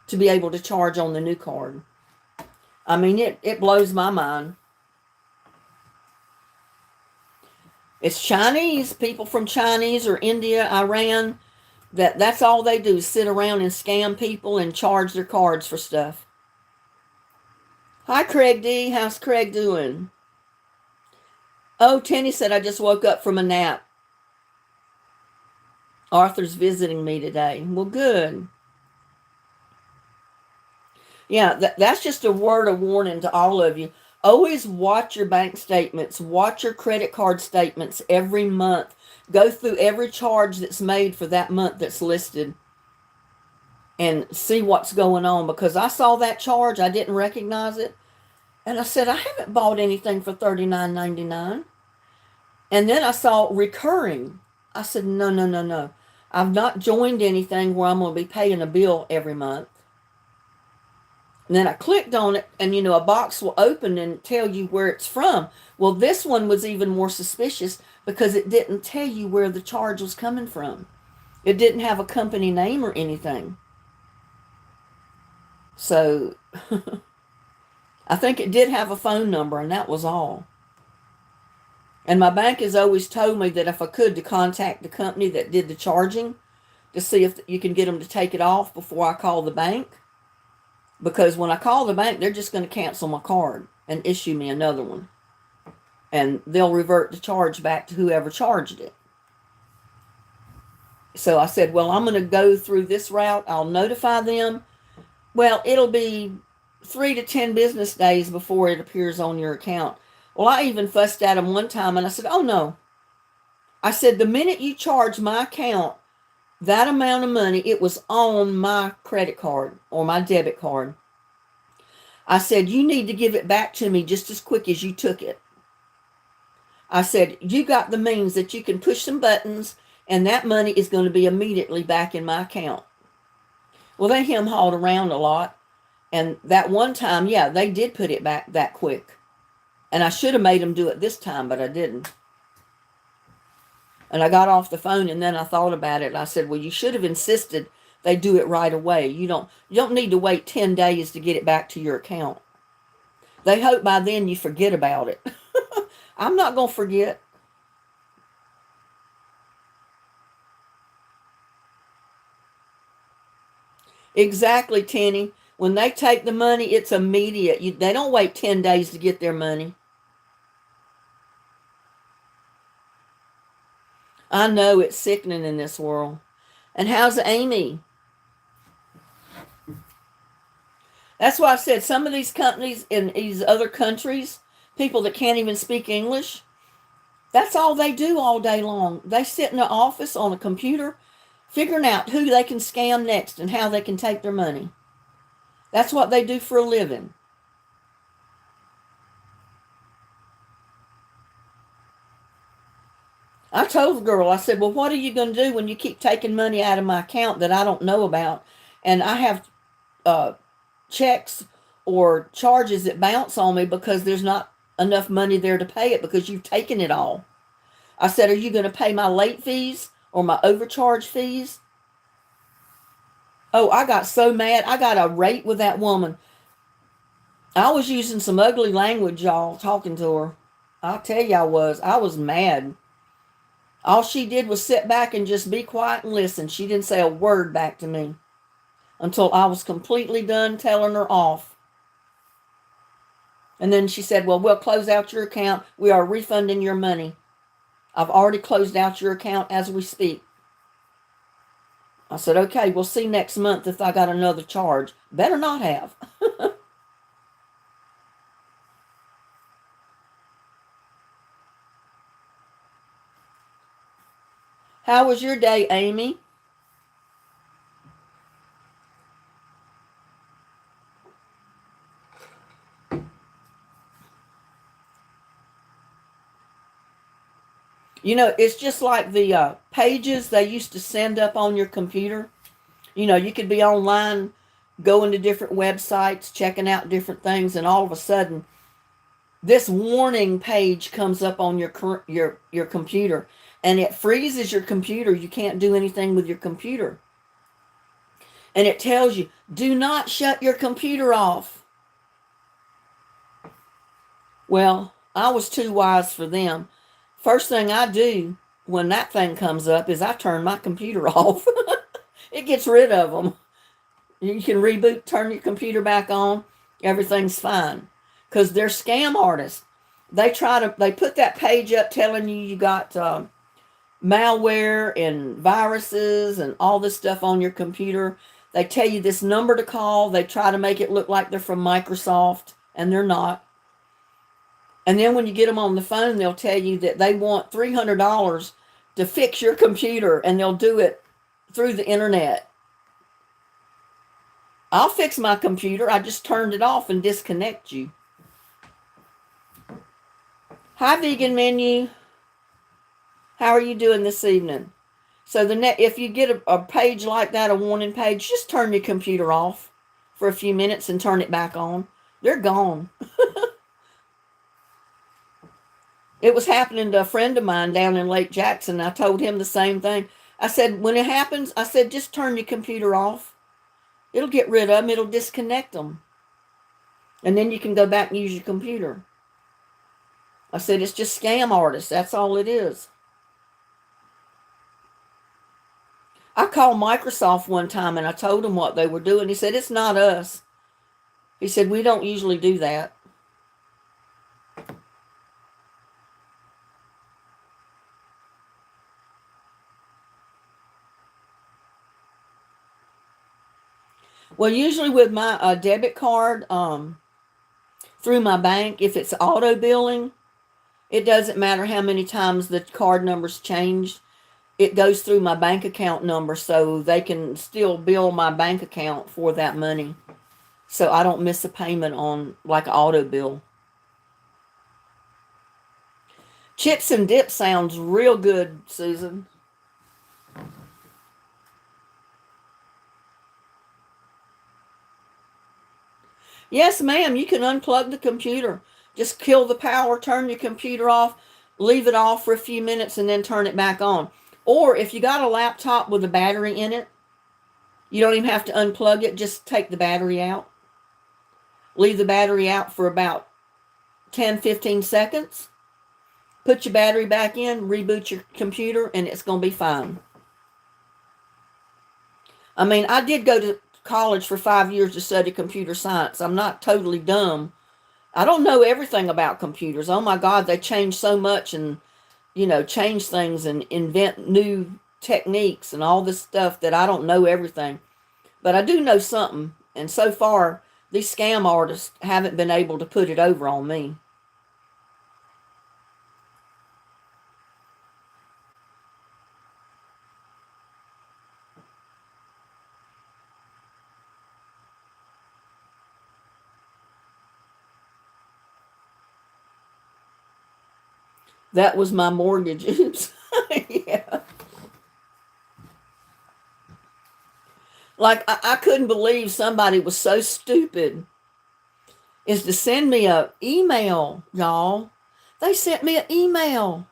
to be able to charge on the new card? I mean, it blows my mind. It's Chinese, people from Chinese or India, Iran, that's all they do is sit around and scam people and charge their cards for stuff. Hi, Craig D. How's Craig doing? Oh, Tenny said, I just woke up from a nap. Arthur's visiting me today. Well, good. Yeah, that's just a word of warning to all of you. Always watch your bank statements, watch your credit card statements every month. Go through every charge that's made for that month that's listed and see what's going on, because I saw that charge, I didn't recognize it, and I said, I haven't bought anything for $39.99. And then I saw recurring. I said, no, no, no, no. I've not joined anything where I'm going to be paying a bill every month. And then I clicked on it, and a box will open and tell you where it's from. Well, this one was even more suspicious because it didn't tell you where the charge was coming from. It didn't have a company name or anything. So I think it did have a phone number, and that was all. And my bank has always told me that if I could, to contact the company that did the charging to see if you can get them to take it off before I call the bank. Because when I call the bank, they're just going to cancel my card and issue me another one. And they'll revert the charge back to whoever charged it. So I said, well, I'm going to go through this route. I'll notify them. Well, it'll be 3 to 10 business days before it appears on your account. Well, I even fussed at them one time, and I said, oh, no. I said, the minute you charge my account that amount of money, it was on my credit card or my debit card. I said, you need to give it back to me just as quick as you took it. I said, you got the means that you can push some buttons, and that money is going to be immediately back in my account. Well, they hem-hawed around a lot, and that one time, yeah, they did put it back that quick. And I should have made them do it this time, but I didn't. And I got off the phone, and then I thought about it. And I said, well, you should have insisted they do it right away. You don't need to wait 10 days to get it back to your account. They hope by then you forget about it. I'm not going to forget. Exactly, Tenny. When they take the money, it's immediate. They don't wait 10 days to get their money. I know it's sickening in this world. And how's Amy? That's why I said some of these companies in these other countries, people that can't even speak English, that's all they do all day long. They sit in the office on a computer figuring out who they can scam next and how they can take their money. That's what they do for a living. I told the girl, I said, well, what are you going to do when you keep taking money out of my account that I don't know about? And I have checks or charges that bounce on me because there's not enough money there to pay it because you've taken it all. I said, are you going to pay my late fees or my overcharge fees? Oh, I got so mad. I got a rate with that woman. I was using some ugly language, y'all, talking to her. I'll tell you I was mad. All she did was sit back and just be quiet and listen. She didn't say a word back to me until I was completely done telling her off. And then she said, well, we'll close out your account. We are refunding your money. I've already closed out your account as we speak. I said, okay, we'll see next month if I got another charge. Better not have. How was your day, Amy? It's just like the pages they used to send up on your computer. You could be online, going to different websites, checking out different things, and all of a sudden, this warning page comes up on your computer, and it freezes your computer. You can't do anything with your computer. And it tells you, do not shut your computer off. Well, I was too wise for them. First thing I do when that thing comes up is I turn my computer off. It gets rid of them. You can reboot, turn your computer back on. Everything's fine. because they're scam artists. They put that page up telling you got malware and viruses and all this stuff on your computer. They tell you this number to call. They try to make it look like they're from Microsoft, and they're not. And then when you get them on the phone, they'll tell you that they want $300 to fix your computer, and they'll do it through the internet. I'll fix my computer. I just turned it off and disconnect you. Hi, Vegan Menu. How are you doing this evening? So if you get a page like that, a warning page, just turn your computer off for a few minutes and turn it back on. They're gone. It was happening to a friend of mine down in Lake Jackson. I told him the same thing. I said, when it happens, I said, just turn your computer off. It'll get rid of them. It'll disconnect them. And then you can go back and use your computer. I said, it's just scam artists. That's all it is. I called Microsoft one time and I told them what they were doing. He said, it's not us. He said, we don't usually do that. Well, usually with my debit card through my bank, if it's auto billing, it doesn't matter how many times the card number's changed. It goes through my bank account number, so they can still bill my bank account for that money. So I don't miss a payment on like an auto bill. Chips and dip sounds real good, Susan. Yes, ma'am, you can unplug the computer. Just kill the power, turn your computer off, leave it off for a few minutes, and then turn it back on. Or if you got a laptop with a battery in it, you don't even have to unplug it. Just take the battery out. Leave the battery out for about 10, 15 seconds. Put your battery back in, reboot your computer, and it's going to be fine. I mean, I did go to college for 5 years to study computer science. I'm not totally dumb. I don't know everything about computers. Oh my God, they change so much and, change things and invent new techniques and all this stuff that I don't know everything. But I do know something. And so far, these scam artists haven't been able to put it over on me. That was my mortgage. Oops. Yeah. Like, I couldn't believe somebody was so stupid is to send me an email, y'all. They sent me an email.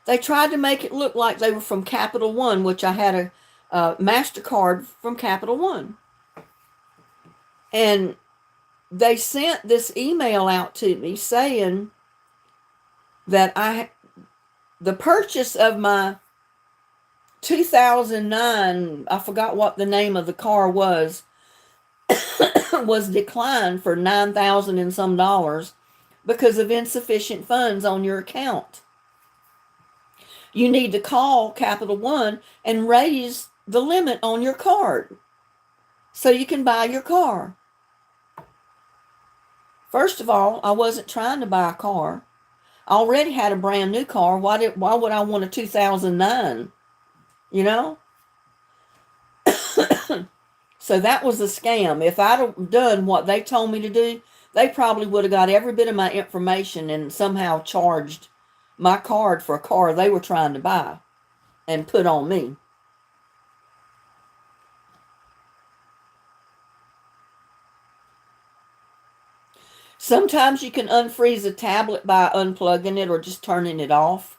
They tried to make it look like they were from Capital One, which I had a MasterCard from Capital One. And they sent this email out to me saying that the purchase of my 2009, I forgot what the name of the car was declined for $9,000 and some dollars because of insufficient funds on your account. You need to call Capital One and raise the limit on your card so you can buy your car. First of all, I wasn't trying to buy a car. I already had a brand new car. Why would I want a 2009? So that was a scam. If I'd have done what they told me to do, they probably would have got every bit of my information and somehow charged my card for a car they were trying to buy and put on me. Sometimes you can unfreeze a tablet by unplugging it or just turning it off.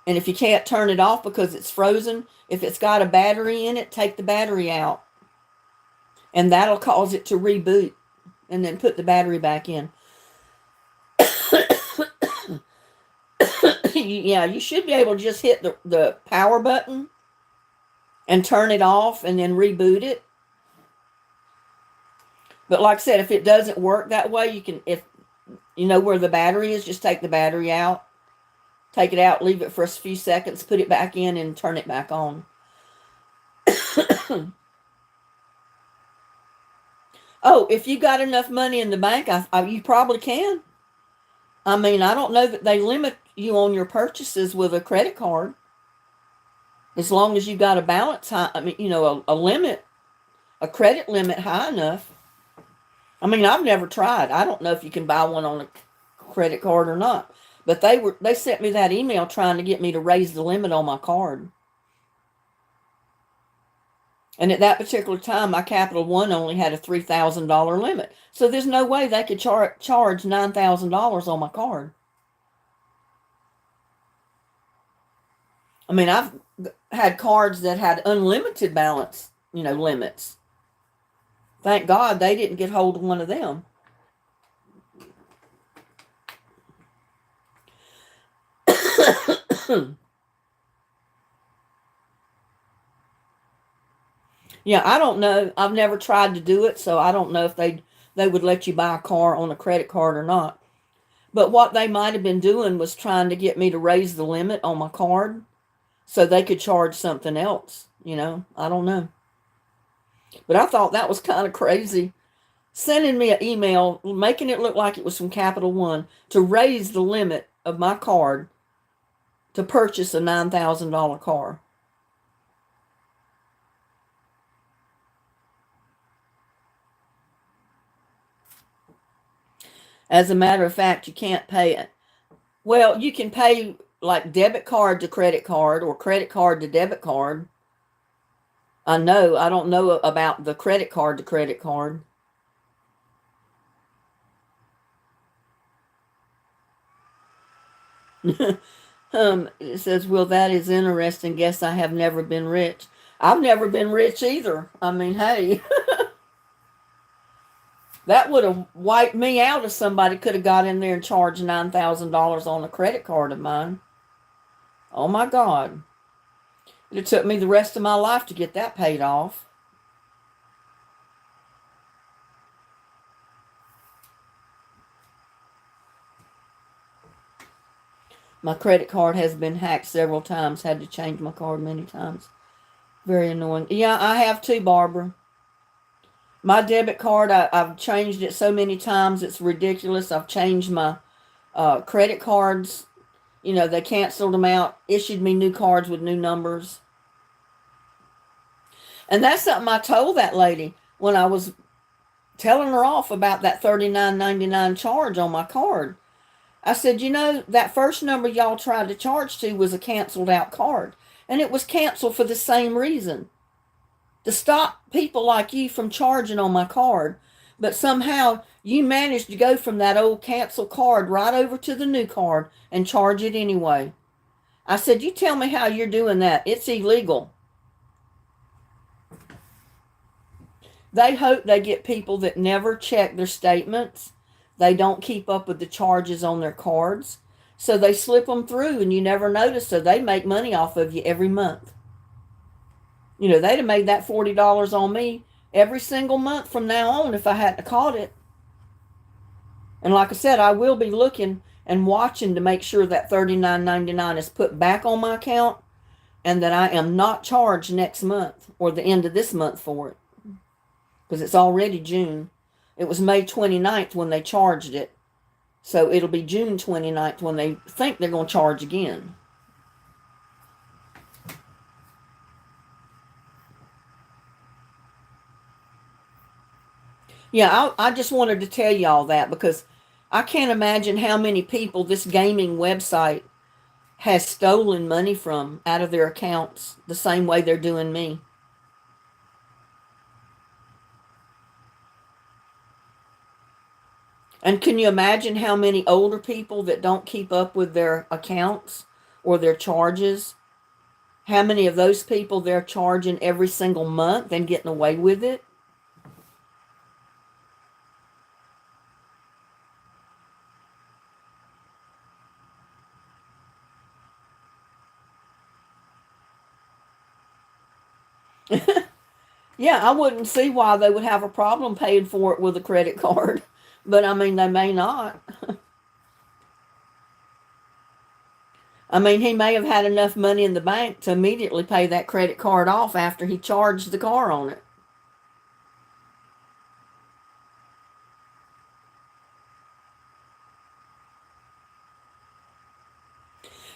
And if you can't turn it off because it's frozen, if it's got a battery in it, take the battery out. And that'll cause it to reboot and then put the battery back in. Yeah, you should be able to just hit the power button and turn it off and then reboot it. But like I said, if it doesn't work that way, you can, if you know where the battery is, just take the battery out. Take it out, leave it for a few seconds, put it back in, and turn it back on. Oh, if you got enough money in the bank, you probably can. I mean, I don't know that they limit you on your purchases with a credit card. As long as you got a balance high, I mean, a limit, a credit limit high enough. I mean, I've never tried. I don't know if you can buy one on a credit card or not. But they sent me that email trying to get me to raise the limit on my card. And at that particular time, my Capital One only had a $3,000 limit. So there's no way they could charge $9,000 on my card. I mean, I've had cards that had unlimited balance, limits. Thank God they didn't get hold of one of them. Yeah, I don't know. I've never tried to do it, so I don't know if they would let you buy a car on a credit card or not. But what they might have been doing was trying to get me to raise the limit on my card so they could charge something else. I don't know. But I thought that was kind of crazy. Sending me an email, making it look like it was from Capital One to raise the limit of my card to purchase a $9,000 car. As a matter of fact, you can't pay it. Well, you can pay like debit card to credit card or credit card to debit card. I don't know about the credit card to credit card. It says, well, that is interesting. Guess I have never been rich. I've never been rich either. I mean, hey, that would have wiped me out if somebody could have got in there and charged $9,000 on a credit card of mine. Oh my God. It took me the rest of my life to get that paid off. My credit card has been hacked several times. Had to change my card many times. Very annoying. Yeah, I have too, Barbara. My debit card, I've changed it so many times, it's ridiculous. I've changed my credit cards. They canceled them out, issued me new cards with new numbers. And that's something I told that lady when I was telling her off about that $39.99 charge on my card. I said, that first number y'all tried to charge to was a canceled out card. And it was canceled for the same reason. To stop people like you from charging on my card. But somehow you managed to go from that old cancel card right over to the new card and charge it anyway. I said, you tell me how you're doing that. It's illegal. They hope they get people that never check their statements. They don't keep up with the charges on their cards. So they slip them through and you never notice. So they make money off of you every month. They'd have made that $40 on me every single month from now on if I hadn't caught it. And like I said, I will be looking and watching to make sure that $39.99 is put back on my account and that I am not charged next month or the end of this month for it. Because it's already June. It was May 29th when they charged it. So it'll be June 29th when they think they're going to charge again. Yeah, I just wanted to tell y'all that because I can't imagine how many people this gaming website has stolen money from out of their accounts the same way they're doing me. And can you imagine how many older people that don't keep up with their accounts or their charges? How many of those people they're charging every single month and getting away with it? Yeah, I wouldn't see why they would have a problem paying for it with a credit card. But I mean, they may not. I mean, he may have had enough money in the bank to immediately pay that credit card off after he charged the car on it.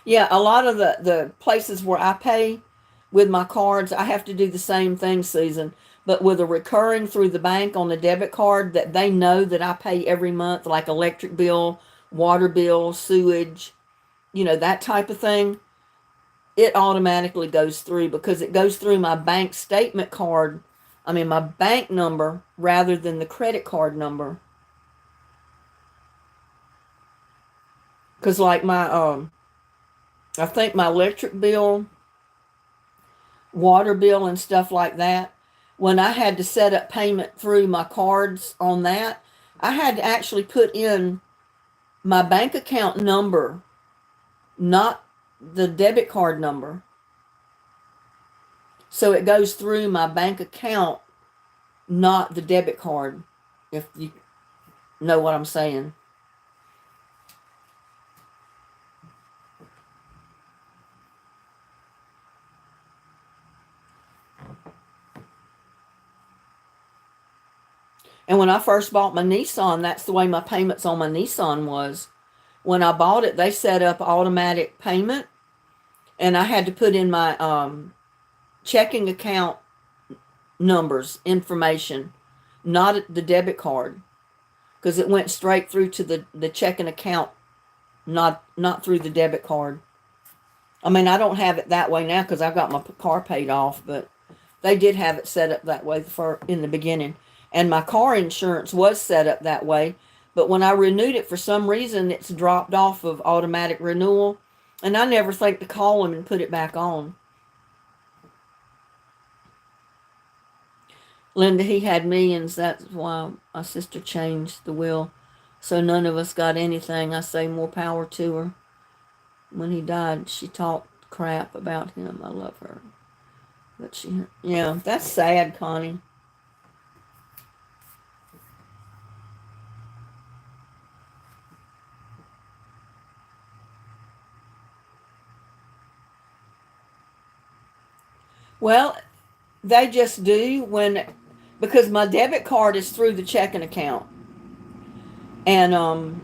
Yeah, a lot of the places where I pay with my cards, I have to do the same thing, Susan. But with a recurring through the bank on the debit card that they know that I pay every month, like electric bill, water bill, sewage, that type of thing, it automatically goes through because it goes through my bank statement card. I mean, my bank number rather than the credit card number. Because, like, I think my electric bill, water bill, and stuff like that, when I had to set up payment through my cards on that, I had to actually put in my bank account number, not the debit card number. So it goes through my bank account, not the debit card, if you know what I'm saying. And when I first bought my Nissan, that's the way my payments on my Nissan was. When I bought it, they set up automatic payment, and I had to put in my checking account numbers, information, not the debit card, because it went straight through to the checking account, not through the debit card. I mean, I don't have it that way now because I've got my car paid off, but they did have it set up that way for in the beginning. And my car insurance was set up that way, but when I renewed it, for some reason, it's dropped off of automatic renewal, and I never think to call them and put it back on. Linda, he had millions. That's why my sister changed the will. So none of us got anything. I say more power to her. When he died, she talked crap about him. I love her. But yeah, that's sad, Connie. Well, they just do because my debit card is through the checking account. And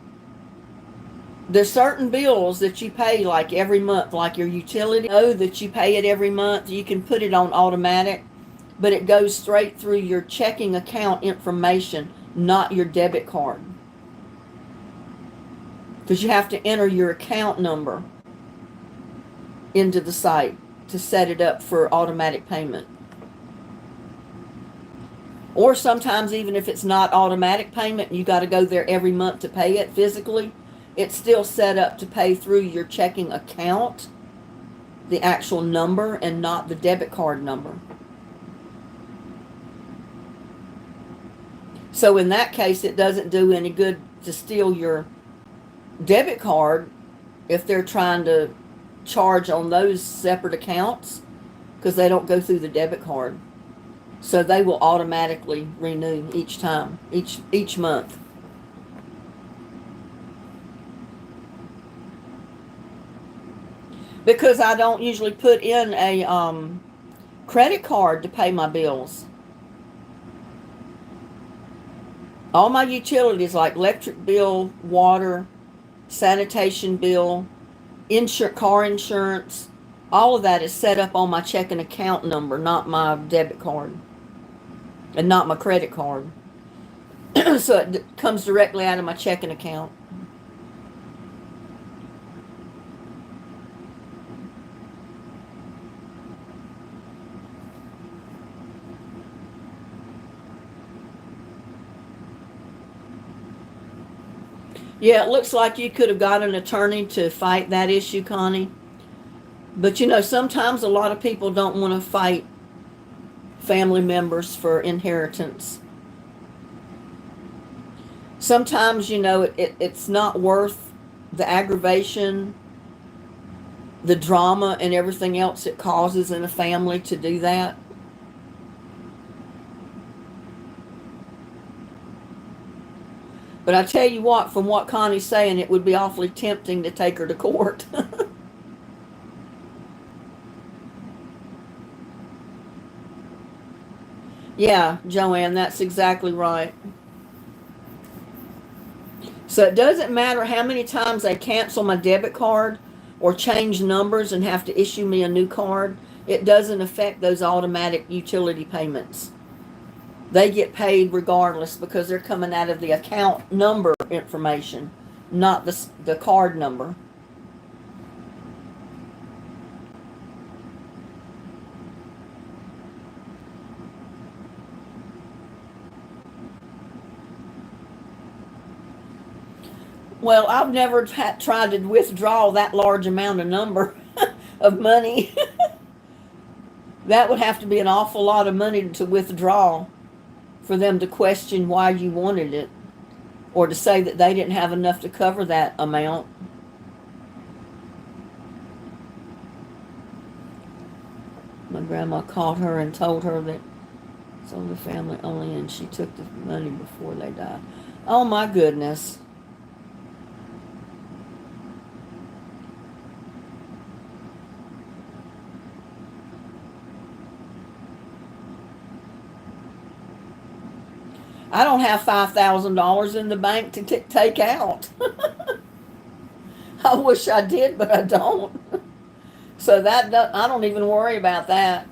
there's certain bills that you pay like every month, like your utility. Know that you pay it every month. You can put it on automatic, but it goes straight through your checking account information, not your debit card. Because you have to enter your account number into the site to set it up for automatic payment. Or sometimes even if it's not automatic payment, you got to go there every month to pay it physically. It's still set up to pay through your checking account, the actual number, and not the debit card number. So in that case, it doesn't do any good to steal your debit card if they're trying to charge on those separate accounts, because they don't go through the debit card. So they will automatically renew each time, each month. Because I don't usually put in a credit card to pay my bills. All my utilities like electric bill, water, sanitation bill, car insurance, all of that is set up on my checking account number, not my debit card and not my credit card. So it comes directly out of my checking account. Yeah, it looks like you could have got an attorney to fight that issue, Connie. But sometimes a lot of people don't want to fight family members for inheritance. Sometimes, it's not worth the aggravation, the drama, and everything else it causes in a family to do that. But I tell you what, from what Connie's saying, it would be awfully tempting to take her to court. Yeah, Joanne, that's exactly right. So it doesn't matter how many times they cancel my debit card or change numbers and have to issue me a new card. It doesn't affect those automatic utility payments. They get paid regardless because they're coming out of the account number information, not the card number. Well, I've never tried to withdraw that large amount of number of money. That would have to be an awful lot of money to withdraw for them to question why you wanted it or to say that they didn't have enough to cover that amount. My grandma called her and told her that it's on the family only and she took the money before they died. Oh my goodness. I don't have $5,000 in the bank to take out. I wish I did, but I don't. So I don't even worry about that.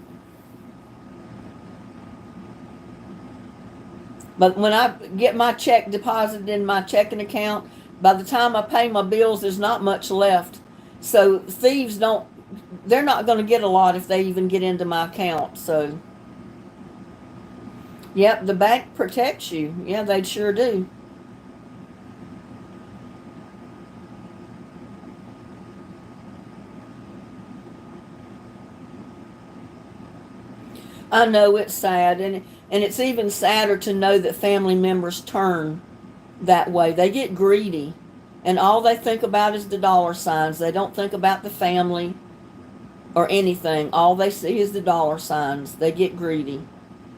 But when I get my check deposited in my checking account, by the time I pay my bills, there's not much left. So thieves they're not going to get a lot if they even get into my account. So, yep, the bank protects you. Yeah, they sure do. I know it's sad, and it's even sadder to know that family members turn that way. They get greedy, and all they think about is the dollar signs. They don't think about the family or anything. All they see is the dollar signs. They get greedy,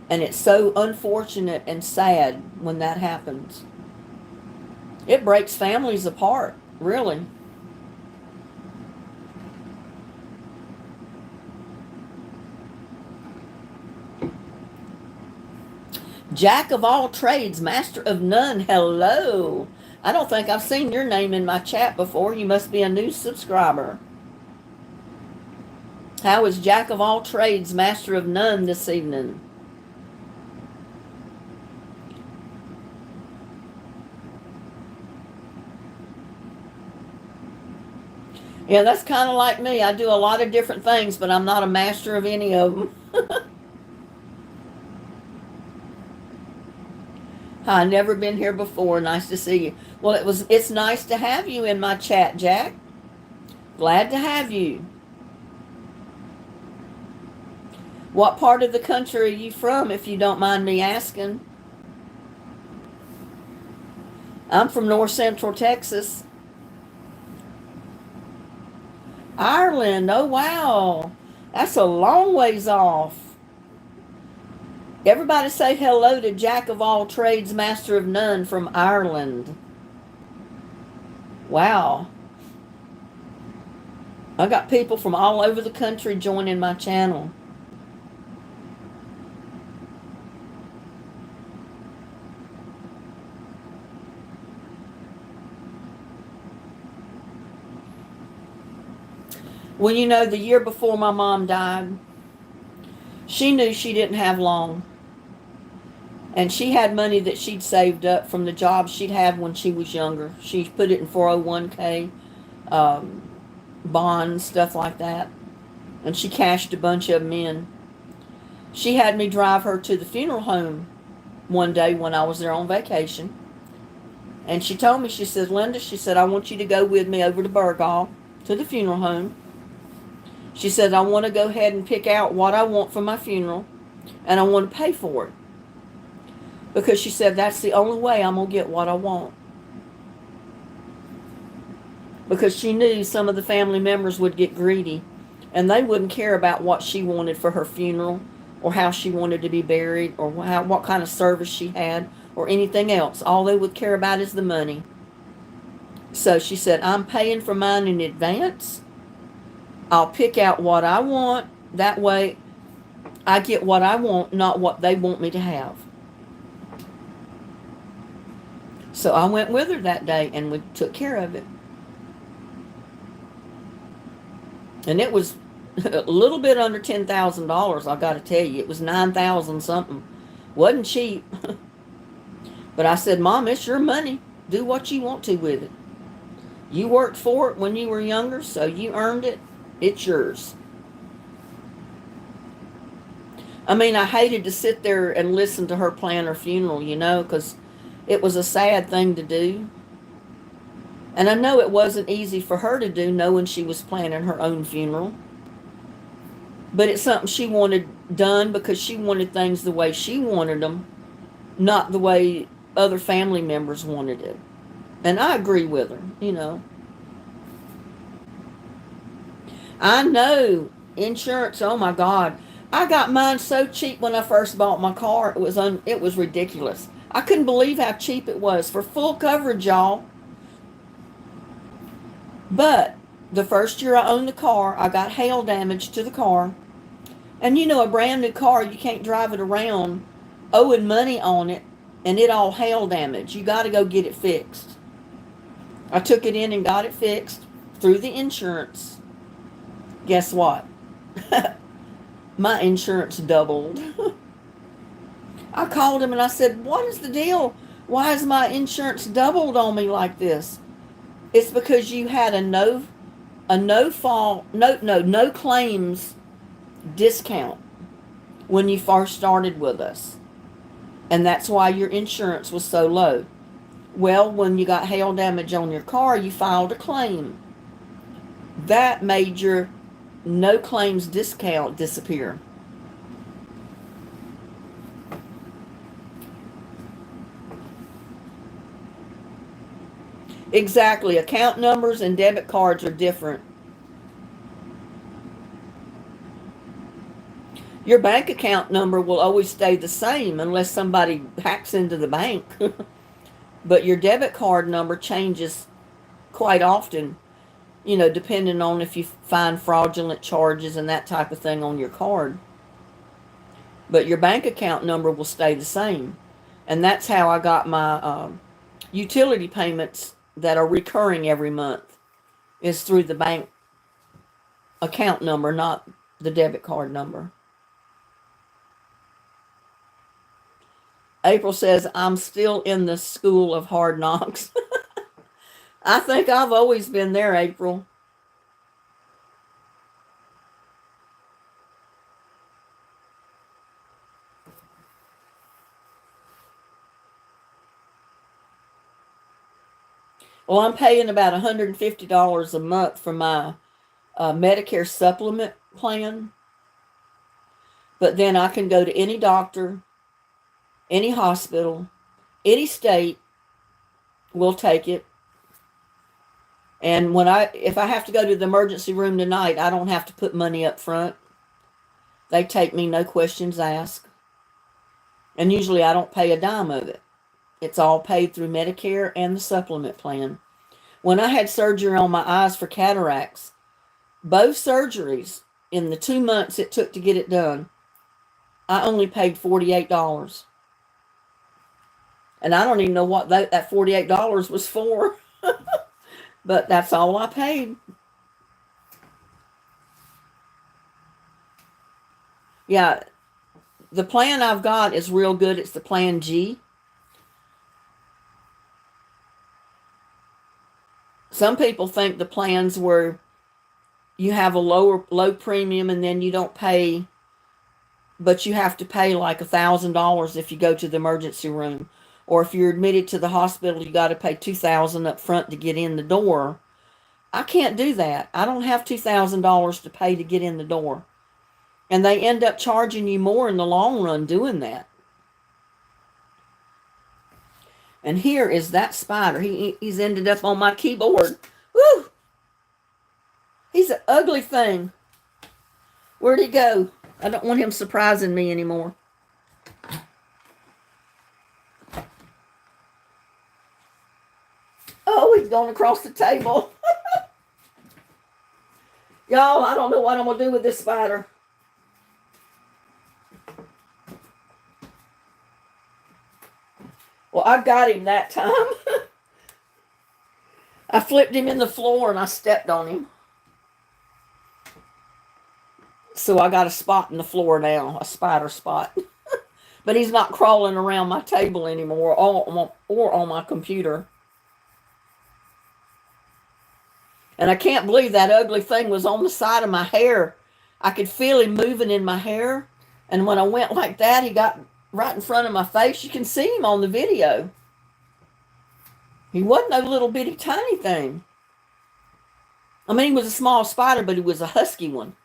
and it's so unfortunate and sad when that happens. It breaks families apart, really. Jack of all trades, master of none. Hello. I don't think I've seen your name in my chat before. You must be a new subscriber. How is Jack of all trades, master of none this evening? Yeah, that's kind of like me. I do a lot of different things, but I'm not a master of any of them. Hi, never been here before. Nice to see you. Well, it's nice to have you in my chat, Jack. Glad to have you. What part of the country are you from, if you don't mind me asking? I'm from North Central Texas. Ireland. Oh, wow. That's a long ways off. Everybody say hello to Jack of all trades, master of none from Ireland. Wow. I got people from all over the country joining my channel. Well, you know, the year before my mom died, she knew she didn't have long. And she had money that she'd saved up from the job she'd had when she was younger. She put it in 401k, bonds, stuff like that. And she cashed a bunch of them in. She had me drive her to the funeral home one day when I was there on vacation. And she told me, she said, Linda, she said, I want you to go with me over to Burgall to the funeral home. She said, I want to go ahead and pick out what I want for my funeral, and I want to pay for it. Because she said, that's the only way I'm going to get what I want. Because she knew some of the family members would get greedy, and they wouldn't care about what she wanted for her funeral, or how she wanted to be buried, or what kind of service she had, or anything else. All they would care about is the money. So she said, I'm paying for mine in advance. I'll pick out what I want. That way I get what I want, not what they want me to have. So I went with her that day and we took care of it. And it was a little bit under $10,000, I got to tell you. It was 9,000 something. Wasn't cheap. But I said, Mom, it's your money. Do what you want to with it. You worked for it when you were younger, so you earned it. It's yours. I mean, I hated to sit there and listen to her plan her funeral, because it was a sad thing to do. And I know it wasn't easy for her to do, knowing she was planning her own funeral. But it's something she wanted done because she wanted things the way she wanted them, not the way other family members wanted it. And I agree with her, I know insurance, oh my God. I got mine so cheap when I first bought my car. It was ridiculous. I couldn't believe how cheap it was for full coverage, y'all. But the first year I owned the car, I got hail damage to the car. And a brand new car, you can't drive it around owing money on it and it all hail damage. You got to go get it fixed. I took it in and got it fixed through the insurance. Guess what? My insurance doubled. I called him and I said, what is the deal? Why is my insurance doubled on me like this? It's because you had a no claims discount when you first started with us. And that's why your insurance was so low. Well, when you got hail damage on your car, you filed a claim. That made your no claims discount disappear. Exactly. Account numbers and debit cards are different. Your bank account number will always stay the same unless somebody hacks into the bank. But your debit card number changes quite often, depending on if you find fraudulent charges and that type of thing on your card. But your bank account number will stay the same. And that's how I got my utility payments that are recurring every month, is through the bank account number, not the debit card number. April says, I'm still in the school of hard knocks. I think I've always been there, April. Well, I'm paying about $150 a month for my Medicare supplement plan. But then I can go to any doctor, any hospital, any state will take it. And if I have to go to the emergency room tonight, I don't have to put money up front. They take me, no questions asked. And usually I don't pay a dime of it. It's all paid through Medicare and the supplement plan. When I had surgery on my eyes for cataracts, both surgeries, in the 2 months it took to get it done, I only paid $48. And I don't even know what that $48 was for. But that's all I paid. Yeah, the plan I've got is real good. It's the Plan G. Some people think the plans where you have a low premium and then you don't pay, but you have to pay like $1,000 if you go to the emergency room. Or if you're admitted to the hospital, you got to pay $2,000 up front to get in the door. I can't do that. I don't have $2,000 to pay to get in the door. And they end up charging you more in the long run doing that. And here is that spider. He's ended up on my keyboard. Woo! He's an ugly thing. Where'd he go? I don't want him surprising me anymore. Oh, he's going across the table. Y'all, I don't know what I'm going to do with this spider. Well, I got him that time. I flipped him in the floor and I stepped on him. So I got a spot in the floor now, a spider spot. But he's not crawling around my table anymore or on my computer. And I can't believe that ugly thing was on the side of my hair. I could feel him moving in my hair. And when I went like that, he got right in front of my face. You can see him on the video. He wasn't a little bitty tiny thing. I mean, he was a small spider, but he was a husky one.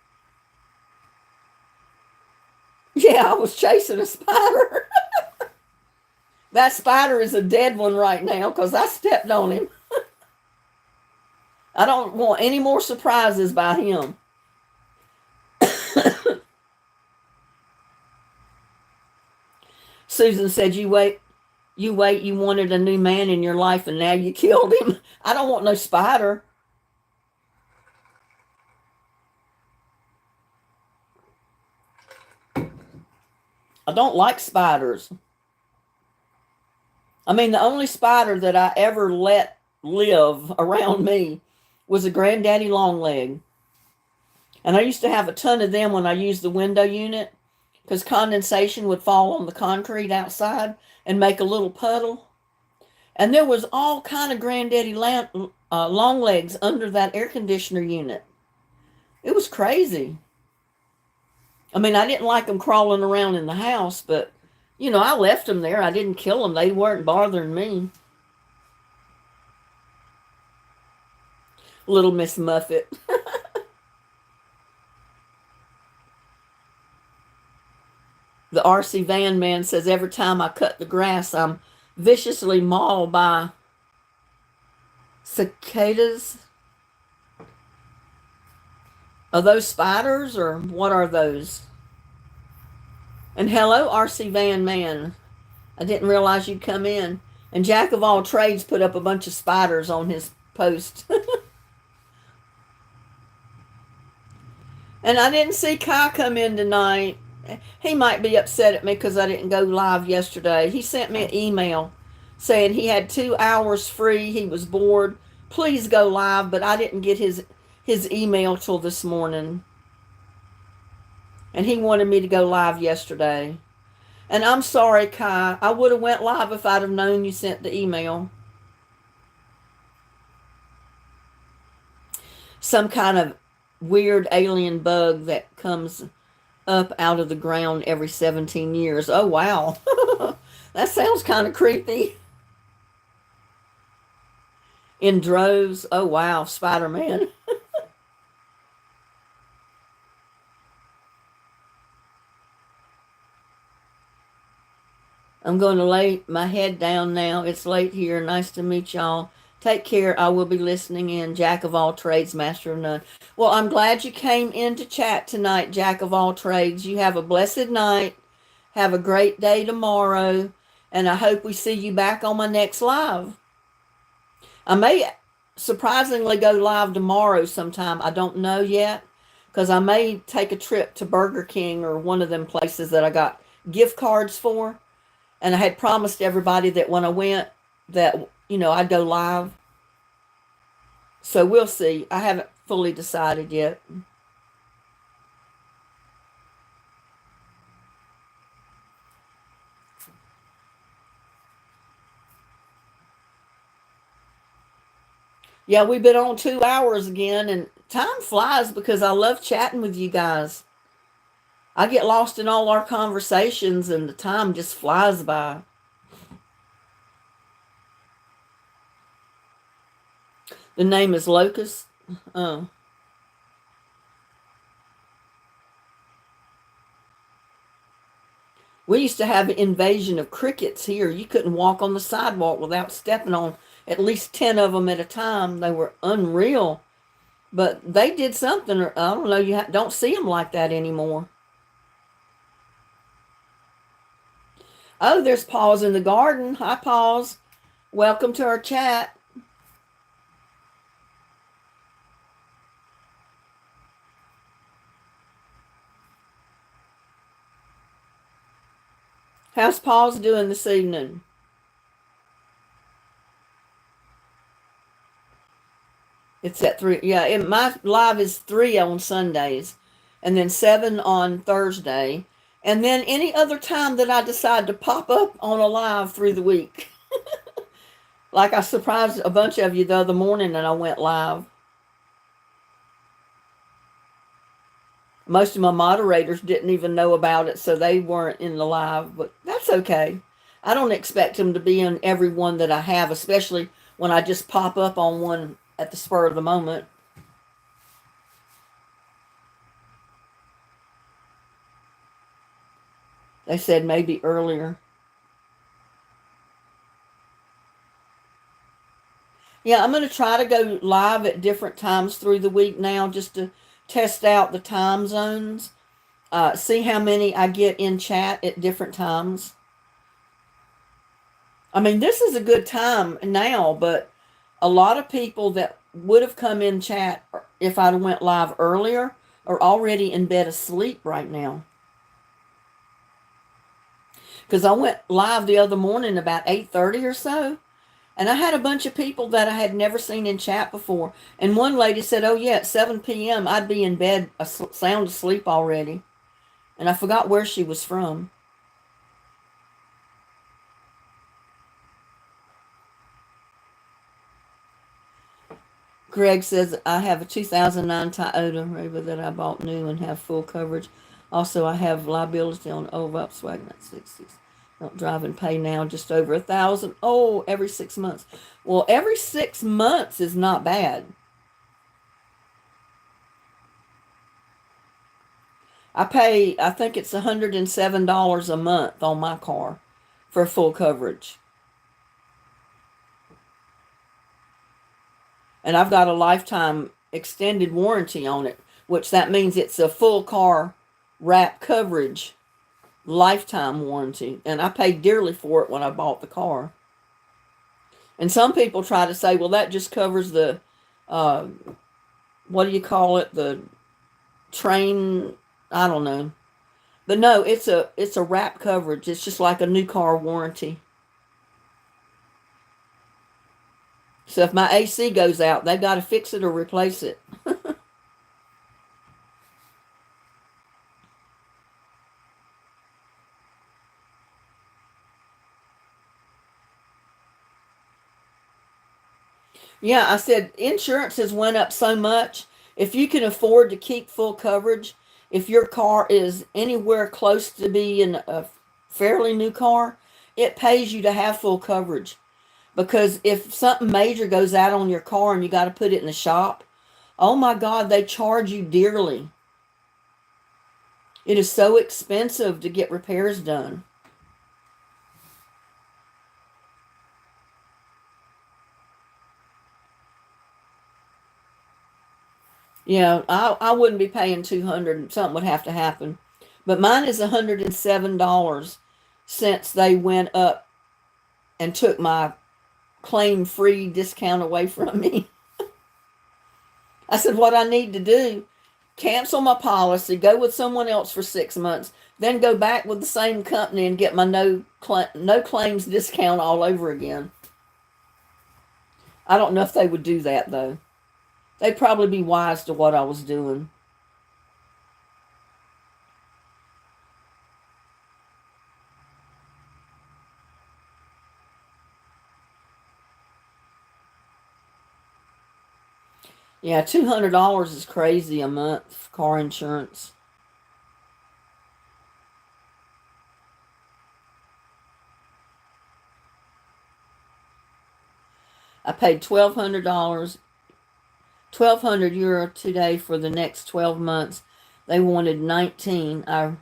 Yeah, I was chasing a spider. That spider is a dead one right now because I stepped on him. I don't want any more surprises by him. Susan said, you wanted a new man in your life and now you killed him. I don't want no spider. I don't like spiders. I mean, the only spider that I ever let live around me was a granddaddy longleg. And I used to have a ton of them when I used the window unit because condensation would fall on the concrete outside and make a little puddle. And there was all kind of granddaddy longlegs under that air conditioner unit. It was crazy. I mean, I didn't like them crawling around in the house, but, you know, I left them there. I didn't kill them. They weren't bothering me. Little Miss Muffet. The RC van man says, every time I cut the grass, I'm viciously mauled by cicadas. Are those spiders or what are those? And hello, RC van man. I didn't realize you'd come in. And Jack of all trades put up a bunch of spiders on his post. And I didn't see Kai come in tonight. He might be upset at me because I didn't go live yesterday. He sent me an email saying he had 2 hours free. He was bored. Please go live, but I didn't get his email till this morning. And he wanted me to go live yesterday. And I'm sorry, Kai. I would have went live if I'd have known you sent the email. Some kind of weird alien bug that comes up out of the ground every 17 years. Oh, wow. That sounds kind of creepy. In droves. Oh, wow. Spider-Man. I'm going to lay my head down now. It's late here. Nice to meet y'all. Take care. I will be listening in. Jack of all trades, master of none. Well, I'm glad you came in to chat tonight, Jack of all trades. You have a blessed night. Have a great day tomorrow. And I hope we see you back on my next live. I may surprisingly go live tomorrow sometime. I don't know yet. Because I may take a trip to Burger King or one of them places that I got gift cards for. And I had promised everybody that when I went that, you know, I'd go live. So we'll see. I haven't fully decided yet. Yeah, we've been on 2 hours again, and time flies because I love chatting with you guys. I get lost in all our conversations, and the time just flies by. The name is Locust. Oh. We used to have an invasion of crickets here. You couldn't walk on the sidewalk without stepping on at least 10 of them at a time. They were unreal. But they did something, or I don't know, you don't see them like that anymore. Oh, there's Paws in the garden. Hi, Paws. Welcome to our chat. How's Paul's doing this evening? It's at 3. Yeah, my live is 3 on Sundays, and then 7 on Thursday, and then any other time that I decide to pop up on a live through the week. Like I surprised a bunch of you the other morning and I went live. Most of my moderators didn't even know about it, so they weren't in the live, but that's okay. I don't expect them to be in every one that I have, especially when I just pop up on one at the spur of the moment. They said maybe earlier. Yeah, I'm going to try to go live at different times through the week now just to test out the time zones. See how many I get in chat at different times. I mean, this is a good time now, but a lot of people that would have come in chat if I'd went live earlier are already in bed asleep right now. Because I went live the other morning about 8:30 or so, and I had a bunch of people that I had never seen in chat before. And one lady said, oh yeah, at 7 p.m. I'd be in bed sound asleep already. And I forgot where she was from. Greg says, I have a 2009 Toyota Raver that I bought new and have full coverage. Also, I have liability on old Volkswagen at 60s. Don't drive and pay now, just over $1,000. Oh, every 6 months. Well, every 6 months is not bad. I pay, I think it's $107 a month on my car for full coverage. And I've got a lifetime extended warranty on it, which that means it's a full car wrap coverage lifetime warranty. And I paid dearly for it when I bought the car. And some people try to say, well, that just covers the, what do you call it? The train, I don't know. But no, it's a wrap coverage. It's just like a new car warranty. So if my AC goes out, they've got to fix it or replace it. Yeah, I said insurance has went up so much. If you can afford to keep full coverage, if your car is anywhere close to being a fairly new car, it pays you to have full coverage. Because if something major goes out on your car and you got to put it in the shop, oh my God, they charge you dearly. It is so expensive to get repairs done. Yeah, I wouldn't be paying 200. Something would have to happen. But mine is $107 since they went up and took my claim-free discount away from me. I said, what I need to do, cancel my policy, go with someone else for 6 months, then go back with the same company and get my no claims discount all over again. I don't know if they would do that, though. They'd probably be wise to what I was doing. Yeah, $200 is crazy a month for car insurance. I paid $1,200, 1,200 euro today for the next 12 months. They wanted 19. I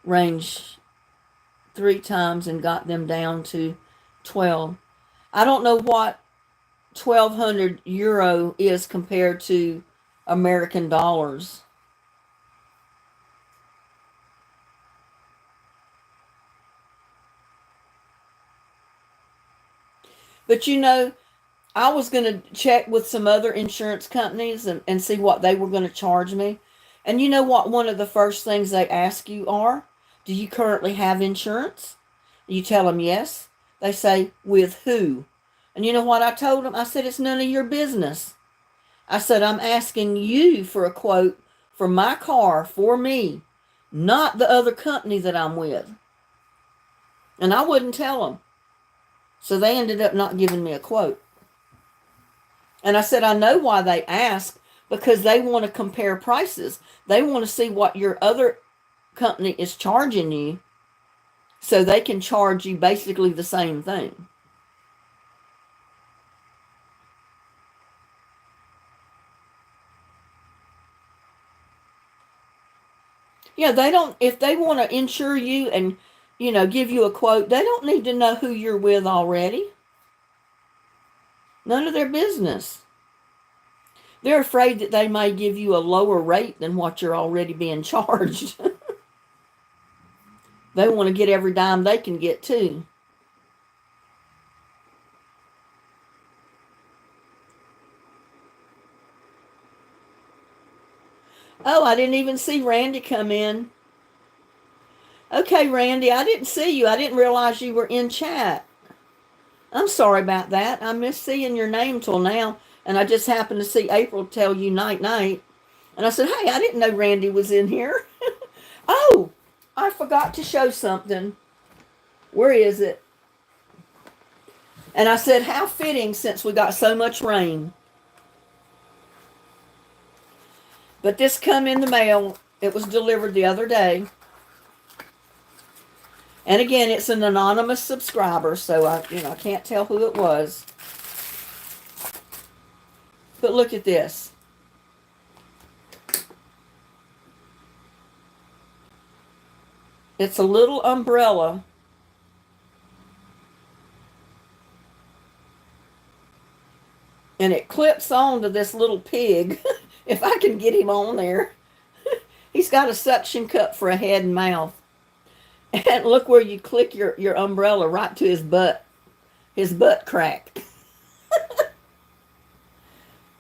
ranged 3 times and got them down to 12. I don't know what 1,200 euro is compared to American dollars. But you know, I was going to check with some other insurance companies and see what they were going to charge me. And you know what one of the first things they ask you are? Do you currently have insurance? You tell them yes. They say, with who? And you know what I told them? I said, it's none of your business. I said, I'm asking you for a quote for my car for me, not the other company that I'm with. And I wouldn't tell them. So they ended up not giving me a quote. And I said, I know why they ask, because they want to compare prices. They want to see what your other company is charging you so they can charge you basically the same thing. Yeah, they don't, if they want to insure you and, give you a quote, they don't need to know who you're with already. None of their business. They're afraid that they may give you a lower rate than what you're already being charged. They want to get every dime they can get too. Oh, I didn't even see Randy come in. Okay, Randy, I didn't see you. I didn't realize you were in chat. I'm sorry about that. I missed seeing your name till now, and I just happened to see April tell you night night. And I said, hey, I didn't know Randy was in here. Oh, I forgot to show something. Where is it? And I said, how fitting since we got so much rain. But this come in the mail. It was delivered the other day. And again, it's an anonymous subscriber, so I can't tell who it was. But look at this. It's a little umbrella. And it clips on to this little pig. If I can get him on there. He's got a suction cup for a head and mouth. And look where you click your umbrella right to his butt. His butt crack.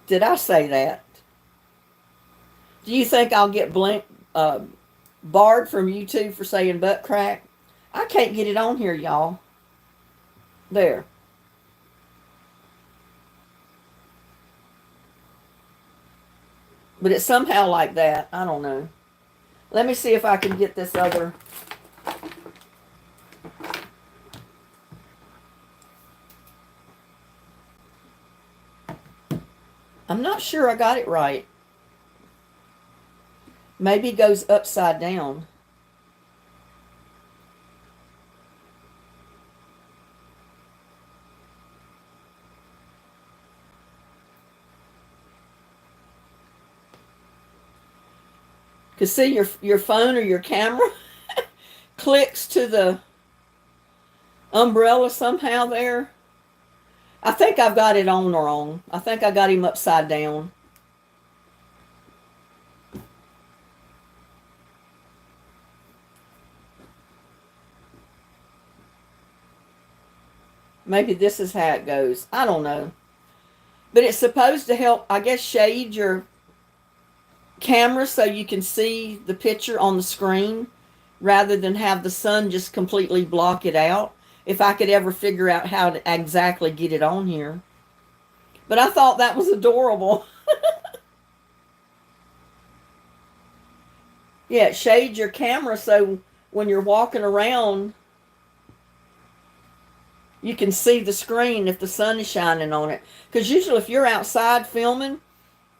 Did I say that? Do you think I'll get barred from YouTube for saying butt crack? I can't get it on here, y'all. There. But it's somehow like that. I don't know. Let me see if I can get this other. I'm not sure I got it right. Maybe it goes upside down. Because see, your phone or your camera clicks to the umbrella somehow there. I think I've got it on wrong. I think I got him upside down. Maybe this is how it goes. I don't know. But it's supposed to help, I guess, shade your camera so you can see the picture on the screen rather than have the sun just completely block it out. If I could ever figure out how to exactly get it on here. But I thought that was adorable. Yeah, it shades your camera so when you're walking around, you can see the screen if the sun is shining on it. Because usually if you're outside filming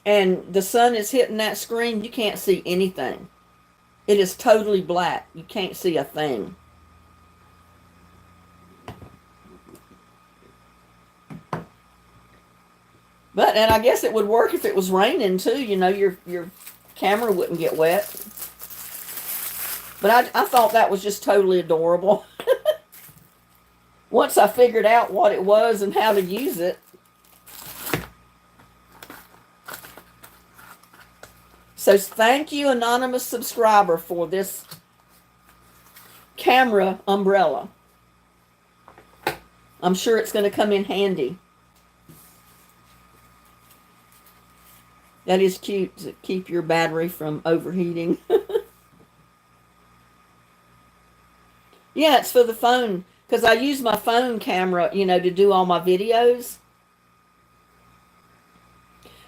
and the sun is hitting that screen, you can't see anything. It is totally black. You can't see a thing. But, and I guess it would work if it was raining too. Your camera wouldn't get wet. But I thought that was just totally adorable. Once I figured out what it was and how to use it. So thank you, anonymous subscriber, for this camera umbrella. I'm sure it's going to come in handy. That is cute to keep your battery from overheating. Yeah, it's for the phone because I use my phone camera, to do all my videos.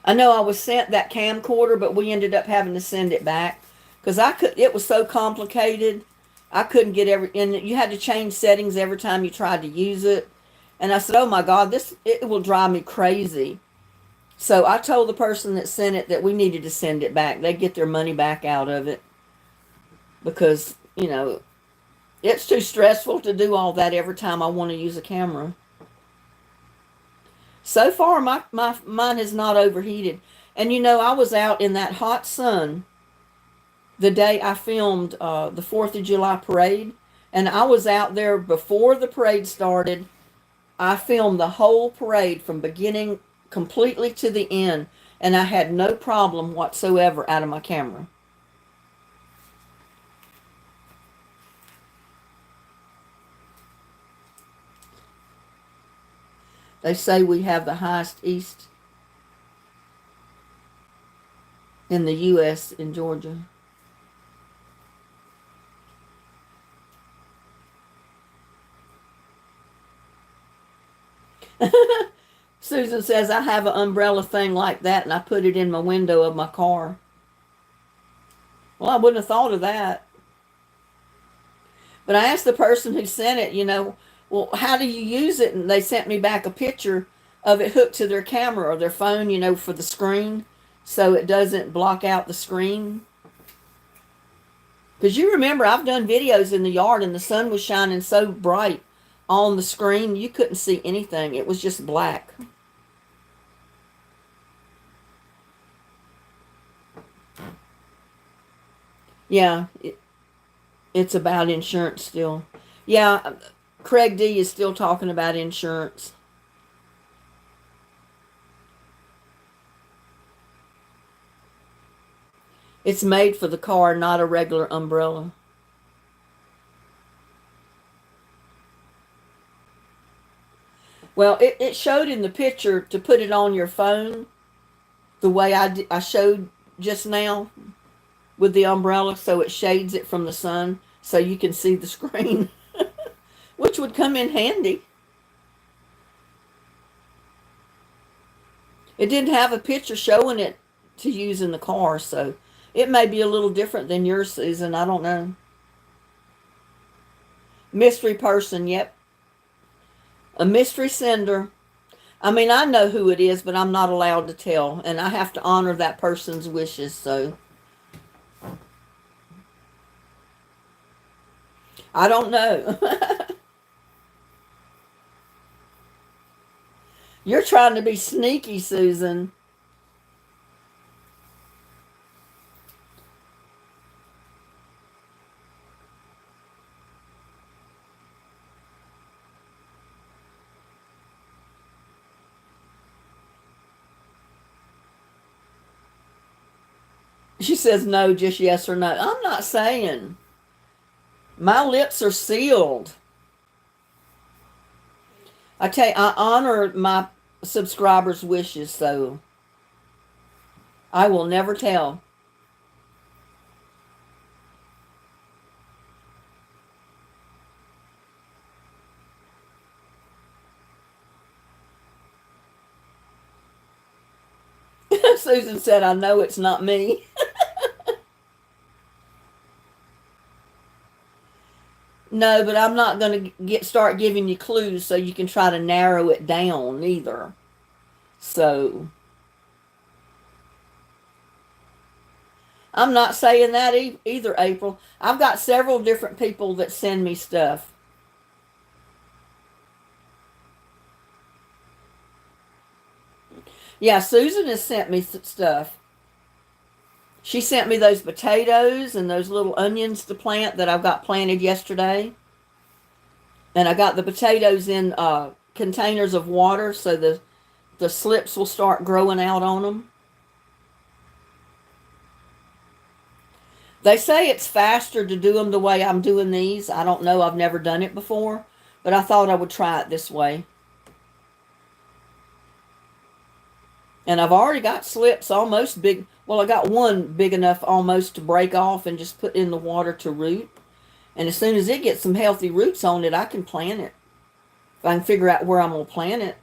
I know I was sent that camcorder, but we ended up having to send it back because it was so complicated. I couldn't get and you had to change settings every time you tried to use it. And I said, "Oh my God, it will drive me crazy." So I told the person that sent it that we needed to send it back. They'd get their money back out of it because, it's too stressful to do all that every time I want to use a camera. So far, mine has not overheated. And I was out in that hot sun the day I filmed the 4th of July parade. And I was out there before the parade started. I filmed the whole parade from beginning completely to the end. And I had no problem whatsoever out of my camera. They say we have the highest east in the U.S. in Georgia. Susan says, I have an umbrella thing like that and I put it in my window of my car. Well, I wouldn't have thought of that. But I asked the person who sent it, well, how do you use it? And they sent me back a picture of it hooked to their camera or their phone, for the screen so it doesn't block out the screen. Because you remember, I've done videos in the yard and the sun was shining so bright on the screen, you couldn't see anything. It was just black. Yeah, it's about insurance still. Yeah, Craig D is still talking about insurance. It's made for the car, not a regular umbrella. Well, it showed in the picture to put it on your phone the way I showed just now with the umbrella so it shades it from the sun so you can see the screen, which would come in handy. It didn't have a picture showing it to use in the car, so it may be a little different than yours, Susan. I don't know. Mystery person, yep. A mystery sender. I mean, I know who it is, but I'm not allowed to tell, and I have to honor that person's wishes, so I don't know. You're trying to be sneaky, Susan. She says no, just yes or no. I'm not saying. My lips are sealed. I tell you, I honor my subscribers' wishes, so I will never tell. Susan said, I know it's not me. No, but I'm not going to start giving you clues so you can try to narrow it down either. So I'm not saying that either, April. I've got several different people that send me stuff. Yeah, Susan has sent me stuff. She sent me those potatoes and those little onions to plant that I've got planted yesterday. And I got the potatoes in containers of water so the slips will start growing out on them. They say it's faster to do them the way I'm doing these. I don't know. I've never done it before. But I thought I would try it this way. And I've already got slips almost big. Well, I got one big enough almost to break off and just put in the water to root. And as soon as it gets some healthy roots on it, I can plant it. If I can figure out where I'm going to plant it.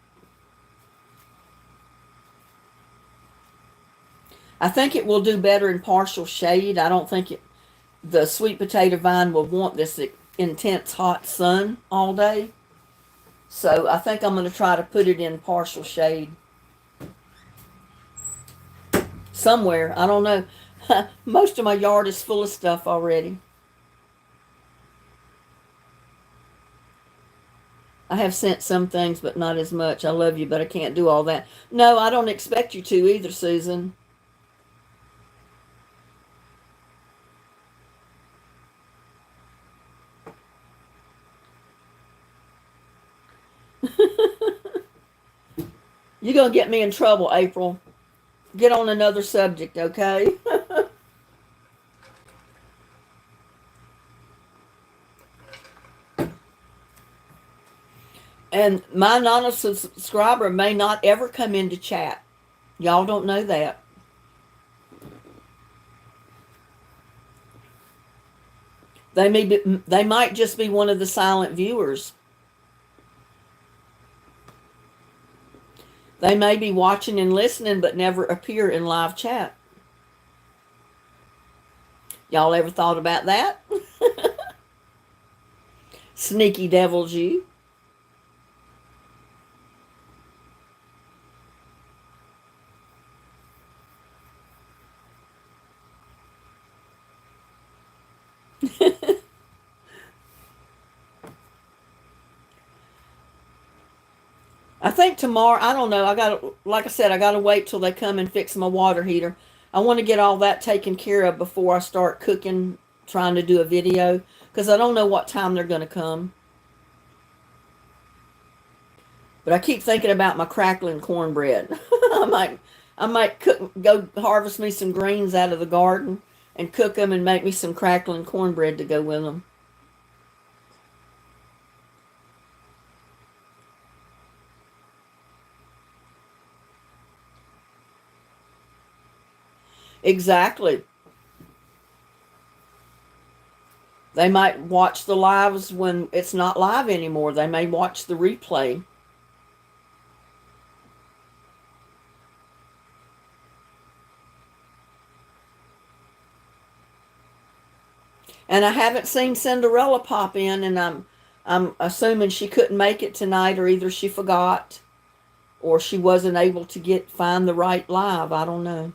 I think it will do better in partial shade. I don't think the sweet potato vine will want this intense hot sun all day. So I think I'm going to try to put it in partial shade. Somewhere. I don't know. Most of my yard is full of stuff already. I have sent some things, but not as much. I love you, but I can't do all that. No, I don't expect you to either, Susan. You're going to get me in trouble, April. Get on another subject, okay? And my non-subscriber may not ever come into chat. Y'all don't know that. They might just be one of the silent viewers. They may be watching and listening but never appear in live chat. Y'all ever thought about that? Sneaky devils, you. I think tomorrow, I don't know, like I said, I gotta wait till they come and fix my water heater. I want to get all that taken care of before I start cooking, trying to do a video, because I don't know what time they're going to come. But I keep thinking about my crackling cornbread. I might go harvest me some greens out of the garden and cook them and make me some crackling cornbread to go with them. Exactly. They might watch the lives when it's not live anymore. They may watch the replay. And I haven't seen Cinderella pop in, and I'm assuming she couldn't make it tonight, or either she forgot or she wasn't able to find the right live. I don't know.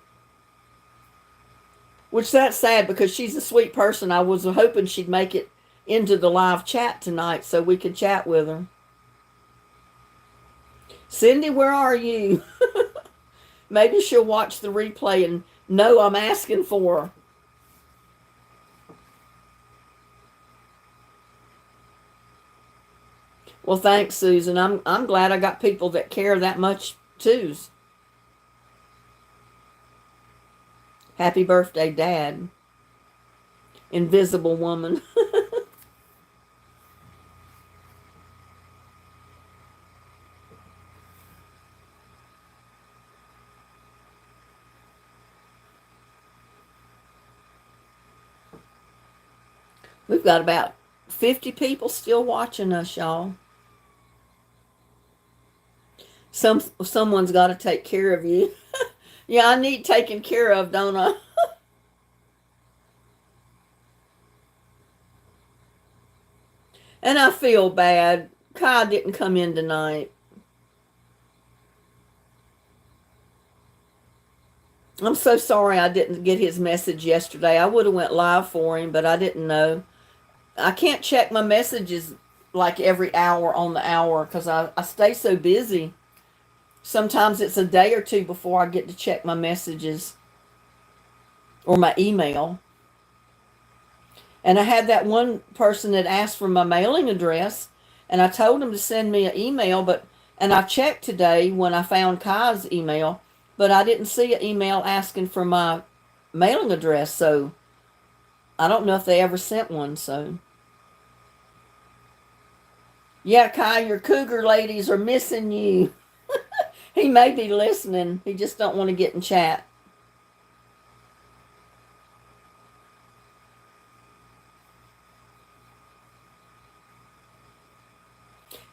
Which that's sad because she's a sweet person. I was hoping she'd make it into the live chat tonight so we could chat with her. Cindy, where are you? Maybe she'll watch the replay and know I'm asking for her. Well, thanks, Susan. I'm glad I got people that care that much too. Happy birthday, Dad. Invisible woman. We've got about 50 people still watching us, y'all. Someone's got to take care of you. Yeah, I need taken care of, don't I? And I feel bad. Kai didn't come in tonight. I'm so sorry I didn't get his message yesterday. I would have went live for him, but I didn't know. I can't check my messages like every hour on the hour because I stay so busy. Sometimes it's a day or two before I get to check my messages or my email. And I had that one person that asked for my mailing address, and I told him to send me an email, and I checked today when I found Kai's email, but I didn't see an email asking for my mailing address, so I don't know if they ever sent one, so. Yeah, Kai, your cougar ladies are missing you. He may be listening. He just don't want to get in chat.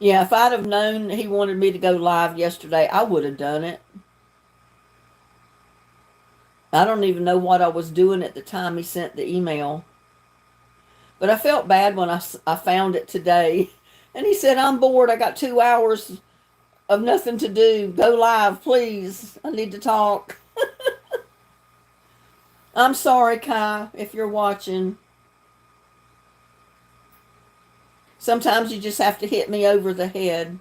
Yeah, if I'd have known he wanted me to go live yesterday, I would have done it. I don't even know what I was doing at the time he sent the email. But I felt bad when I found it today. And he said, I'm bored. I got 2 hours of nothing to do. Go live, please. I need to talk. I'm sorry, Kai, if you're watching. Sometimes you just have to hit me over the head.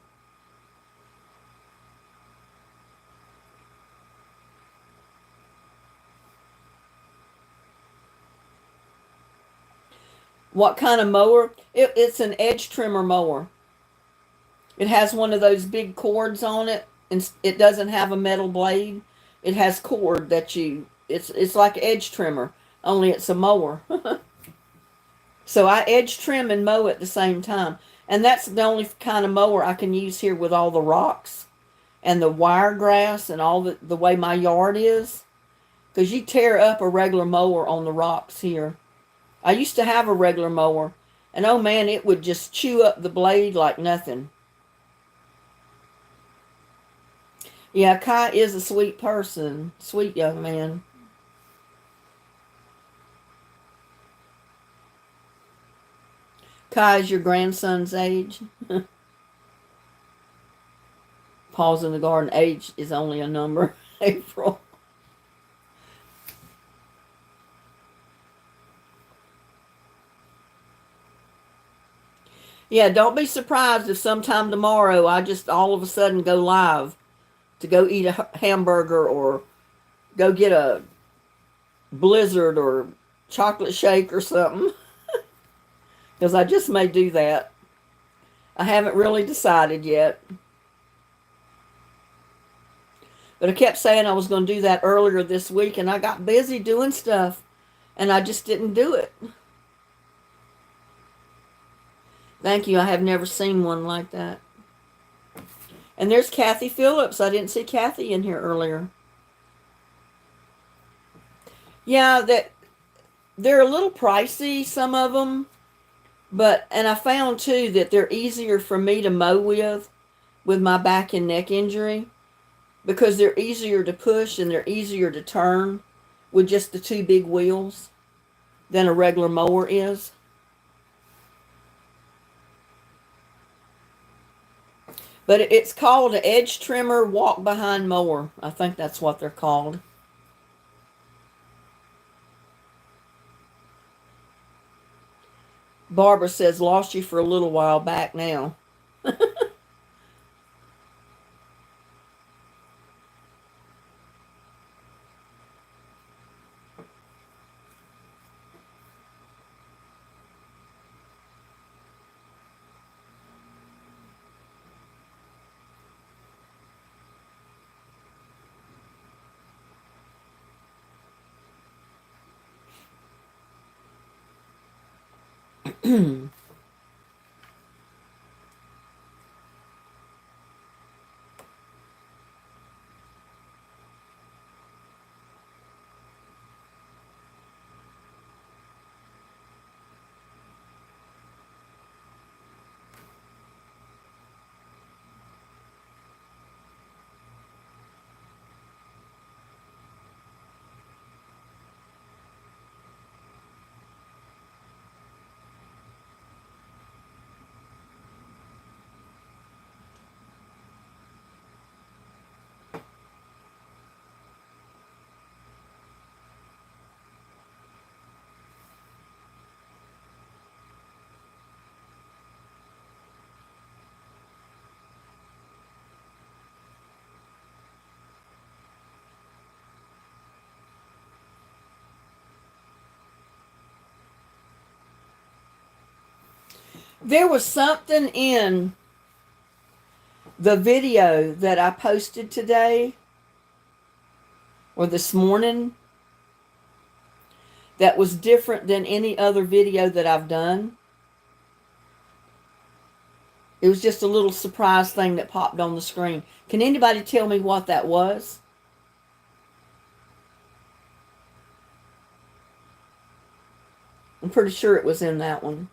What kind of mower? It's an edge trimmer mower. It has one of those big cords on it, and it doesn't have a metal blade. It has cord that it's like edge trimmer, only it's a mower. So I edge trim and mow at the same time. And that's the only kind of mower I can use here with all the rocks and the wiregrass and all the way my yard is. Because you tear up a regular mower on the rocks here. I used to have a regular mower, and oh man, it would just chew up the blade like nothing. Yeah, Kai is a sweet person. Sweet young man. Kai is your grandson's age. Paul's in the garden. Age is only a number. April. Yeah, don't be surprised if sometime tomorrow I just all of a sudden go live to go eat a hamburger or go get a blizzard or chocolate shake or something. Because I just may do that. I haven't really decided yet. But I kept saying I was going to do that earlier this week, and I got busy doing stuff, and I just didn't do it. Thank you. I have never seen one like that. And there's Kathy Phillips. I didn't see Kathy in here earlier. Yeah, they're a little pricey, some of them. And I found too that they're easier for me to mow with my back and neck injury, because they're easier to push and they're easier to turn with just the two big wheels than a regular mower is. But it's called an edge trimmer walk behind mower. I think that's what they're called. Barbara says, lost you for a little while back now. There was something in the video that I posted today or this morning that was different than any other video that I've done. It was just a little surprise thing that popped on the screen. Can anybody tell me what that was? I'm pretty sure it was in that one.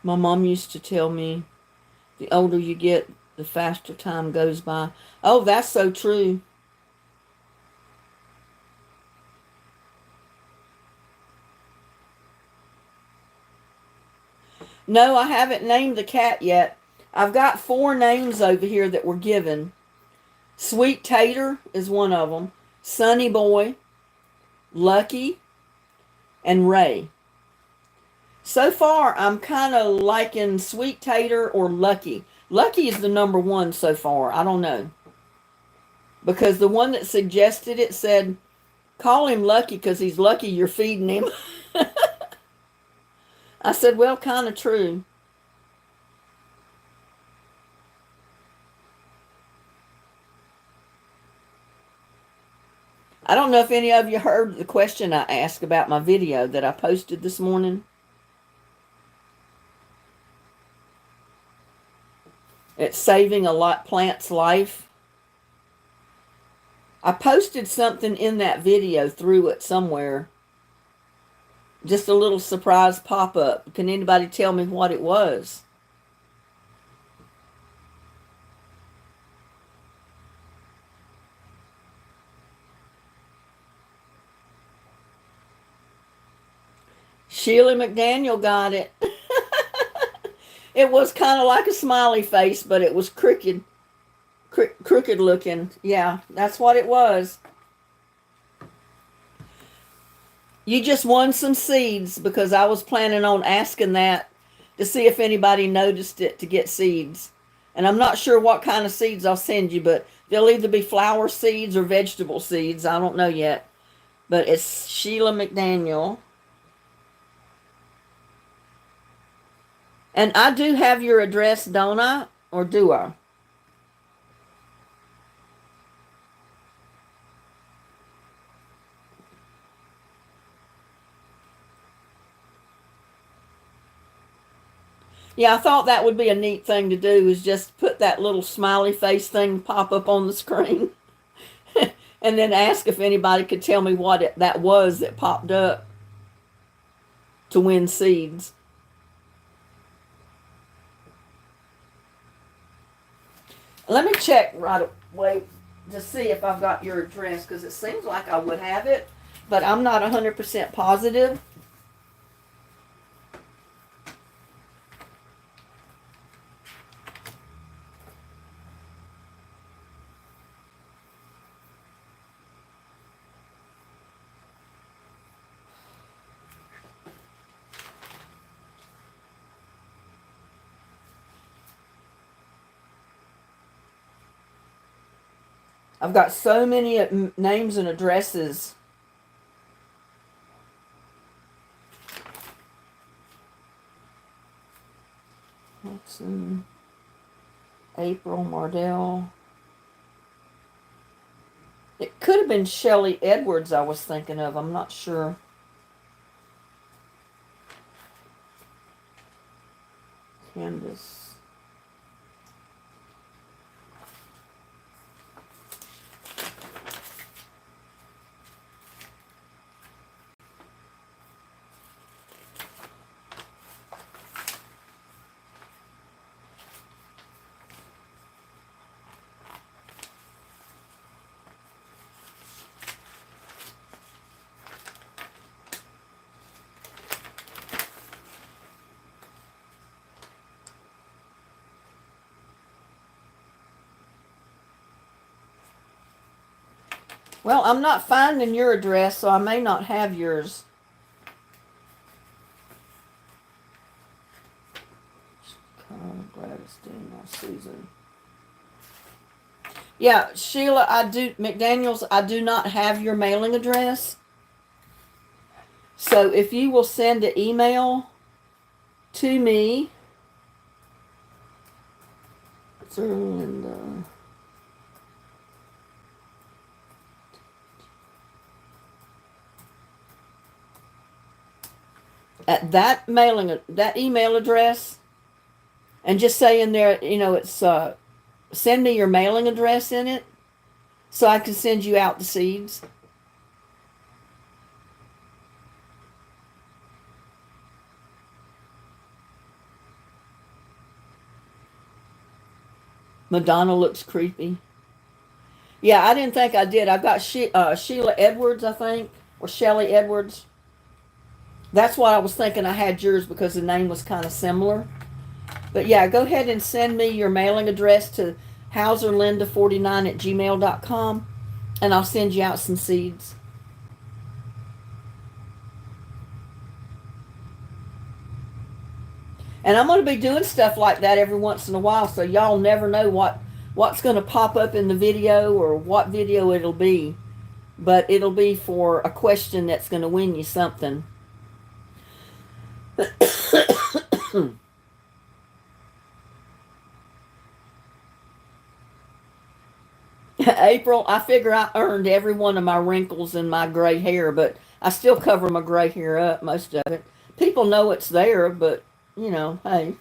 My mom used to tell me, the older you get, the faster time goes by. Oh, that's so true. No, I haven't named the cat yet. I've got 4 names over here that were given. Sweet Tater is one of them. Sunny Boy, Lucky, and Ray. So far, I'm kind of liking Sweet Tater or Lucky. Lucky is the number 1 so far. I don't know. Because the one that suggested it said, call him Lucky because he's lucky you're feeding him. I said, well, kind of true. I don't know if any of you heard the question I asked about my video that I posted this morning. It's saving a lot plant's life. I posted something in that video through it somewhere. Just a little surprise pop-up. Can anybody tell me what it was? Sheila McDaniel got it. It was kind of like a smiley face, but it was crooked looking. Yeah, that's what it was. You just won some seeds because I was planning on asking that to see if anybody noticed it to get seeds. And I'm not sure what kind of seeds I'll send you, but they'll either be flower seeds or vegetable seeds. I don't know yet. But it's Sheila McDaniel. And I do have your address, don't I? Or do I? Yeah, I thought that would be a neat thing to do, is just put that little smiley face thing pop up on the screen. And then ask if anybody could tell me what that was that popped up to win seeds. Let me check right away to see if I've got your address, because it seems like I would have it, but I'm not 100% positive. I've got so many names and addresses. What's in April Mardell? It could have been Shelley Edwards I was thinking of. I'm not sure. Candace. Well, I'm not finding your address, so I may not have yours. Gladys, Daniel, Susan. Yeah, Sheila, McDaniels, I do not have your mailing address. So if you will send an email to me, and at that email address, and just say in there, it's send me your mailing address in it, so I can send you out the seeds. Madonna looks creepy. Yeah, I didn't think I did. I've got Sheila Edwards, I think, or Shelly Edwards. That's what I was thinking I had yours because the name was kind of similar. But yeah, go ahead and send me your mailing address to hauserlinda49@gmail.com and I'll send you out some seeds. And I'm going to be doing stuff like that every once in a while, so y'all never know what's going to pop up in the video or what video it'll be. But it'll be for a question that's going to win you something. April, I figure I earned every one of my wrinkles and my gray hair, but I still cover my gray hair up, most of it. People know it's there, but, hey.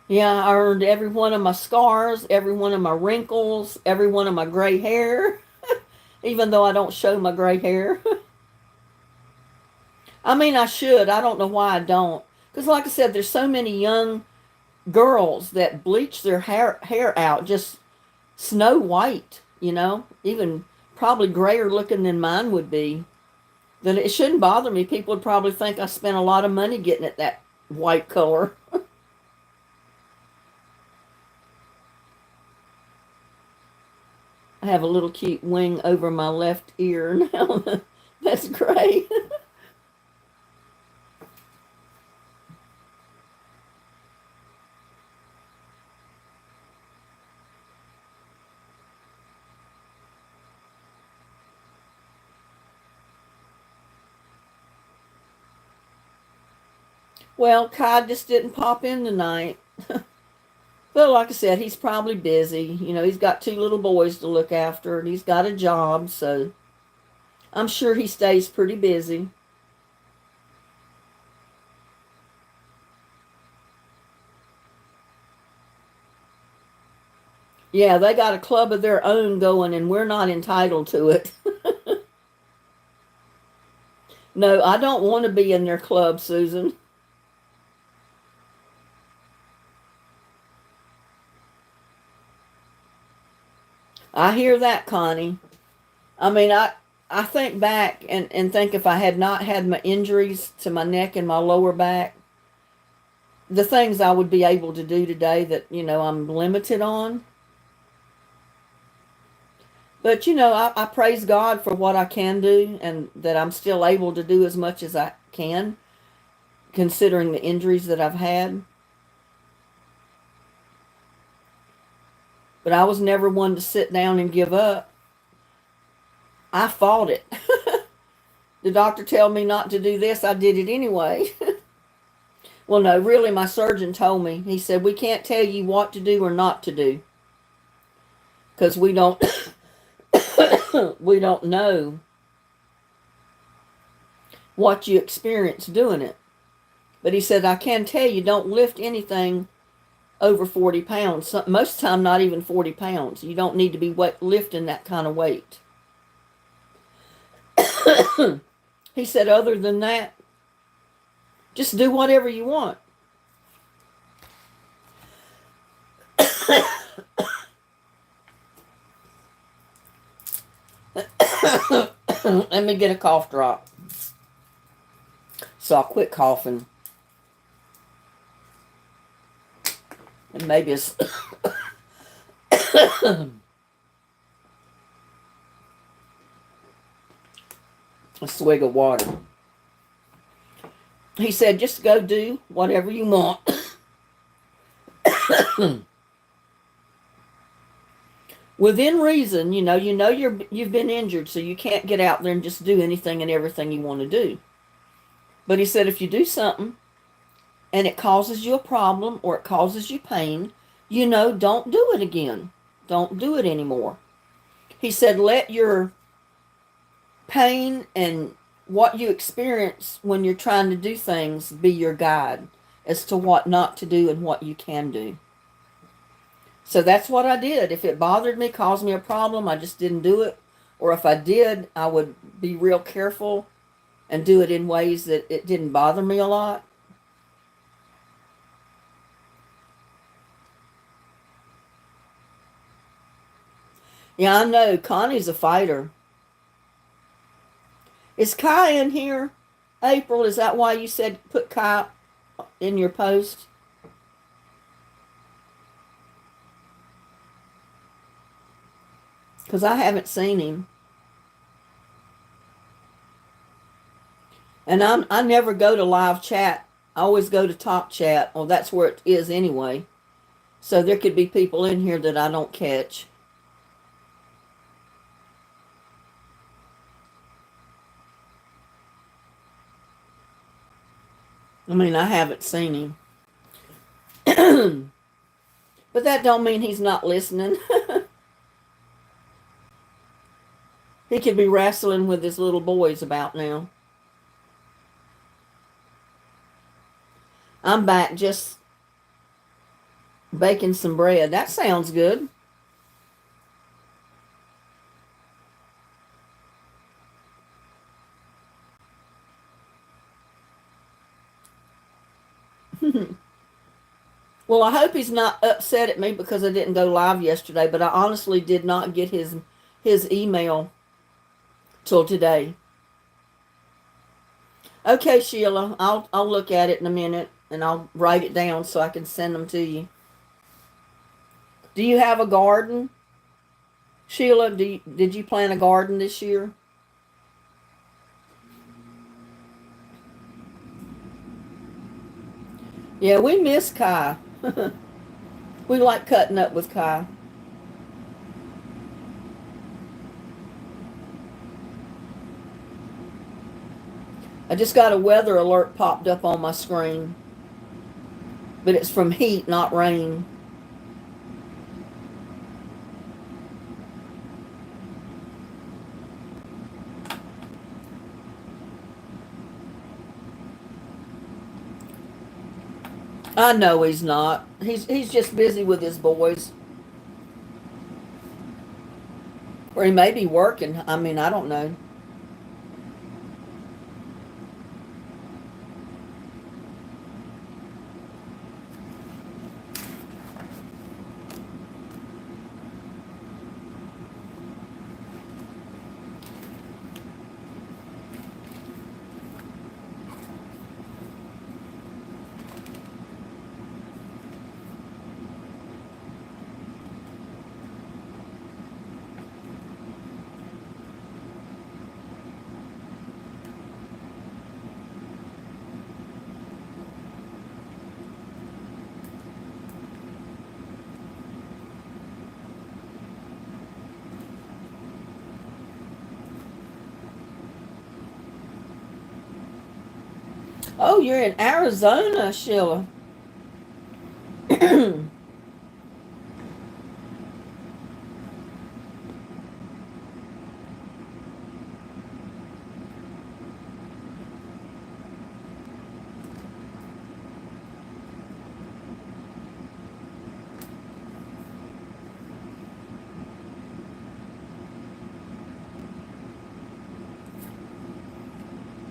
Yeah, I earned every one of my scars, every one of my wrinkles, every one of my gray hair, even though I don't show my gray hair. I mean, I should. I don't know why I don't. Because, like I said, there's so many young girls that bleach their hair out just snow white, even probably grayer looking than mine would be. Then it shouldn't bother me. People would probably think I spent a lot of money getting it that white color. I have a little cute wing over my left ear now. That's great. Well, Kai just didn't pop in tonight. But like I said, he's probably busy. He's got two little boys to look after and he's got a job, so I'm sure he stays pretty busy. Yeah, they got a club of their own going and we're not entitled to it. No, I don't want to be in their club, Susan. I hear that, Connie. I mean, I think back and think if I had not had my injuries to my neck and my lower back, the things I would be able to do today that, I'm limited on. But, I praise God for what I can do and that I'm still able to do as much as I can, considering the injuries that I've had. But I was never one to sit down and give up. I fought it. The doctor told me not to do this. I did it anyway. Well, no, really, my surgeon told me. He said, we can't tell you what to do or not to do because we don't we don't know what you experience doing it. But he said, I can tell you, don't lift anything over 40 pounds. Most of the time, not even 40 pounds. You don't need to be lifting that kind of weight. He said, other than that, just do whatever you want. Let me get a cough drop. So I'll quit coughing. And maybe it's a swig of water. He said, just go do whatever you want. Within reason, you've been injured, so you can't get out there and just do anything and everything you want to do. But he said, if you do something and it causes you a problem or it causes you pain, don't do it again. Don't do it anymore. He said, let your pain and what you experience when you're trying to do things be your guide. as to what not to do and what you can do. So that's what I did. If it bothered me, caused me a problem, I just didn't do it. Or if I did, I would be real careful and do it in ways that it didn't bother me a lot. Yeah, I know. Connie's a fighter. Is Kai in here? April, is that why you said put Kai in your post? Because I haven't seen him. And I never go to live chat. I always go to talk chat. Well, that's where it is anyway. So there could be people in here that I don't catch. I mean, I haven't seen him. But that don't mean he's not listening. He could be wrestling with his little boys about now. I'm back just baking some bread. That sounds good. Well, I hope he's not upset at me because I didn't go live yesterday, but I honestly did not get his email till today. Okay, Sheila, I'll look at it in a minute and I'll write it down so I can send them to you. Do you have a garden? Sheila, did you plant a garden this year? Yeah, we miss Kai. We like cutting up with Kai. I just got a weather alert popped up on my screen, but it's from heat, not rain. I know he's not. He's just busy with his boys. Or he may be working. I mean, I don't know. Oh, you're in Arizona, Sheila.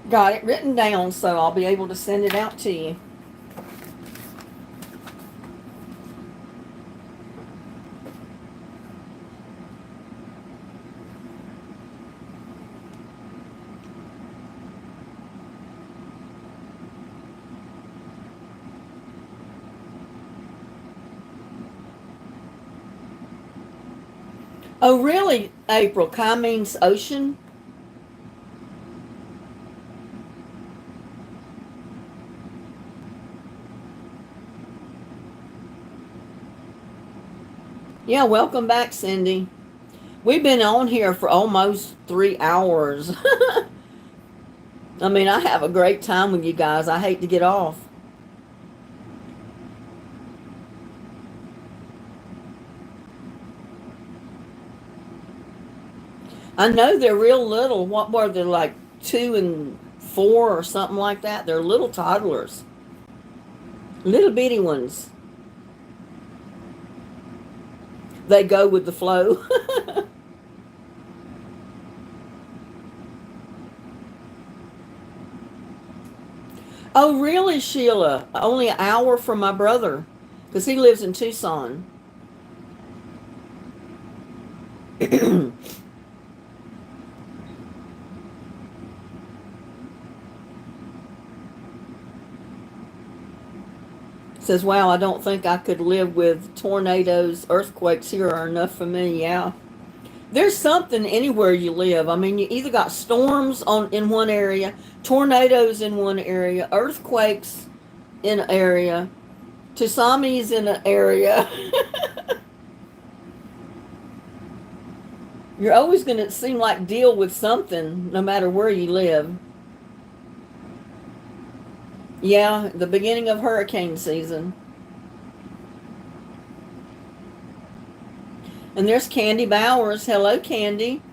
Got it written down, so I'll be able to send it out to you. Oh, really, April? Kai means ocean? Yeah, welcome back, Cindy. We've been on here for almost 3 hours. I mean, I have a great time with you guys. I hate to get off. I know they're real little. What were they, like 2 and 4 or something like that? They're little toddlers. Little bitty ones. They go with the flow. Oh, really, Sheila? Only an hour from my brother, because he lives in Tucson. Says, wow, I don't think I could live with tornadoes. Earthquakes here are enough for me. Yeah. There's something anywhere you live. I mean, you either got storms on in one area, tornadoes in one area, earthquakes in an area, tsunamis in an area. You're always going to seem like deal with something no matter where you live. Yeah, the beginning of hurricane season. And there's Candy Bowers. Hello, Candy.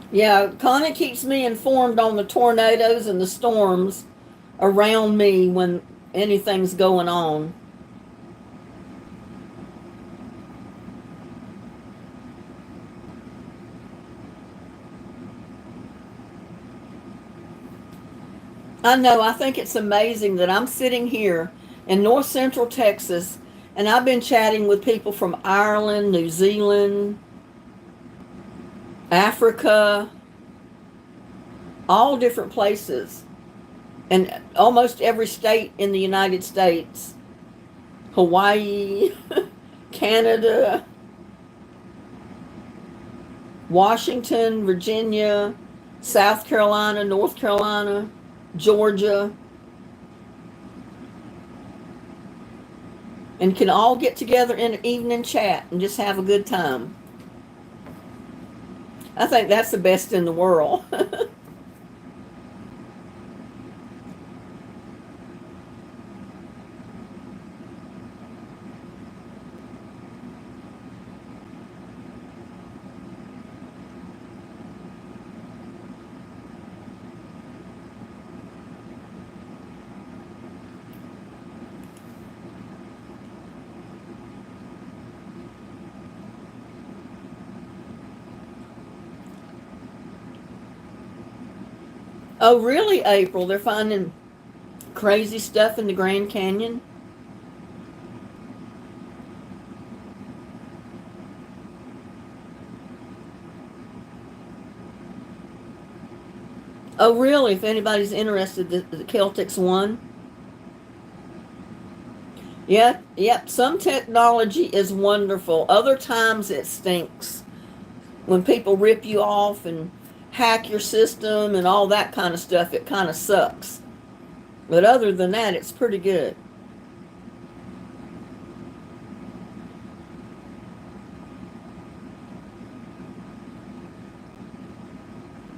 Yeah, Connie keeps me informed on the tornadoes and the storms around me when anything's going on. I know, I think it's amazing that I'm sitting here in north central Texas and I've been chatting with people from Ireland, New Zealand, Africa, all different places, and almost every state in the United States, Hawaii, Canada, Washington, Virginia, South Carolina, North Carolina, Georgia, and can all get together in an evening chat and just have a good time. I think that's the best in the world. Oh, really, April? They're finding crazy stuff in the Grand Canyon? Oh, really? If anybody's interested, the Celtics won. Yeah, yep. Some technology is wonderful. Other times it stinks. When people rip you off and hack your system and all that kind of stuff, it kind of sucks. But other than that, it's pretty good.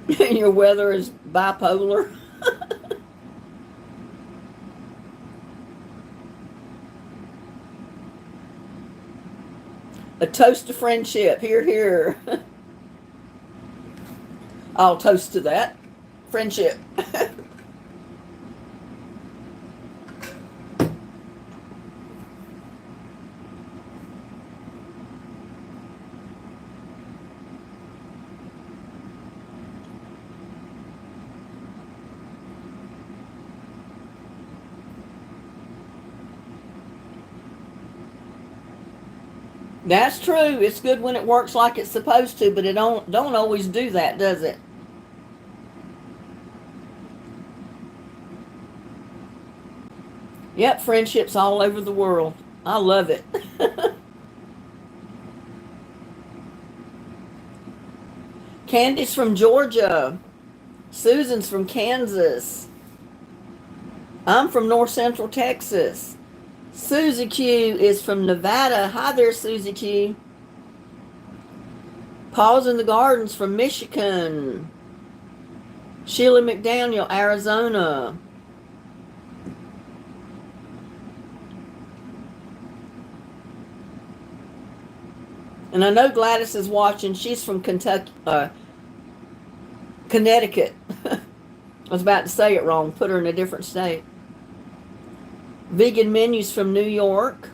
And your weather is bipolar. A toast to friendship. Here, here. I'll toast to that. Friendship. That's true. It's good when it works like it's supposed to, but it don't always do that, does it? Yep, friendships all over the world. I love it. Candy's from Georgia. Susan's from Kansas. I'm from North Central Texas. Susie Q is from Nevada. Hi there, Susie Q. Paws in the Gardens from Michigan. Sheila McDaniel, Arizona. And I know Gladys is watching. She's from Kentucky, Connecticut. I was about to say it wrong. Put her in a different state. Vegan Menus from New York.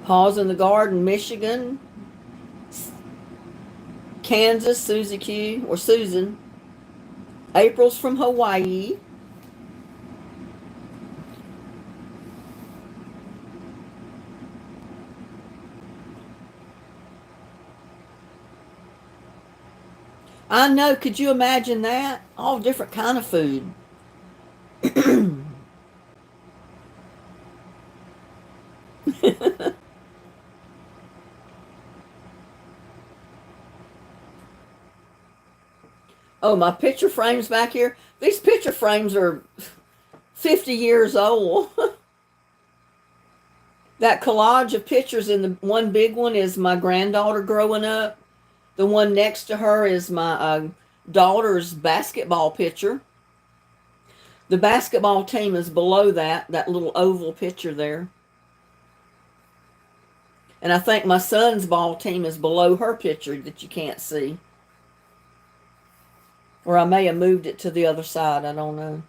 Paws in the Garden, Michigan. Kansas, Susie Q, or Susan. April's from Hawaii. I know, could you imagine that? All different kind of food. Oh, my picture frames back here. These picture frames are 50 years old. That collage of pictures in the one big one is my granddaughter growing up. The one next to her is my daughter's basketball picture. The basketball team is below that little oval picture there. And I think my son's ball team is below her picture that you can't see. Or I may have moved it to the other side. I don't know.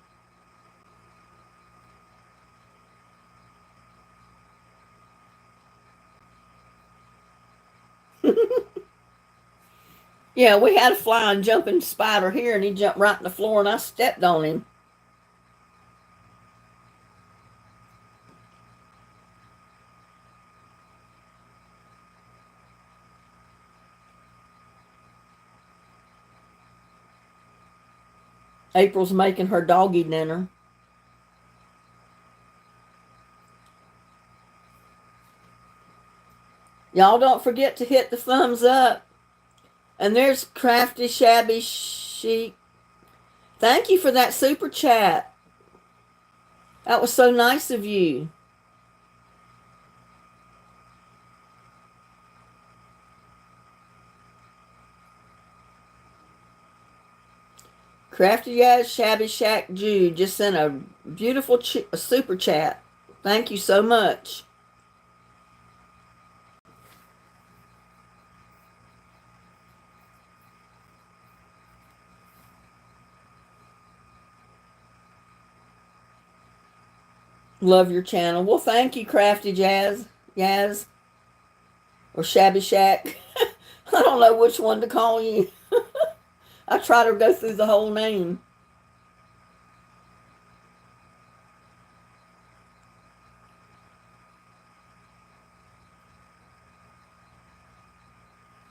Yeah, we had a flying jumping spider here, and he jumped right in the floor, and I stepped on him. April's making her doggy dinner. Y'all don't forget to hit the thumbs up. And there's Crafty Shabby Chic. Thank you for that super chat. That was so nice of you. Crafty Yaz Shabby Shack Jude just sent a beautiful a super chat. Thank you so much. Love your channel. Well, thank you, Crafty Yaz, or Shabby Shack. I don't know which one to call you. I try to go through the whole name.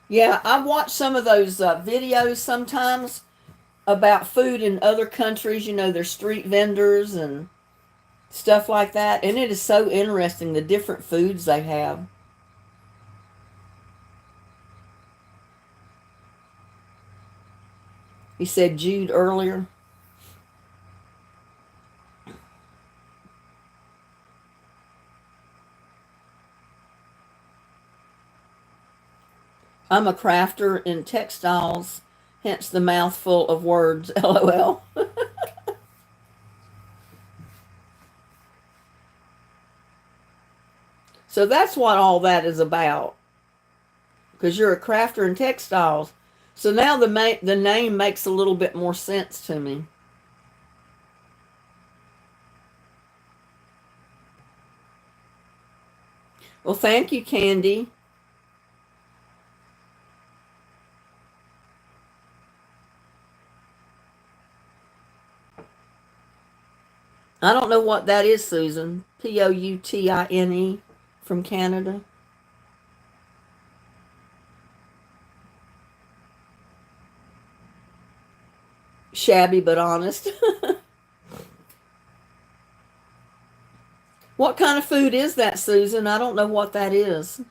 Yeah, I watch some of those videos sometimes about food in other countries. You know, their street vendors and stuff like that. And it is so interesting, the different foods they have. He said Jude earlier. I'm a crafter in textiles, hence the mouthful of words, LOL. So that's what all that is about. Because you're a crafter in textiles. So now the name makes a little bit more sense to me. Well, thank you, Candy. I don't know what that is, Susan. Poutine from Canada. Shabby but honest. What kind of food is that, Susan? I don't know what that is.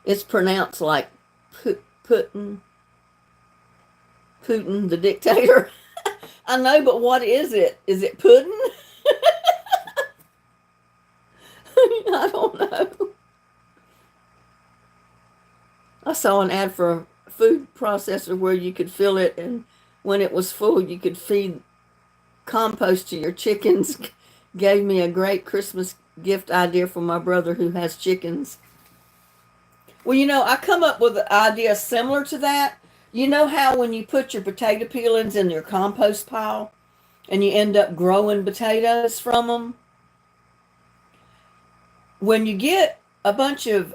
It's pronounced like Putin, Putin the dictator. I know, but what is it? Is it pudding? I don't know. I saw an ad for a food processor where you could fill it, and when it was full, you could feed compost to your chickens. Gave me a great Christmas gift idea for my brother who has chickens. Well, I come up with an idea similar to that. You know how when you put your potato peelings in your compost pile and you end up growing potatoes from them? When you get a bunch of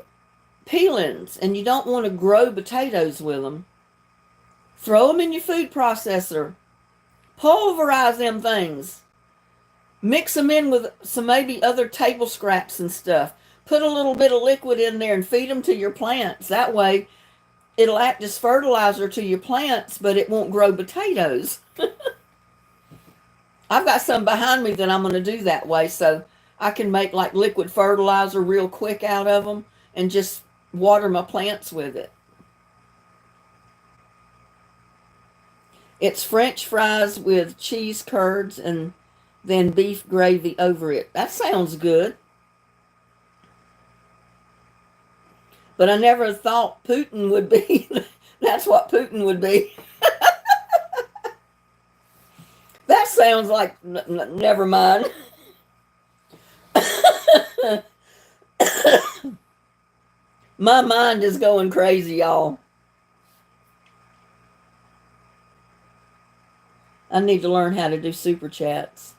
peelings and you don't want to grow potatoes with them, throw them in your food processor. Pulverize them things. Mix them in with some maybe other table scraps and stuff. Put a little bit of liquid in there and feed them to your plants. That way, it'll act as fertilizer to your plants, but it won't grow potatoes. I've got some behind me that I'm going to do that way, so I can make like liquid fertilizer real quick out of them and just water my plants with it. It's French fries with cheese curds and then beef gravy over it. That sounds good. But I never thought Putin would be. That's what Putin would be. That sounds like, never mind. My mind is going crazy, y'all. I need to learn how to do super chats.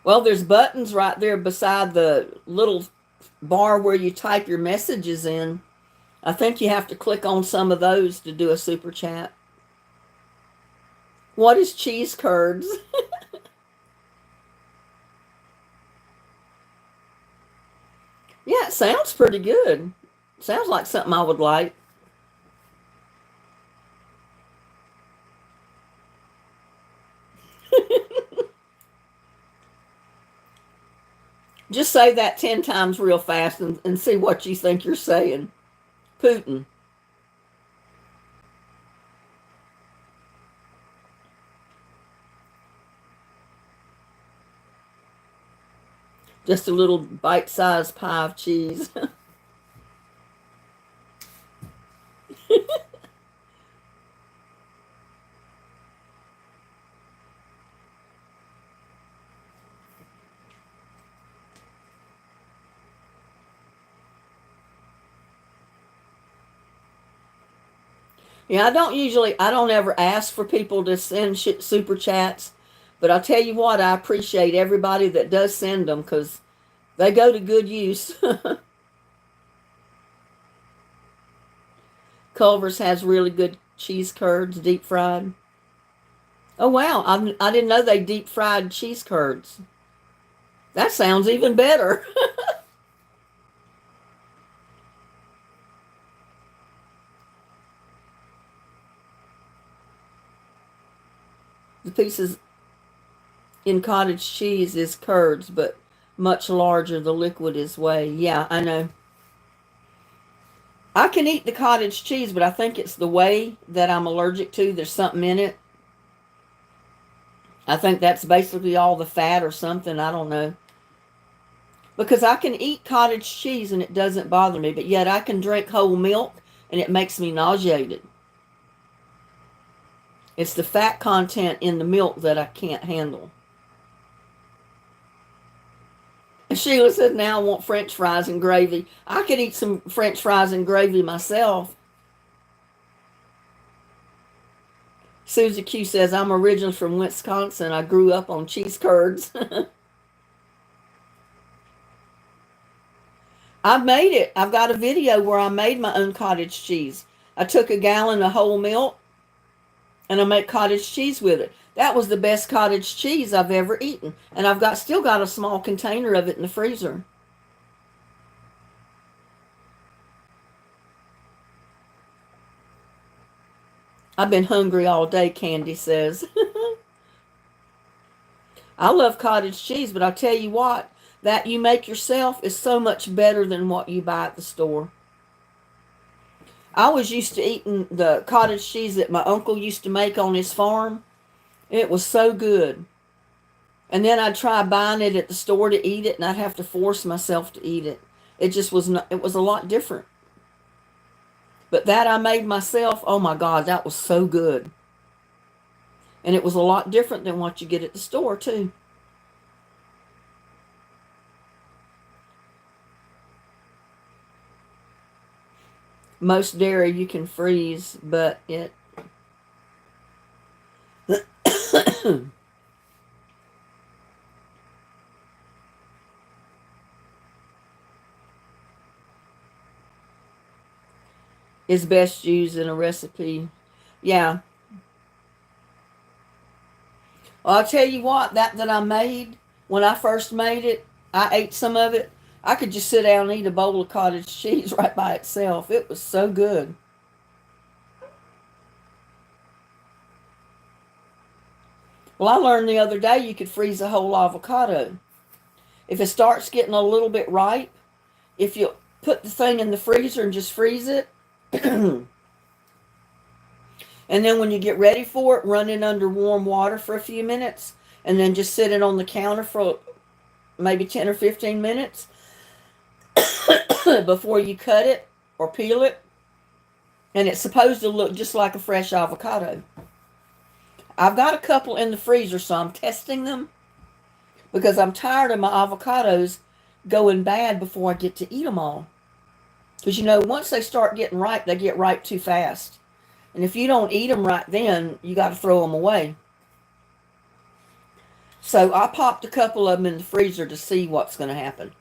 Well, there's buttons right there beside the little bar where you type your messages in. I think you have to click on some of those to do a super chat. What is cheese curds? Yeah, it sounds pretty good. Sounds like something I would like. Just say that 10 times real fast and see what you think you're saying. Putin. Just a little bite-sized pie of cheese. Yeah, I don't ever ask for people to send super chats, but I'll tell you what, I appreciate everybody that does send them because they go to good use. Culver's has really good cheese curds, deep fried. Oh, wow. I didn't know they deep fried cheese curds. That sounds even better. The pieces in cottage cheese is curds, but much larger. The liquid is whey. Yeah, I know. I can eat the cottage cheese, but I think it's the whey that I'm allergic to. There's something in it. I think that's basically all the fat or something. I don't know. Because I can eat cottage cheese and it doesn't bother me, but yet I can drink whole milk and it makes me nauseated. It's the fat content in the milk that I can't handle. And Sheila said, now I want French fries and gravy. I could eat some French fries and gravy myself. Susie Q says, I'm originally from Wisconsin. I grew up on cheese curds. I've made it. I've got a video where I made my own cottage cheese. I took a gallon of whole milk and I made cottage cheese with it. That was the best cottage cheese I've ever eaten. And I've still got a small container of it in the freezer. I've been hungry all day, Candy says. I love cottage cheese, but I'll tell you what, that you make yourself is so much better than what you buy at the store. I was used to eating the cottage cheese that my uncle used to make on his farm. It was so good. And then I'd try buying it at the store to eat it, and I'd have to force myself to eat it. It just was not, it was a lot different. But that I made myself, oh my God, that was so good. And it was a lot different than what you get at the store, too. Most dairy you can freeze, but it is best used in a recipe. Yeah. Well, I'll tell you what, that I made, when I first made it, I ate some of it. I could just sit down and eat a bowl of cottage cheese right by itself. It was so good. Well, I learned the other day you could freeze a whole avocado. If it starts getting a little bit ripe, if you put the thing in the freezer and just freeze it, and then when you get ready for it, run it under warm water for a few minutes, and then just sit it on the counter for maybe 10 or 15 minutes before you cut it or peel it. And it's supposed to look just like a fresh avocado. I've got a couple in the freezer, so I'm testing them because I'm tired of my avocados going bad before I get to eat them all. Because, once they start getting ripe, they get ripe too fast. And if you don't eat them right then, you got to throw them away. So I popped a couple of them in the freezer to see what's going to happen.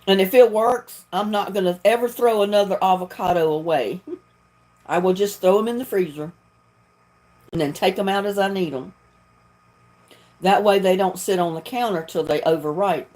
And if it works, I'm not going to ever throw another avocado away. I will just throw them in the freezer and then take them out as I need them. That way they don't sit on the counter till they overripe.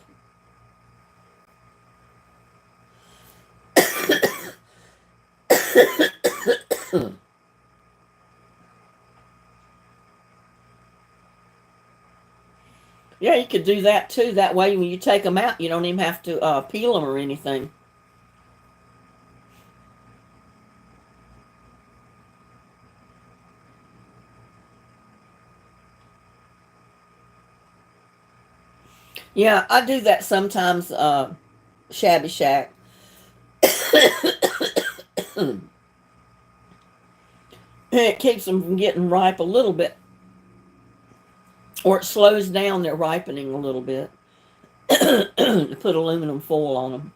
Yeah, you could do that too. That way when you take them out, you don't even have to peel them or anything. Yeah, I do that sometimes, Shabby Shack. It keeps them from getting ripe a little bit. Or it slows down their ripening a little bit. To put aluminum foil on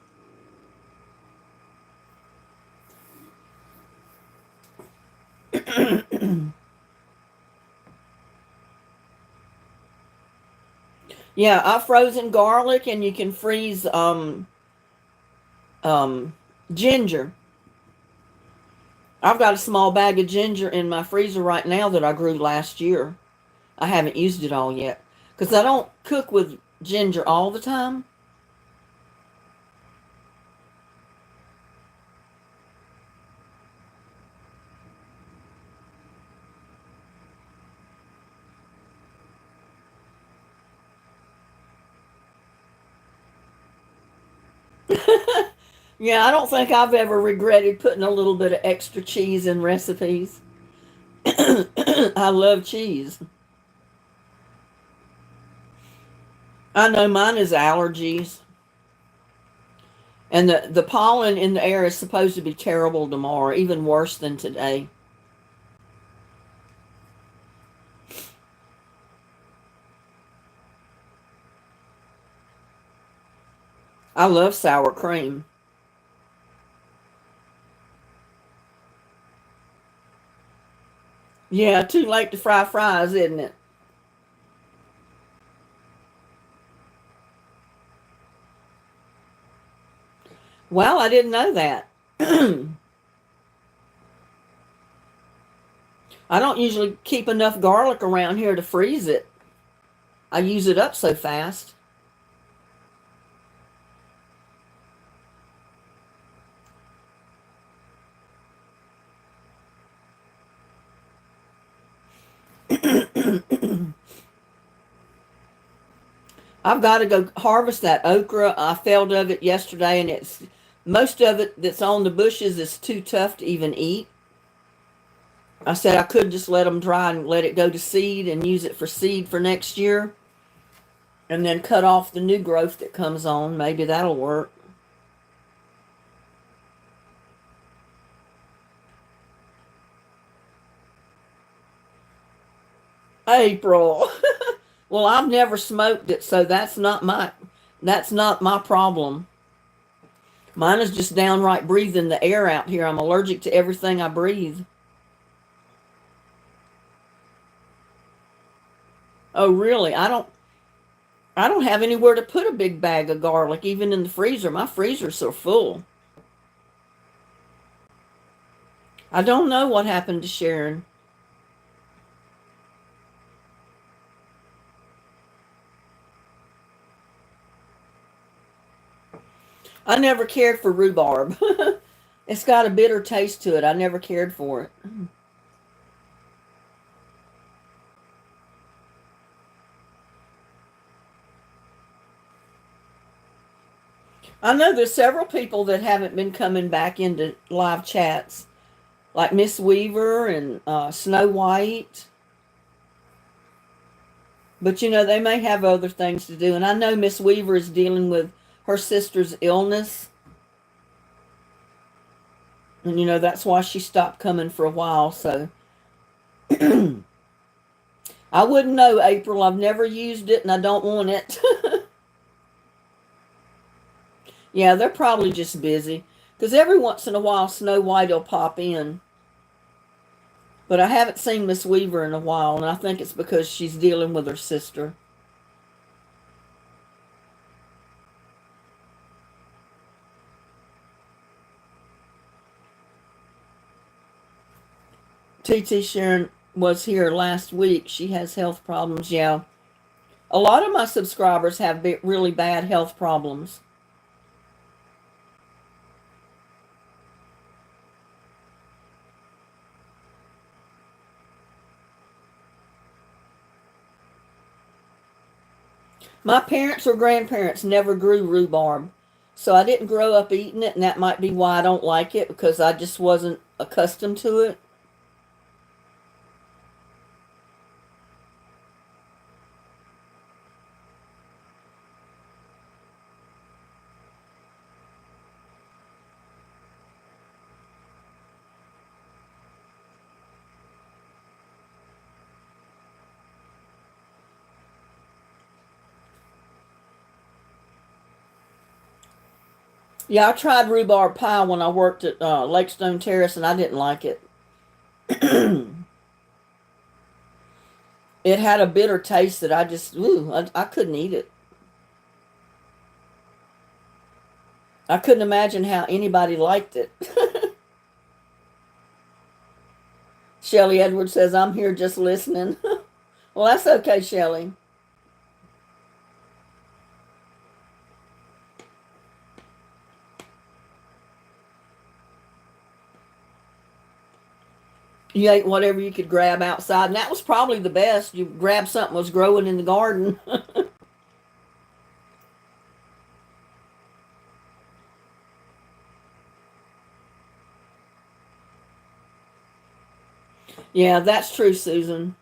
them. Yeah, I've frozen garlic, and you can freeze ginger. I've got a small bag of ginger in my freezer right now that I grew last year. I haven't used it all yet because I don't cook with ginger all the time. Yeah, I don't think I've ever regretted putting a little bit of extra cheese in recipes. I love cheese. I know mine is allergies. And the pollen in the air is supposed to be terrible tomorrow, even worse than today. I love sour cream. Yeah, too late to fry fries, isn't it? Well, I didn't know that. I don't usually keep enough garlic around here to freeze it. I use it up so fast. I've got to go harvest that okra. I felled of it yesterday, and it's most of it that's on the bushes is too tough to even eat. I said I could just let them dry and let it go to seed and use it for seed for next year, and then cut off the new growth that comes on. Maybe that'll work. April. Well, I've never smoked it, so that's not my problem. Mine is just downright breathing the air out here. I'm allergic to everything I breathe. Oh, really? I don't have anywhere to put a big bag of garlic, even in the freezer. My freezer's so full. I don't know what happened to Sharon. I never cared for rhubarb. It's got a bitter taste to it. I never cared for it. I know there's several people that haven't been coming back into live chats, like Miss Weaver and Snow White. But they may have other things to do. And I know Miss Weaver is dealing with her sister's illness. And that's why she stopped coming for a while. So I wouldn't know, April. I've never used it and I don't want it. Yeah, they're probably just busy. Because every once in a while, Snow White will pop in. But I haven't seen Miss Weaver in a while, and I think it's because she's dealing with her sister. TT Sharon was here last week. She has health problems, yeah. A lot of my subscribers have really bad health problems. My parents or grandparents never grew rhubarb. So I didn't grow up eating it, and that might be why I don't like it, because I just wasn't accustomed to it. Yeah, I tried rhubarb pie when I worked at Lakestone Terrace, and I didn't like it. It had a bitter taste that I couldn't eat it. I couldn't imagine how anybody liked it. Shelly Edwards says, I'm here just listening. Well, that's okay, Shelly. You ate whatever you could grab outside, and that was probably the best. You grabbed something that was growing in the garden. Yeah, that's true, Susan.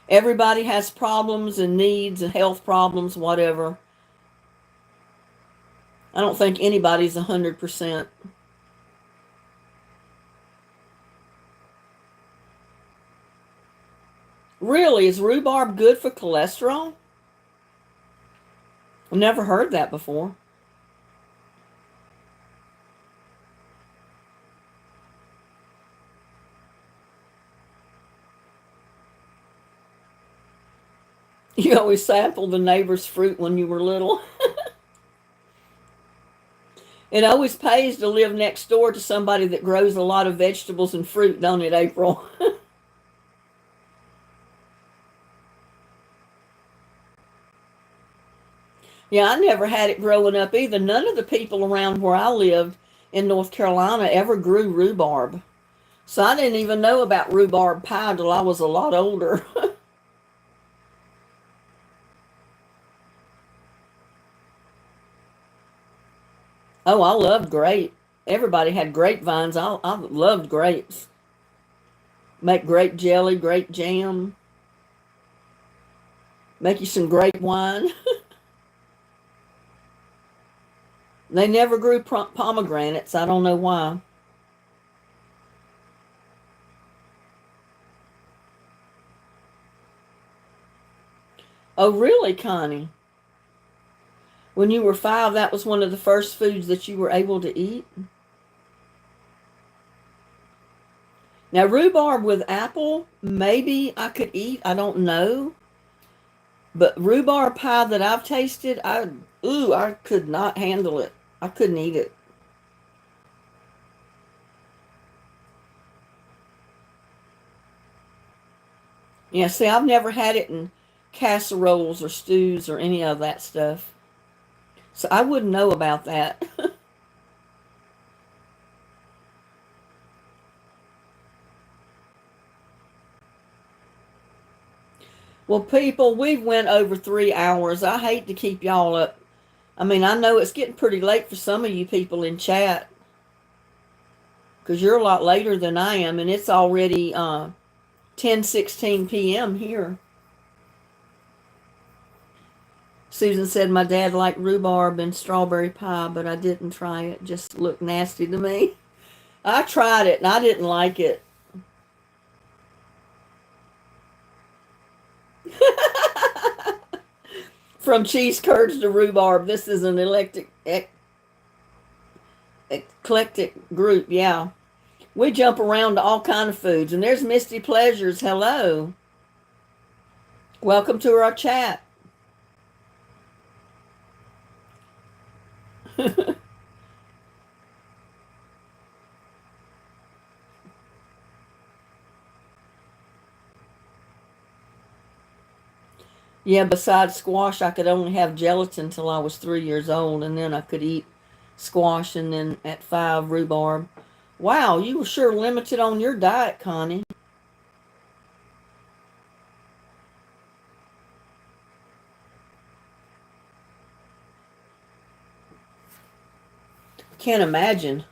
Everybody has problems and needs and health problems, whatever. I don't think anybody's 100%. Really, is rhubarb good for cholesterol? I've never heard that before. You always sampled the neighbor's fruit when you were little. It always pays to live next door to somebody that grows a lot of vegetables and fruit, don't it, April? Yeah, I never had it growing up either. None of the people around where I lived in North Carolina ever grew rhubarb. So I didn't even know about rhubarb pie till I was a lot older. Oh, I loved grape. Everybody had grapevines. I loved grapes. Make grape jelly, grape jam, make you some grape wine. They never grew pomegranates. I don't know why. Oh, really, Connie? When you were 5, that was one of the first foods that you were able to eat? Now, rhubarb with apple, maybe I could eat. I don't know. But rhubarb pie that I've tasted, I could not handle it. I couldn't eat it. Yeah, see, I've never had it in casseroles or stews or any of that stuff. So I wouldn't know about that. Well, people, we've went over 3 hours. I hate to keep y'all up. I mean, I know it's getting pretty late for some of you people in chat because you're a lot later than I am, and it's already 10:16 p.m. here. Susan said my dad liked rhubarb and strawberry pie, but I didn't try it. Just looked nasty to me. I tried it and I didn't like it. From cheese curds to rhubarb, this is an eclectic group. Yeah, we jump around to all kind of foods. And there's Misty Pleasures. Hello, welcome to our chat. Yeah, besides squash, I could only have gelatin till I was 3 years old, and then I could eat squash, and then at 5, rhubarb. Wow, you were sure limited on your diet, Connie. Can't imagine.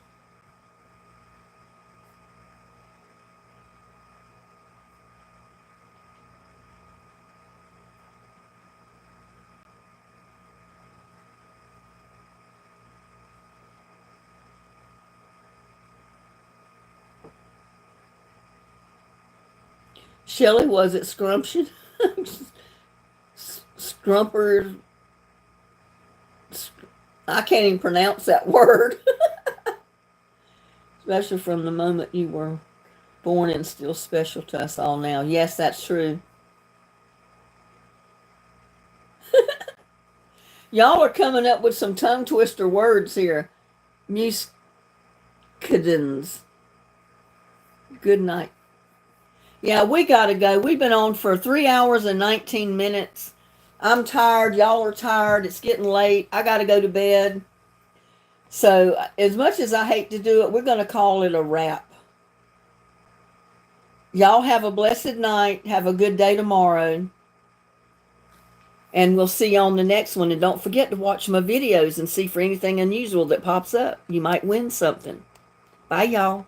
Shelley, was it scrumptious? Scrumper. I can't even pronounce that word. Especially from the moment you were born and still special to us all now. Yes, that's true. Y'all are coming up with some tongue twister words here. Muscadins. Good night. Yeah, we gotta go. We've been on for 3 hours and 19 minutes. I'm tired. Y'all are tired. It's getting late. I gotta go to bed. So, as much as I hate to do it, we're gonna call it a wrap. Y'all have a blessed night. Have a good day tomorrow. And we'll see you on the next one. And don't forget to watch my videos and see for anything unusual that pops up. You might win something. Bye, y'all.